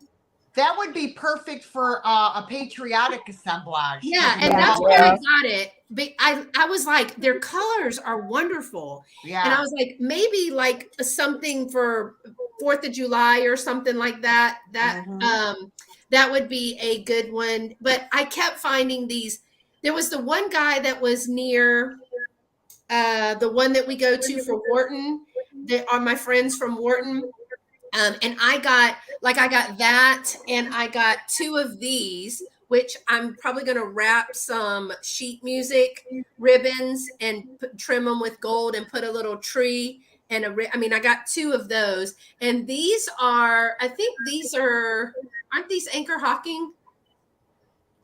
perfect for a patriotic assemblage. Yeah, and Yeah. that's where I got it. But I was like, their colors are wonderful. And I Yeah. was like, maybe like something for 4th of July or something like that. That would be a good one. But I kept finding these. There was the one guy that was near the one that we go to for Wharton. They are my friends from Wharton. And I got that, and I got 2 of these, which I'm probably going to wrap some sheet music ribbons and trim them with gold and put a little tree and I got 2 of those. And these are, I think these are, aren't these Anchor Hawking?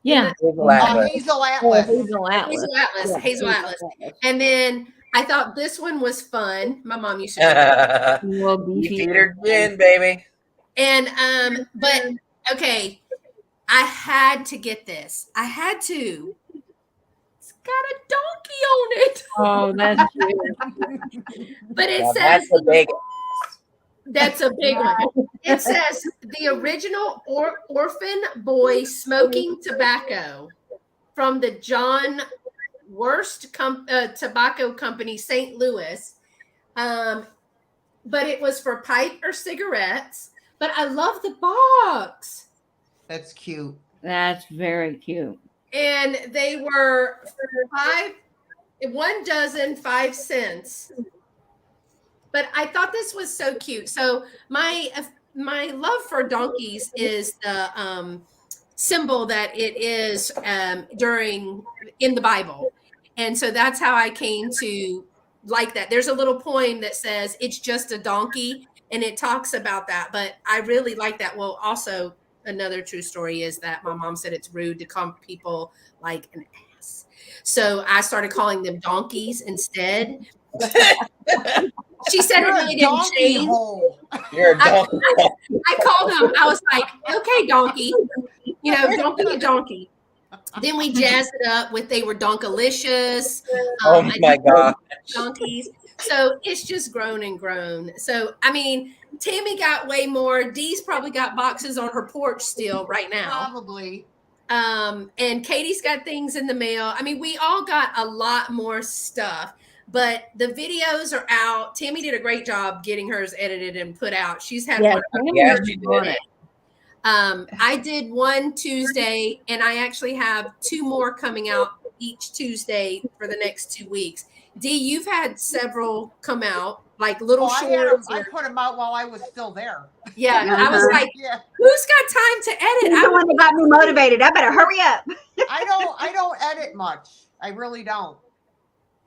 Yeah. Hazel Atlas. Hazel Oh, Atlas. Hazel Atlas. Hazel Atlas. Yeah, Hazel Atlas. And then I thought this one was fun. My mom used to. Well, You beefy. feed her gin, baby. And but okay, I had to get this. I had to. It's got a donkey on it. Oh, that's cute. But it Now, says that's a big. one. It says the original orphan boy smoking tobacco from the John Worst Tobacco Company, St. Louis. But it was for pipe or cigarettes. But I love the box. That's cute. That's very cute. And they were 1 dozen, 5 cents. But I thought this was so cute. So my love for donkeys is the symbol that it is in the Bible. And so that's how I came to like that. There's a little poem that says it's just a donkey, and it talks about that. But I really like that. Well, also another true story is that my mom said it's rude to call people like an ass. So I started calling them donkeys instead. She said it really didn't change. You're a donkey. I called him. I was like, okay, donkey. Donkey. Then we jazzed it up with they were donkalicious. Oh my God. Donkeys. So it's just grown and grown. So, I mean, Tammy got way more. Dee's probably got boxes on her porch still right now. Probably. And Katie's got things in the mail. I mean, we all got a lot more stuff, but the videos are out. Tammy did a great job getting hers edited and put out. She's had one. Yeah, she did it. I did one Tuesday, and I actually have 2 more coming out each Tuesday for the next 2 weeks. Dee, you've had several come out, like little shorts. I put them out while I was still there. Yeah, I was like, who's got time to edit? You're the one that got me motivated. I better hurry up. I don't edit much. I really don't.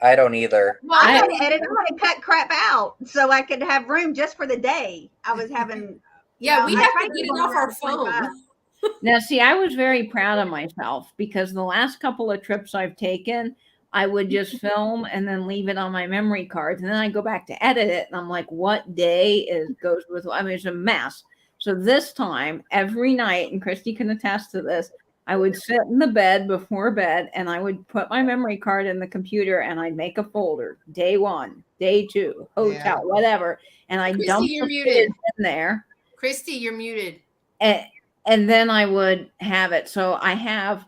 I don't either. Well, I had to edit. I had to cut crap out so I could have room just for the day. I was having. Yeah, we I have tried to get it go off our around 25. phone. Now, see, I was very proud of myself because the last couple of trips I've taken, I would just film and then leave it on my memory cards. And then I go back to edit it. And I'm like, what day goes with, I mean, it's a mess. So this time, every night, and Christy can attest to this, I would sit in the bed before bed and I would put my memory card in the computer and I'd make a folder. Day 1, day 2, hotel, whatever. And I dump the kids in there. Christy, you're muted. And then I would have it. So I have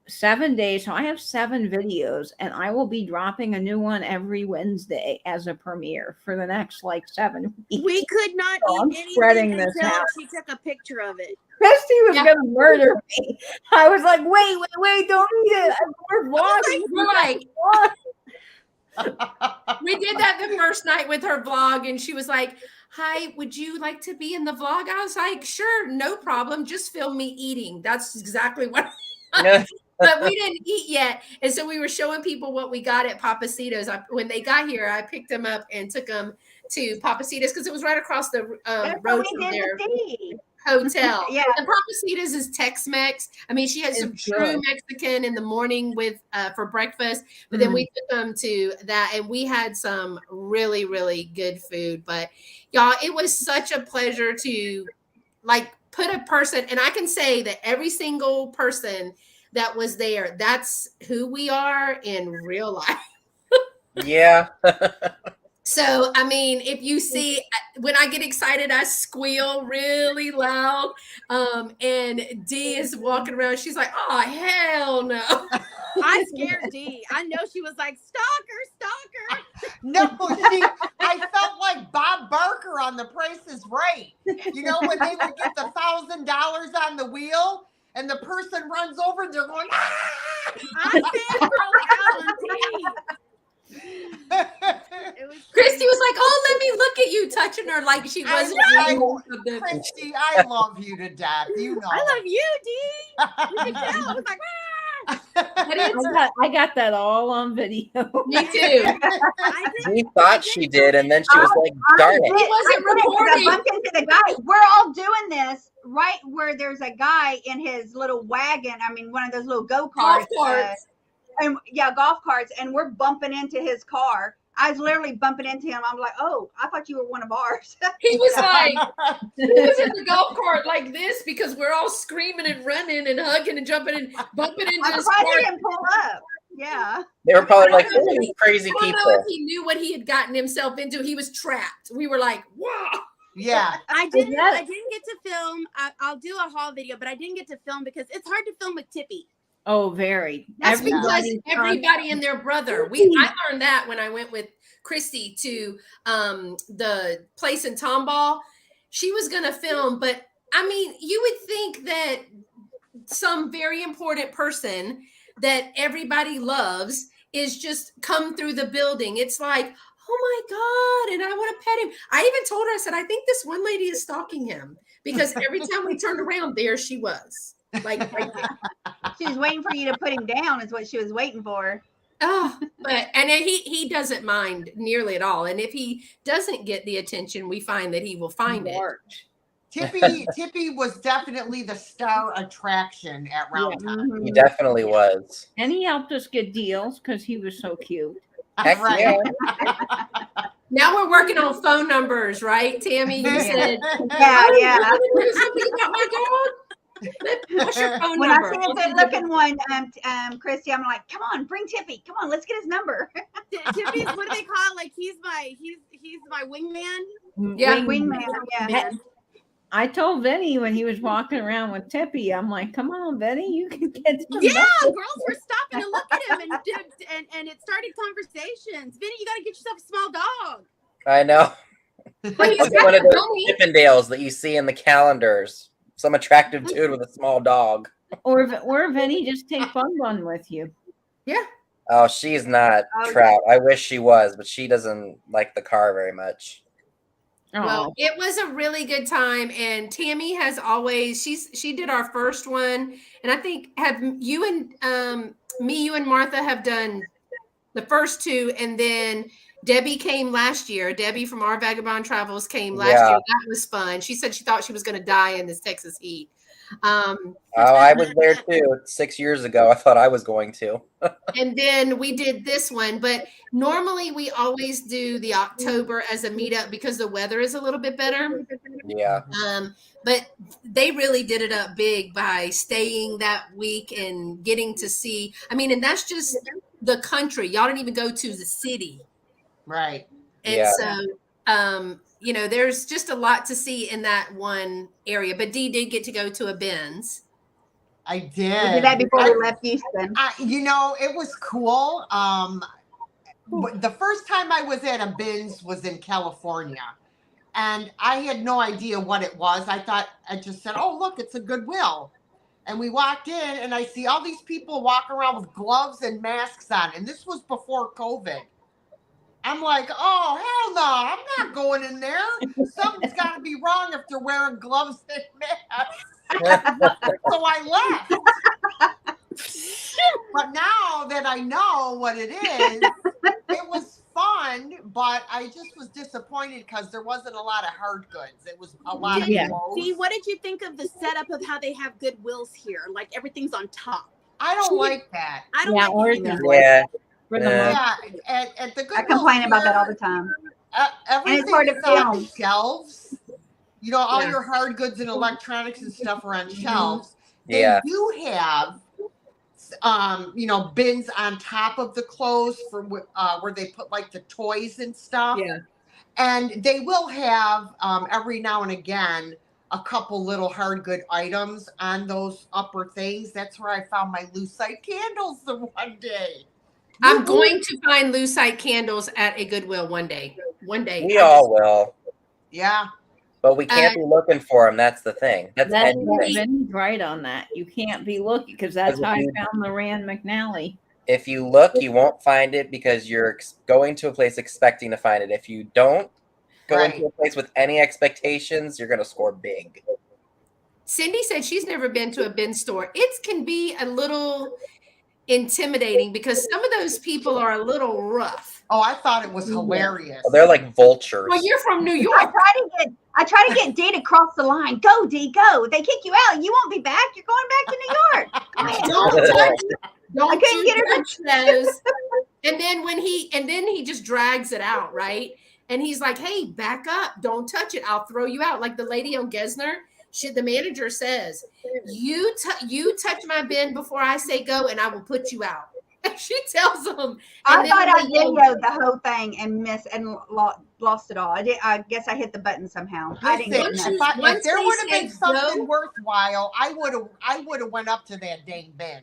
7 days. So I have 7 videos, and I will be dropping a new one every Wednesday as a premiere for the next 7 weeks. We could not So eat spreading anything this until out. she took a picture of it. Christy was going to murder me. I was like, wait, don't eat it. We're vlogging. We're like, we did that the first night with her vlog, and she was like, hi, would you like to be in the vlog? I was like, sure, no problem. Just film me eating. That's exactly what. But we didn't eat yet. And so we were showing people what we got at Papacitos. When they got here, I picked them up and took them to Papacitos because it was right across the road from their hotel. Yeah. And Papacitos is Tex-Mex. I mean, she had some true Mexican in the morning for breakfast, but then we took them to that, and we had some really, really good food. But y'all, it was such a pleasure to put a person, and I can say that every single person that was there, that's who we are in real life. Yeah. So, I mean, if you see, when I get excited, I squeal really loud. And Dee is walking around. She's like, oh, hell no. I scared Dee. I know she was like, stalker. No, I felt like Bob Barker on The Price is Right. You know, when they would get the $1,000 on the wheel and the person runs over and they're going, ah! I said, out on Dee. Christy was like, oh, let me look at you, touching her like she wasn't. Christy, I love you to death. You know. I love you, Dee. You can tell. I was like, I got that all on video. Me too. We thought she did, and then she was like, darn it. He wasn't recording. I bumped into the guy. We're all doing this right where there's a guy in his little wagon. I mean, one of those little go-karts. Golf carts. And we're bumping into his car. I was literally bumping into him. I'm like, oh, I thought you were one of ours. He was like, he was in the golf cart like this because we're all screaming and running and hugging and jumping and bumping into his car. He didn't pull up. Yeah. They were probably like, who are these crazy people? I don't know if he knew what he had gotten himself into. He was trapped. We were like, wow. Yeah. I didn't get to film. I'll do a haul video, but I didn't get to film because it's hard to film with Tippy. Oh, very. That's because everybody and their brother. I learned that when I went with Christy to the place in Tomball. She was going to film, but I mean, you would think that some very important person that everybody loves is just come through the building. It's like, oh my God, and I want to pet him. I even told her, I said, I think this one lady is stalking him because every time we turned around, there she was. Like right there. She was waiting for you to put him down is what she was waiting for. Oh, and he doesn't mind nearly at all. And if he doesn't get the attention, we find that he will find it. Tippy was definitely the star attraction at Round Top. He definitely was. And he helped us get deals because he was so cute. Heck Right. yeah. Now we're working on phone numbers, right, Tammy? You said, Yeah. something about my dog. What's your phone When number? I see a good looking one, Christy, I'm like, come on, bring Tippy. Come on, let's get his number. Tippy's, what do they call it? Like he's my wingman. Yeah. Wingman. Yeah. I told Vinny when he was walking around with Tippy, I'm like, come on, Vinny, you can get some Yeah, back." girls were stopping to look at him and it started conversations. Vinny, you gotta get yourself a small dog. I know. But he's Like one of got the Chippendales that you see in the calendars. Some attractive dude with a small dog. Or Vinny, just take Bun Bun with you. Yeah. Oh, she's not Oh, trout. I wish she was, but she doesn't like the car very much. Well, it was a really good time, and Tammy has always she did our first one, and I think have you and you and Martha have done the first two, and then Debbie came last year. Debbie from Our Vagabond Travels came last year. That was fun. She said she thought she was going to die in this Texas heat. I was there too 6 years ago. I thought I was going to. And then we did this one, but normally we always do the October as a meetup because the weather is a little bit better. Yeah. But they really did it up big by staying that week and getting to see. I mean, and that's just the country. Y'all didn't even go to the city. Right. And so, you know, there's just a lot to see in that one area. But Dee did get to go to a Ben's. I did. We did that before we left Houston. You know, it was cool. The first time I was at a Ben's was in California, and I had no idea what it was. I just said, "Oh, look, it's a Goodwill." And we walked in, and I see all these people walking around with gloves and masks on, and this was before COVID. I'm like, oh, hell no, I'm not going in there. Something's got to be wrong if they're wearing gloves and masks. So I left. But now that I know what it is, it was fun, but I just was disappointed because there wasn't a lot of hard goods. It was a lot of clothes. Dee, what did you think of the setup of how they have Goodwills here? Like everything's on top. I don't like that. I don't like it either. Yeah. Yeah, at the Goodwill I complain about that all the time. Everything hard to is on film. shelves. You know, all your hard goods and electronics and stuff are on shelves. They Yeah. do have, you know, bins on top of the clothes for where they put like the toys and stuff. Yeah. And they will have every now and again a couple little hard good items on those upper things. That's where I found my lucite candles the one day. I'm going to find lucite candles at a Goodwill one day. One day. We all will. Yeah. But we can't be looking for them. That's the thing. That's Vinny's right on that. You can't be looking because that's how I found the Rand McNally. If you look, you won't find it because you're going to a place expecting to find it. If you don't go into a place with any expectations, you're going to score big. Cindy said she's never been to a bin store. It can be a little intimidating because some of those people are a little rough. Oh, I thought it was hilarious. Well, they're like vultures. Well, you're from New York. I try to get Dee to cross the line. Go, Dee, go. They kick you out. You won't be back. You're going back to New York. Don't I couldn't get her touch those. And then he just drags it out, right? And he's like, "Hey, back up! Don't touch it. I'll throw you out." Like the lady on Gesner. The manager says, "You touch my bin before I say go, and I will put you out." She tells them. I thought I videoed the whole thing and lost it all. I guess I hit the button somehow. I didn't get if there would have been something worthwhile, I would have went up to that dang bin.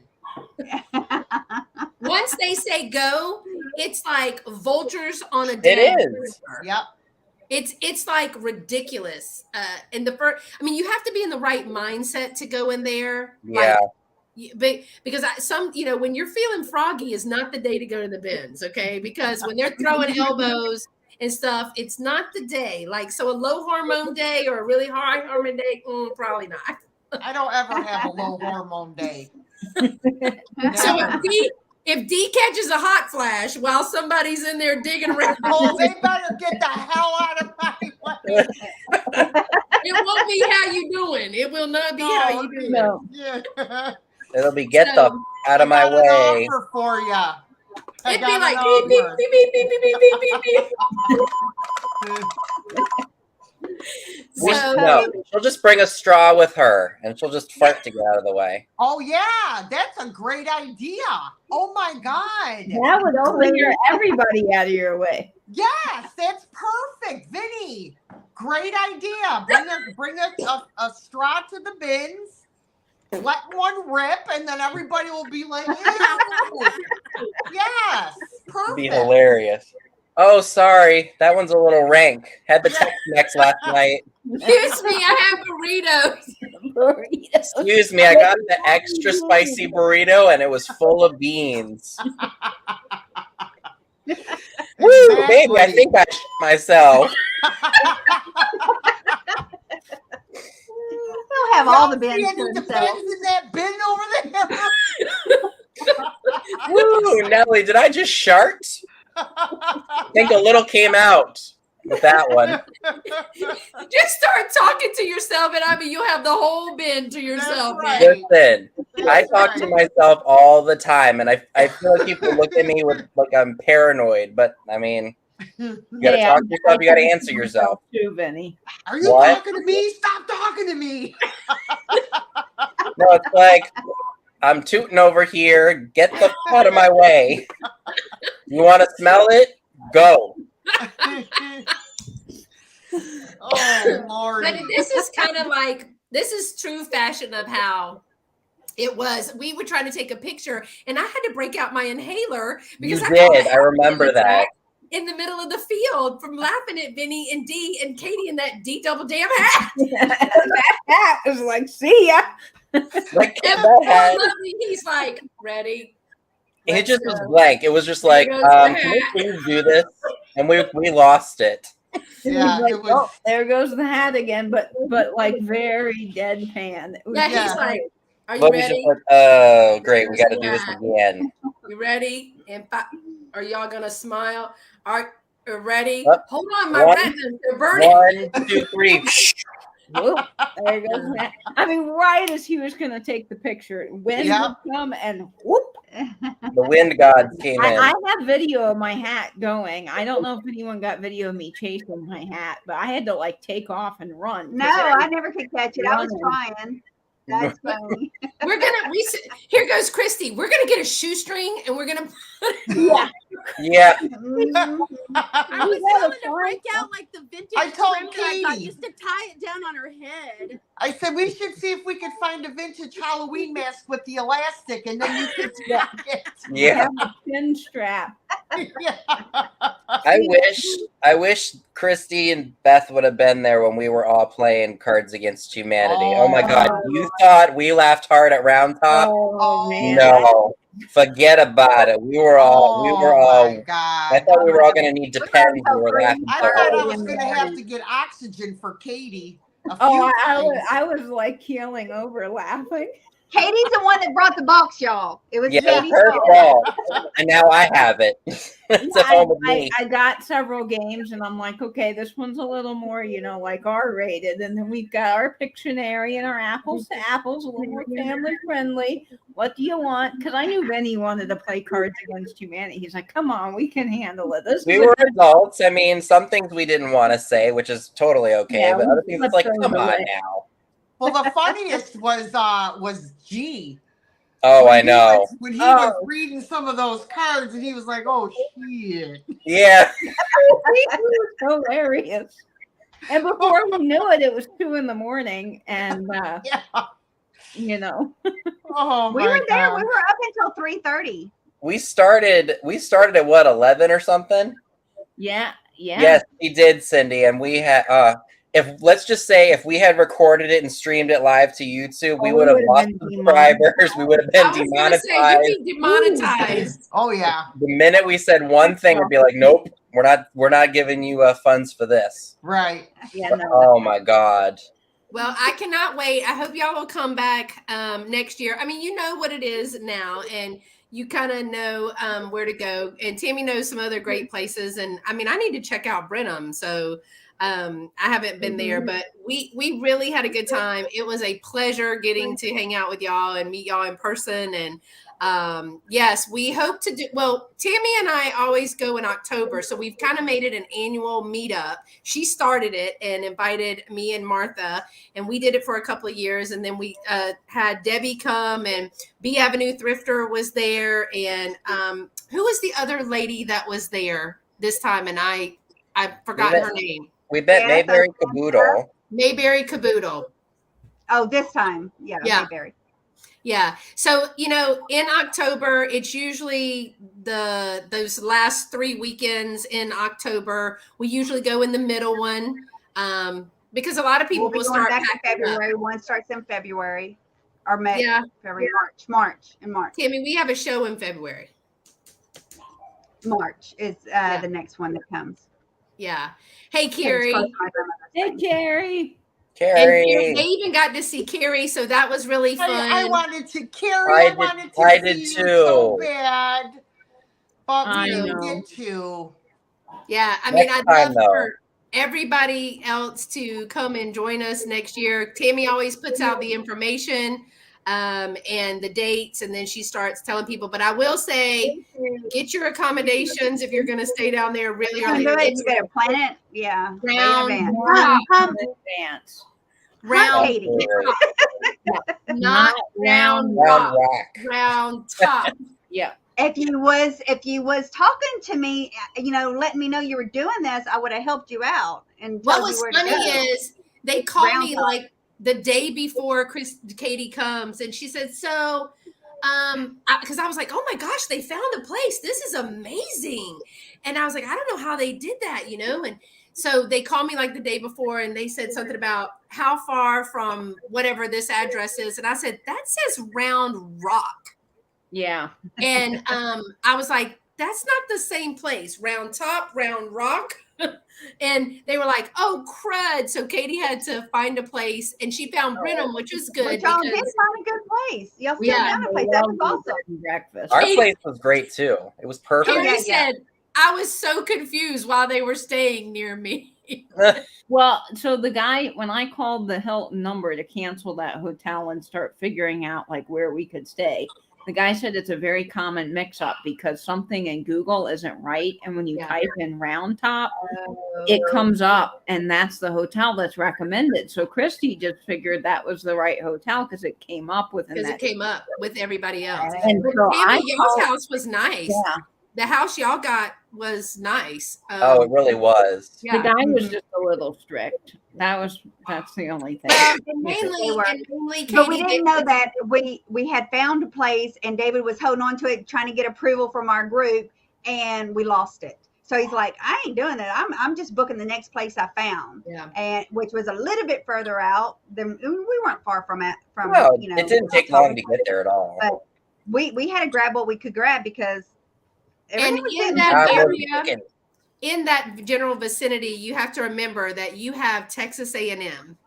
Once they say go, it's like vultures on a day. It is. Yep. It's like ridiculous. And you have to be in the right mindset to go in there. Yeah. Because when you're feeling froggy is not the day to go to the bins, okay? Because when they're throwing elbows and stuff, it's not the day. Like, so a low hormone day or a really high hormone day, probably not. I don't ever have a low hormone day. So if D catches a hot flash while somebody's in there digging around, Oh, they better get the hell out of my way. it won't be how you doing. It will not be how you doing. No. Yeah. It'll be get the out of I my got an way. offer for you. It'd be like beep, beep, beep, beep, beep, beep, beep, beep, beep. No, she'll just bring a straw with her, and she'll just fart to get out of the way. Oh yeah, that's a great idea. Oh my God. That would clear everybody out of your way. Yes, that's perfect, Vinny. Great idea. Bring a straw to the bins. Let one rip, and then everybody will be like, ew. Yes, perfect. Be hilarious. Oh, sorry, that one's a little rank. Had the Tex-Mex last night. Excuse me, I have burritos. Excuse me, I got the extra spicy burrito, and it was full of beans. Woo, baby, I think I shit myself. They'll have all the bins to the themselves. bins in that bin over there. Woo, Nelly, did I just shart? I think a little came out with that one. Just start talking to yourself, and I mean, you'll have the whole bin to yourself. That's right. Listen, I talk to myself all the time, and I feel like people look at me with like I'm paranoid. But I mean, you gotta talk to yourself. You gotta answer yourself. Too, Vinny. Are you talking to me? Stop talking to me. No, it's like I'm tooting over here. Get the fuck out of my way. You want to smell it? Go. Oh Lord. But this is kind of like, this is true fashion of how it was. We were trying to take a picture, and I had to break out my inhaler because You I caught did. my I remember that. in the middle of the field from laughing at Vinny and Dee and Katie in that D double damn hat. That hat was like, see ya. Like, And that hat, he's like, ready. it just was blank. It was just like, can we please do this? And we lost it. Yeah, Like, it was. oh, there goes the hat again, but like very deadpan. It was Yeah, Yeah. he's like, are you Logan's just ready? like, oh, great. We got to do this again. You ready? And are y'all gonna smile? Are you ready? Up. Hold on, my One, retinas, they're burning. 1, 2, 3. whoop, there goes the hat. I mean, right as he was gonna take the picture, wind Yeah. would come and whoop. The wind gods came in. I have video of my hat going. I don't know if anyone got video of me chasing my hat, but I had to like take off and run. No, I never could catch it. I was trying. That's funny. Here goes Christy. We're gonna get a shoestring and we're gonna Yeah. Yeah. I was telling to break out like the vintage I told trim that I got Katie. used to tie it down on her head. I said we should see if we could find a vintage Halloween mask with the elastic, and then you could stack it. Yeah. Have a pin strap. Yeah. I wish Christy and Beth would have been there when we were all playing Cards Against Humanity. Oh my God. You thought we laughed hard at Round Top? Oh man. No. Forget about it. We were all my God. I thought we were all gonna need depends. We were laughing I so thought I hard. was going to have to get oxygen for Katie. Oh, I was like keeling over laughing. Katie's the one that brought the box, y'all. It was Yeah, Katie's her fault. fault. And now I have it. It's at home with me. I got several games and I'm like, okay, this one's a little more, like R-rated. And then we've got our Pictionary and our apples to apples, a little more family friendly. What do you want? Because I knew Vinny wanted to play Cards Against Humanity. He's like, come on, we can handle it. We were adults. I mean, some things we didn't want to say, which is totally okay. Yeah, but other things, it's like, let's come go on away. now. Well, the funniest was G. Oh, When I he know. when he was reading some of those cards, and he was like, "Oh shit!" Yeah. It was hilarious. And before we knew it, it was 2 a.m. And Yeah. Oh We my were there. God. We were up until 3:30. We started at what, 11 or something? yeah. Yes, we did, Cindy. And we had let's just say if we had recorded it and streamed it live to YouTube, we would have lost subscribers. We would have been I was gonna say, demonetized. you'd be demonetized. Oh yeah. The minute we said one thing, it'd be like, nope, we're not giving you funds for this. Right. Yeah, But, no. oh my God. Well, I cannot wait. I hope y'all will come back next year. I mean, you know what it is now, and you kind of know where to go. And Tammy knows some other great places. And I mean, I need to check out Brenham. So I haven't been there, but we really had a good time. It was a pleasure getting to hang out with y'all and meet y'all in person. And yes, we hope to do well. Tammy and I always go in October, so we've kind of made it an annual meetup. She started it and invited me and Martha, and we did it for a couple of years. And then we had Debbie come, and B Avenue Thrifter was there, and who was the other lady that was there this time? And I forgot her name. We bet Mayberry Caboodle. Mayberry Caboodle. Oh, this time, yeah. Mayberry. Yeah. So, you know, in October, it's usually those last 3 weekends in October. We usually go in the middle one because a lot of people will start back in February. One starts in February or May. Yeah. February, March. Tammy, we have a show in February. March is the next one that comes. Yeah. Hey, Carrie. Hey, Carrie. Carrie. And they even got to see Carrie, so that was really fun. I wanted to. Carrie, I did too. So bad. But we didn't get to. Yeah, I mean, I'd love for everybody else to come and join us next year. Tammy always puts out the information and the dates, and then she starts telling people. But I will say, get your accommodations if you're going to stay down there really early. You got to plan it. Yeah. Round advance. Round not round rock. Round top. Yeah. If you was talking to me, you know, letting me know you were doing this, I would have helped you out. And what was funny is they called me like the day before Katie comes, and she said, so because I was like, oh my gosh, they found a place. This is amazing. And I was like, I don't know how they did that, you know. And so they called me like the day before, and they said something about how far from whatever this address is. And I said, that says Round Rock. Yeah. And I was like, that's not the same place. Round Top, Round Rock. And they were like, oh, crud. So Katie had to find a place, and she found Brenham, which was good. But y'all did find a good place. Y'all still found a place. That was awesome. Breakfast. Our place was great, too. It was perfect. Katie said, I was so confused while they were staying near me. Well, so the guy, when I called the Hilton number to cancel that hotel and start figuring out like where we could stay, the guy said it's a very common mix-up because something in Google isn't right. And when you type in Round Top, it comes up, and that's the hotel that's recommended. So Christy just figured that was the right hotel because it came up with everybody else. And so y'all's house was nice. Yeah. The house y'all got was nice. It really was. The guy was just a little strict. That's the only thing. Mainly, but we didn't know that we had found a place, and David was holding on to it, trying to get approval from our group, and we lost it. So he's like, I ain't doing that. I'm just booking the next place I found. Yeah. And which was a little bit further out than we weren't far from it. It didn't take long to get there at all. But we had to grab what we could grab because. And in that area, in that general vicinity, you have to remember that you have Texas A&M.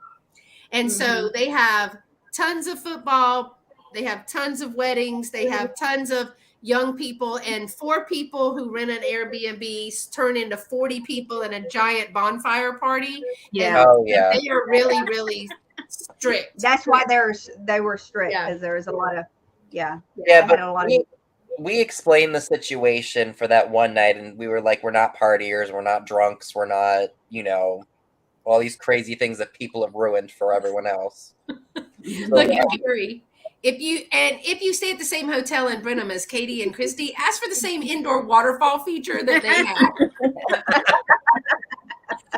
And so they have tons of football. They have tons of weddings. They have tons of young people. And 4 people who rent an Airbnb turn into 40 people in a giant bonfire party. Yeah. They are really, really strict. That's why they were strict because there was a lot of, we explained the situation for that one night, and we were like, we're not partiers, we're not drunks, we're not, all these crazy things that people have ruined for everyone else. Look at Carrie. If you stay at the same hotel in Brenham as Katie and Christy, ask for the same indoor waterfall feature that they have.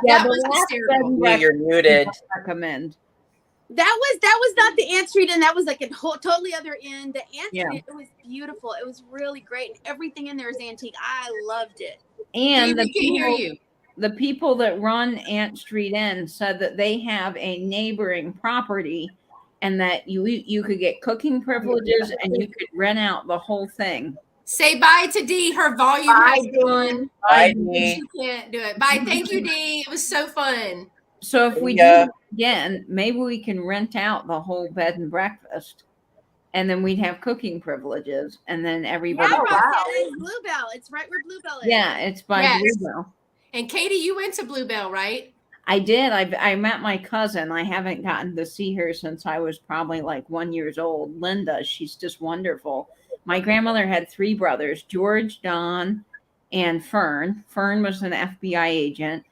That was hysterical. You're muted. Recommend. That was not the Ant Street, and that was like a totally other end. The Ant Street, it was beautiful. It was really great, and everything in there is antique. I loved it. And the people that run Ant Street Inn said that they have a neighboring property, and that you could get cooking privileges, and you could rent out the whole thing. Say bye to Dee. Her volume has gone. Bye, Dee. She can't do it. Bye. Thank you, Dee. It was so fun. So if we do again, maybe we can rent out the whole bed and breakfast. and then we'd have cooking privileges, and then everybody. Yeah, Oh, wow. Roxanne, Bluebell. It's right where Bluebell is. Yeah, it's by Yes. Bluebell. And Katie, you went to Bluebell, right? I did. I met my cousin. I haven't gotten to see her since I was probably like 1 year old. Linda, she's just wonderful. My grandmother had 3 brothers, George, Don, and Fern. Fern was an FBI agent.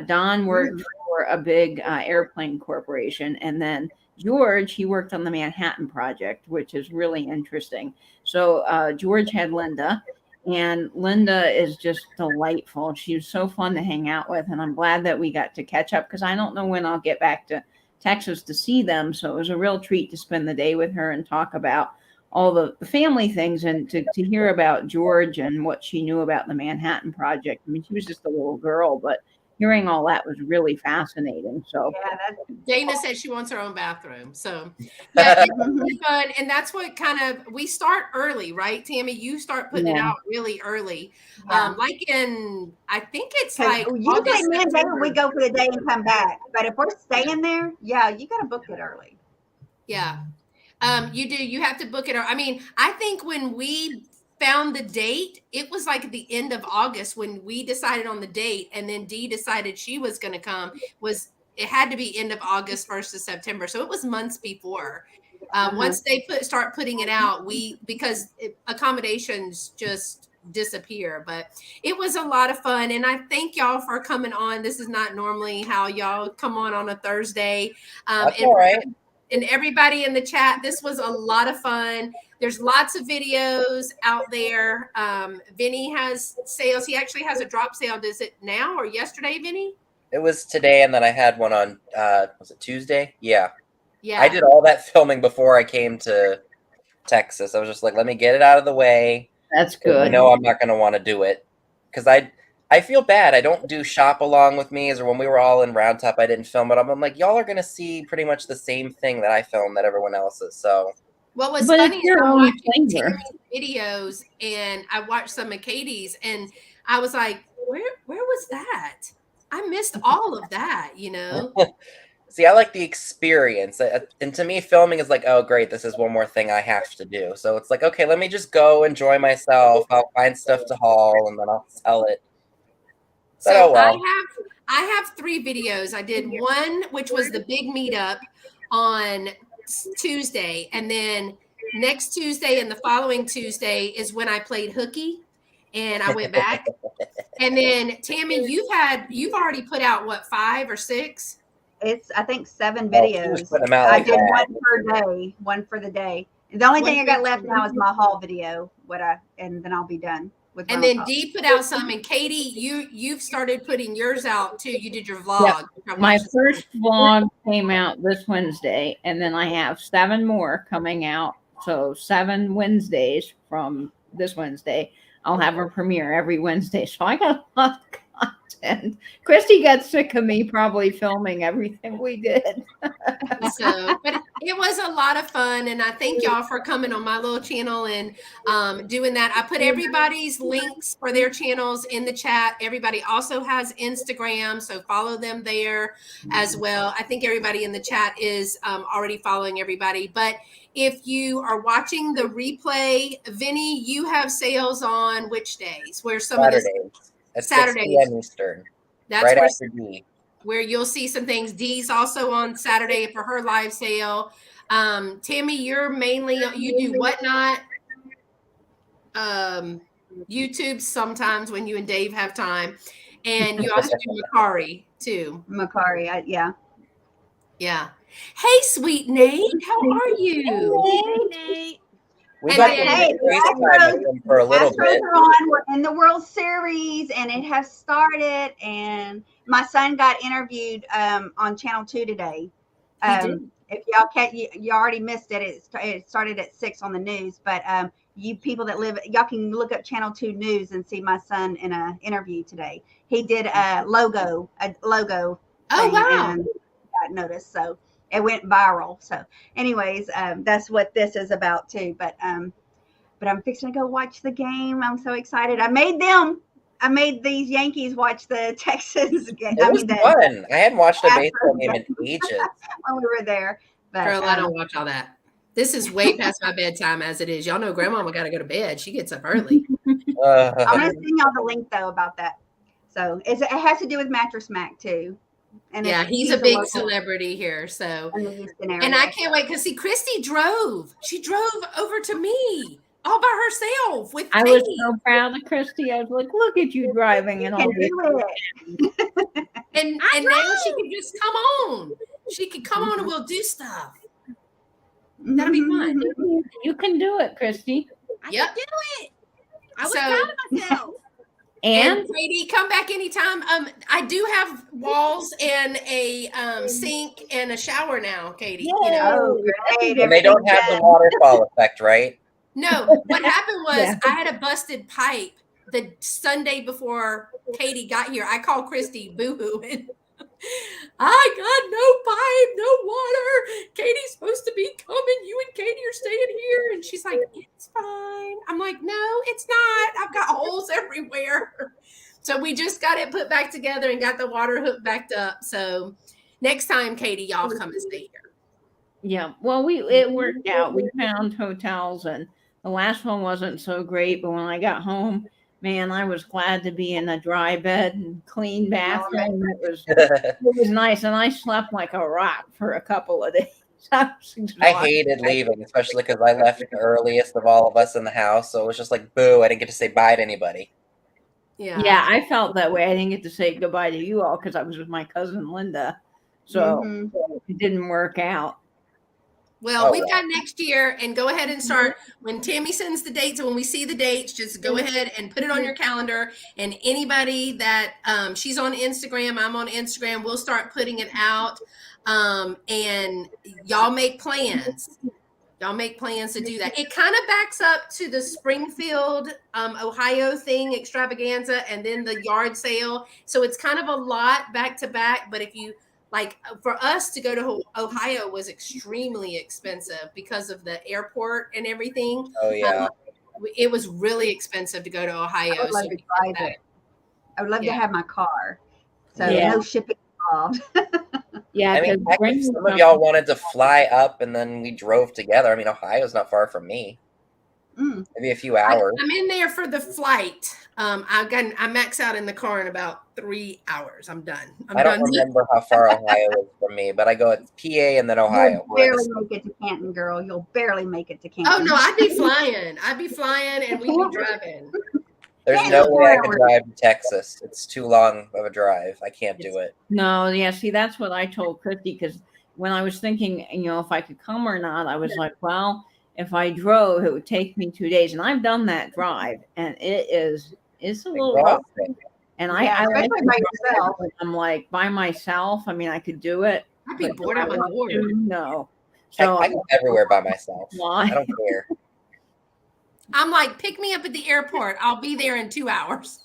Don worked for a big airplane corporation. And then George, he worked on the Manhattan Project, which is really interesting. So George had Linda. And Linda is just delightful. She was so fun to hang out with. And I'm glad that we got to catch up because I don't know when I'll get back to Texas to see them. So it was a real treat to spend the day with her and talk about all the family things and to hear about George and what she knew about the Manhattan Project. I mean, she was just a little girl, but hearing all that was really fascinating. So Yeah, that's Dana said she wants her own bathroom. So yeah, it's really fun. And that's what we start early, right, Tammy? You start putting it out really early. Yeah. Like I think it's 'cause like usually August, me and David, September. we go for the day and come back. But if we're staying there, yeah, you got to book it early. Yeah. You do. You have to book it. I mean, I think when we found the date, it was like at the end of August when we decided on the date, and then Dee decided she was going to come. It had to be end of August, 1st of September, so it was months before. Once they start putting it out, because accommodations just disappear. But it was a lot of fun, and I thank y'all for coming on. This is not normally how y'all come on a Thursday. That's all right. And everybody in the chat, this was a lot of fun. There's lots of videos out there. Vinny has sales. He actually has a drop sale. Is it now or yesterday, Vinny? It was today, and then I had one on, was it Tuesday? Yeah. Yeah. I did all that filming before I came to Texas. I was just like, let me get it out of the way. that's good. I know I'm not going to want to do it because I feel bad. I don't do shop along with me's, or when we were all in Round Top, I didn't film it. I'm like, y'all are going to see pretty much the same thing that I filmed that everyone else is. So what was But funny it's is your I own watched flavor. Tammy's videos and I watched some of Katie's, and I was like, where was that? I missed all of that, you know? see, I like the experience. And to me, filming is like, oh, great, this is one more thing I have to do. So it's like, okay, let me just go enjoy myself. I'll find stuff to haul, and then I'll sell it. So oh, well. I have 3 videos. I did one, which was the big meetup on Tuesday. And then next Tuesday and the following Tuesday is when I played hooky and I went back. And then Tammy, you've already put out what, 5 or 6? It's, I think, 7 Oh, she was videos. putting them out I like did that. one for the day. The only thing I got left now is my. my haul video. And then I'll be done with. And my then haul. Dee put out some, and Katie, you've started putting yours out too. You did your vlog. My first vlog came out this Wednesday, and then I have 7 more coming out. So 7 Wednesdays from this Wednesday. I'll have a premiere every Wednesday. So I got a lot of content. Christy got sick of me probably filming everything we did. So, but it was a lot of fun, and I thank y'all for coming on my little channel and doing that. I put everybody's links for their channels in the chat. Everybody also has Instagram, so follow them there as well. I think everybody in the chat is already following everybody. But if you are watching the replay, Vinny, you have sales on which days? Where some Saturdays of at Saturdays. 6 p.m. Eastern. That's right where, after D. where you'll see some things. Dee's also on Saturday for her live sale. Tammy, you're mainly, you do Whatnot, YouTube sometimes when you and Dave have time. And you also do Macari too. Macari, yeah. Yeah. Hey, sweet Nate, how are you? Hey, Nate. We And got then- to Hey, FaceTime with them for a little Astros bit. are on. We're in the World Series, and it has started. And my son got interviewed on Channel 2 today. did. If y'all can't, you already missed it. It started at 6 on the news. But you people that live, y'all can look up Channel 2 News and see my son in an interview today. He did a logo. Oh, thing wow. And got noticed, so it went viral. So anyways, that's what this is about too. But I'm fixing to go watch the game. I'm so excited. I made these Yankees watch the Texans game. It was fun. I hadn't watched a baseball game in ages. When we were there. But Girl, I don't watch all that. This is way past my bedtime as it is. Y'all know Grandmama got to go to bed. She gets up early. I'm gonna send y'all the link though about that. So it has to do with Mattress Mac too. And Yeah, he's a big local celebrity here. So, in the Houston area. and I can't wait because see, Christy drove. She drove over to me all by herself with I Katie. was so proud of Christy. I was like, look at you driving and all Can this. do it. and now she can just come on. She can come on and we'll do stuff. That'll be fun. You can do it, Christy. I Yep. can do it. I was So- proud of myself. And Katie, come back anytime. I do have walls and a sink and a shower now, Katie. You know? Oh, great. And they don't have the waterfall effect, right? No, what happened was Yeah. I had a busted pipe the Sunday before Katie got here. I called Christy boo-hoo. I got no pipe, no water. Katie's supposed to be coming. You and Katie are staying here. And she's like, it's fine. I'm like, no, it's not. I've got holes everywhere. So we just got it put back together and got the water hook backed up. So next time, Katie, y'all come and stay here. Yeah. Well, it worked out. We found hotels, and the last one wasn't so great. But when I got home, man, I was glad to be in a dry bed and clean bathroom. It was nice, and I slept like a rock for a couple of days. I hated leaving, especially because I left the earliest of all of us in the house. So it was just like, boo, I didn't get to say bye to anybody. Yeah, I felt that way. I didn't get to say goodbye to you all because I was with my cousin Linda. So it didn't work out. Well, we've got next year, and go ahead and start when Tammy sends the dates. And when we see the dates, just go ahead and put it on your calendar. And anybody that she's on Instagram, I'm on Instagram, we'll start putting it out. And y'all make plans. Y'all make plans to do that. It kind of backs up to the Springfield, Ohio thing, extravaganza, and then the yard sale. So it's kind of a lot back to back. But if you like, for us to go to Ohio was extremely expensive because of the airport and everything. Oh yeah, it was really expensive to go to Ohio. I would love to drive it. I would love to have my car, so no shipping involved. Yeah, I mean, if some of y'all wanted to fly up and then we drove together. I mean, Ohio's not far from me. Maybe a few hours. I'm in there for the flight. I max out in the car in about 3 hours. I'm done. I don't remember how far Ohio is from me, but I go at PA and then Ohio. You'll barely make it to Canton, girl. You'll barely make it to Canton. Oh no, I'd be flying. And we'd be driving. There's no way I can drive to Texas. It's too long of a drive. I can't do it. No, yeah. See, that's what I told Christy, because when I was thinking, if I could come or not, I was like, well, if I drove, it would take me 2 days. And I've done that drive, and it's a little rough. And I like by yourself. I'm like, by myself, I mean, I could do it. I'd be bored out of my board. No. So I go everywhere by myself. I don't care. I'm like, pick me up at the airport. I'll be there in 2 hours.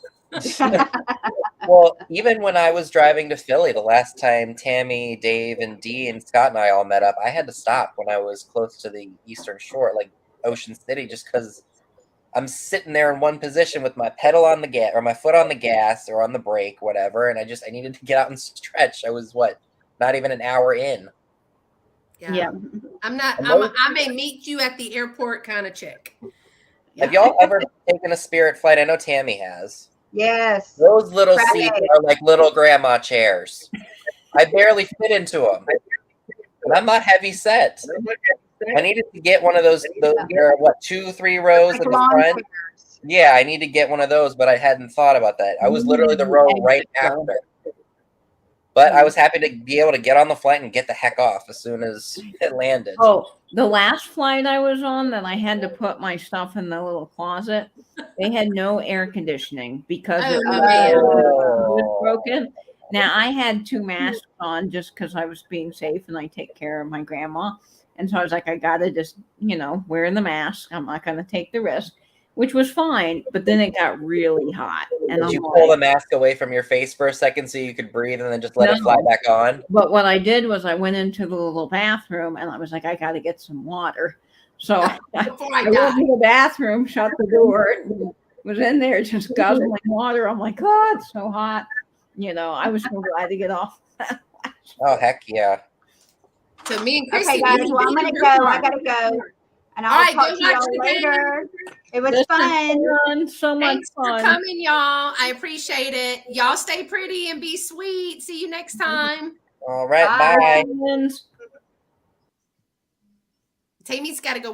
Well, even when I was driving to Philly the last time Tammy, Dave, and Dee and Scott and I all met up, I had to stop when I was close to the Eastern Shore, like Ocean City, just because I'm sitting there in one position with my pedal on the gas or my foot on the gas or on the brake, whatever. And I needed to get out and stretch. I was not even an hour in. Yeah. I may meet you at the airport kind of chick. Have y'all ever taken a Spirit flight? I know Tammy has. Yes. Those little seats are like little grandma chairs. I barely fit into them. And I'm not heavy set. I needed to get one of those there are 2-3 rows in the front. Yeah, I need to get one of those, but I hadn't thought about that. I was literally the row right after. But I was happy to be able to get on the flight and get the heck off as soon as it landed. Oh, the last flight I was on that I had to put my stuff in the little closet, they had no air conditioning because it was broken. Now, I had 2 masks on just because I was being safe and I take care of my grandma. And so I was like, I got to just, wear the mask. I'm not going to take the risk, which was fine. But then it got really hot. And Did you pull the mask away from your face for a second so you could breathe and then just let it fly back on? But what I did was I went into the little bathroom and I was like, I got to get some water. So I went to the bathroom, shut the door, and was in there just guzzling water. I'm like, oh, it's so hot. I was so glad to get off. Oh, heck yeah. So me and Okay, Christy. guys. Well, I'm gonna go. I gotta go, and All I'll right, talk go to y'all watch the game. later. It was This is fun. So much Thanks for fun. coming, y'all. I appreciate it. Y'all stay pretty and be sweet. See you next time. All right, Bye. bye. Tammy's got to go.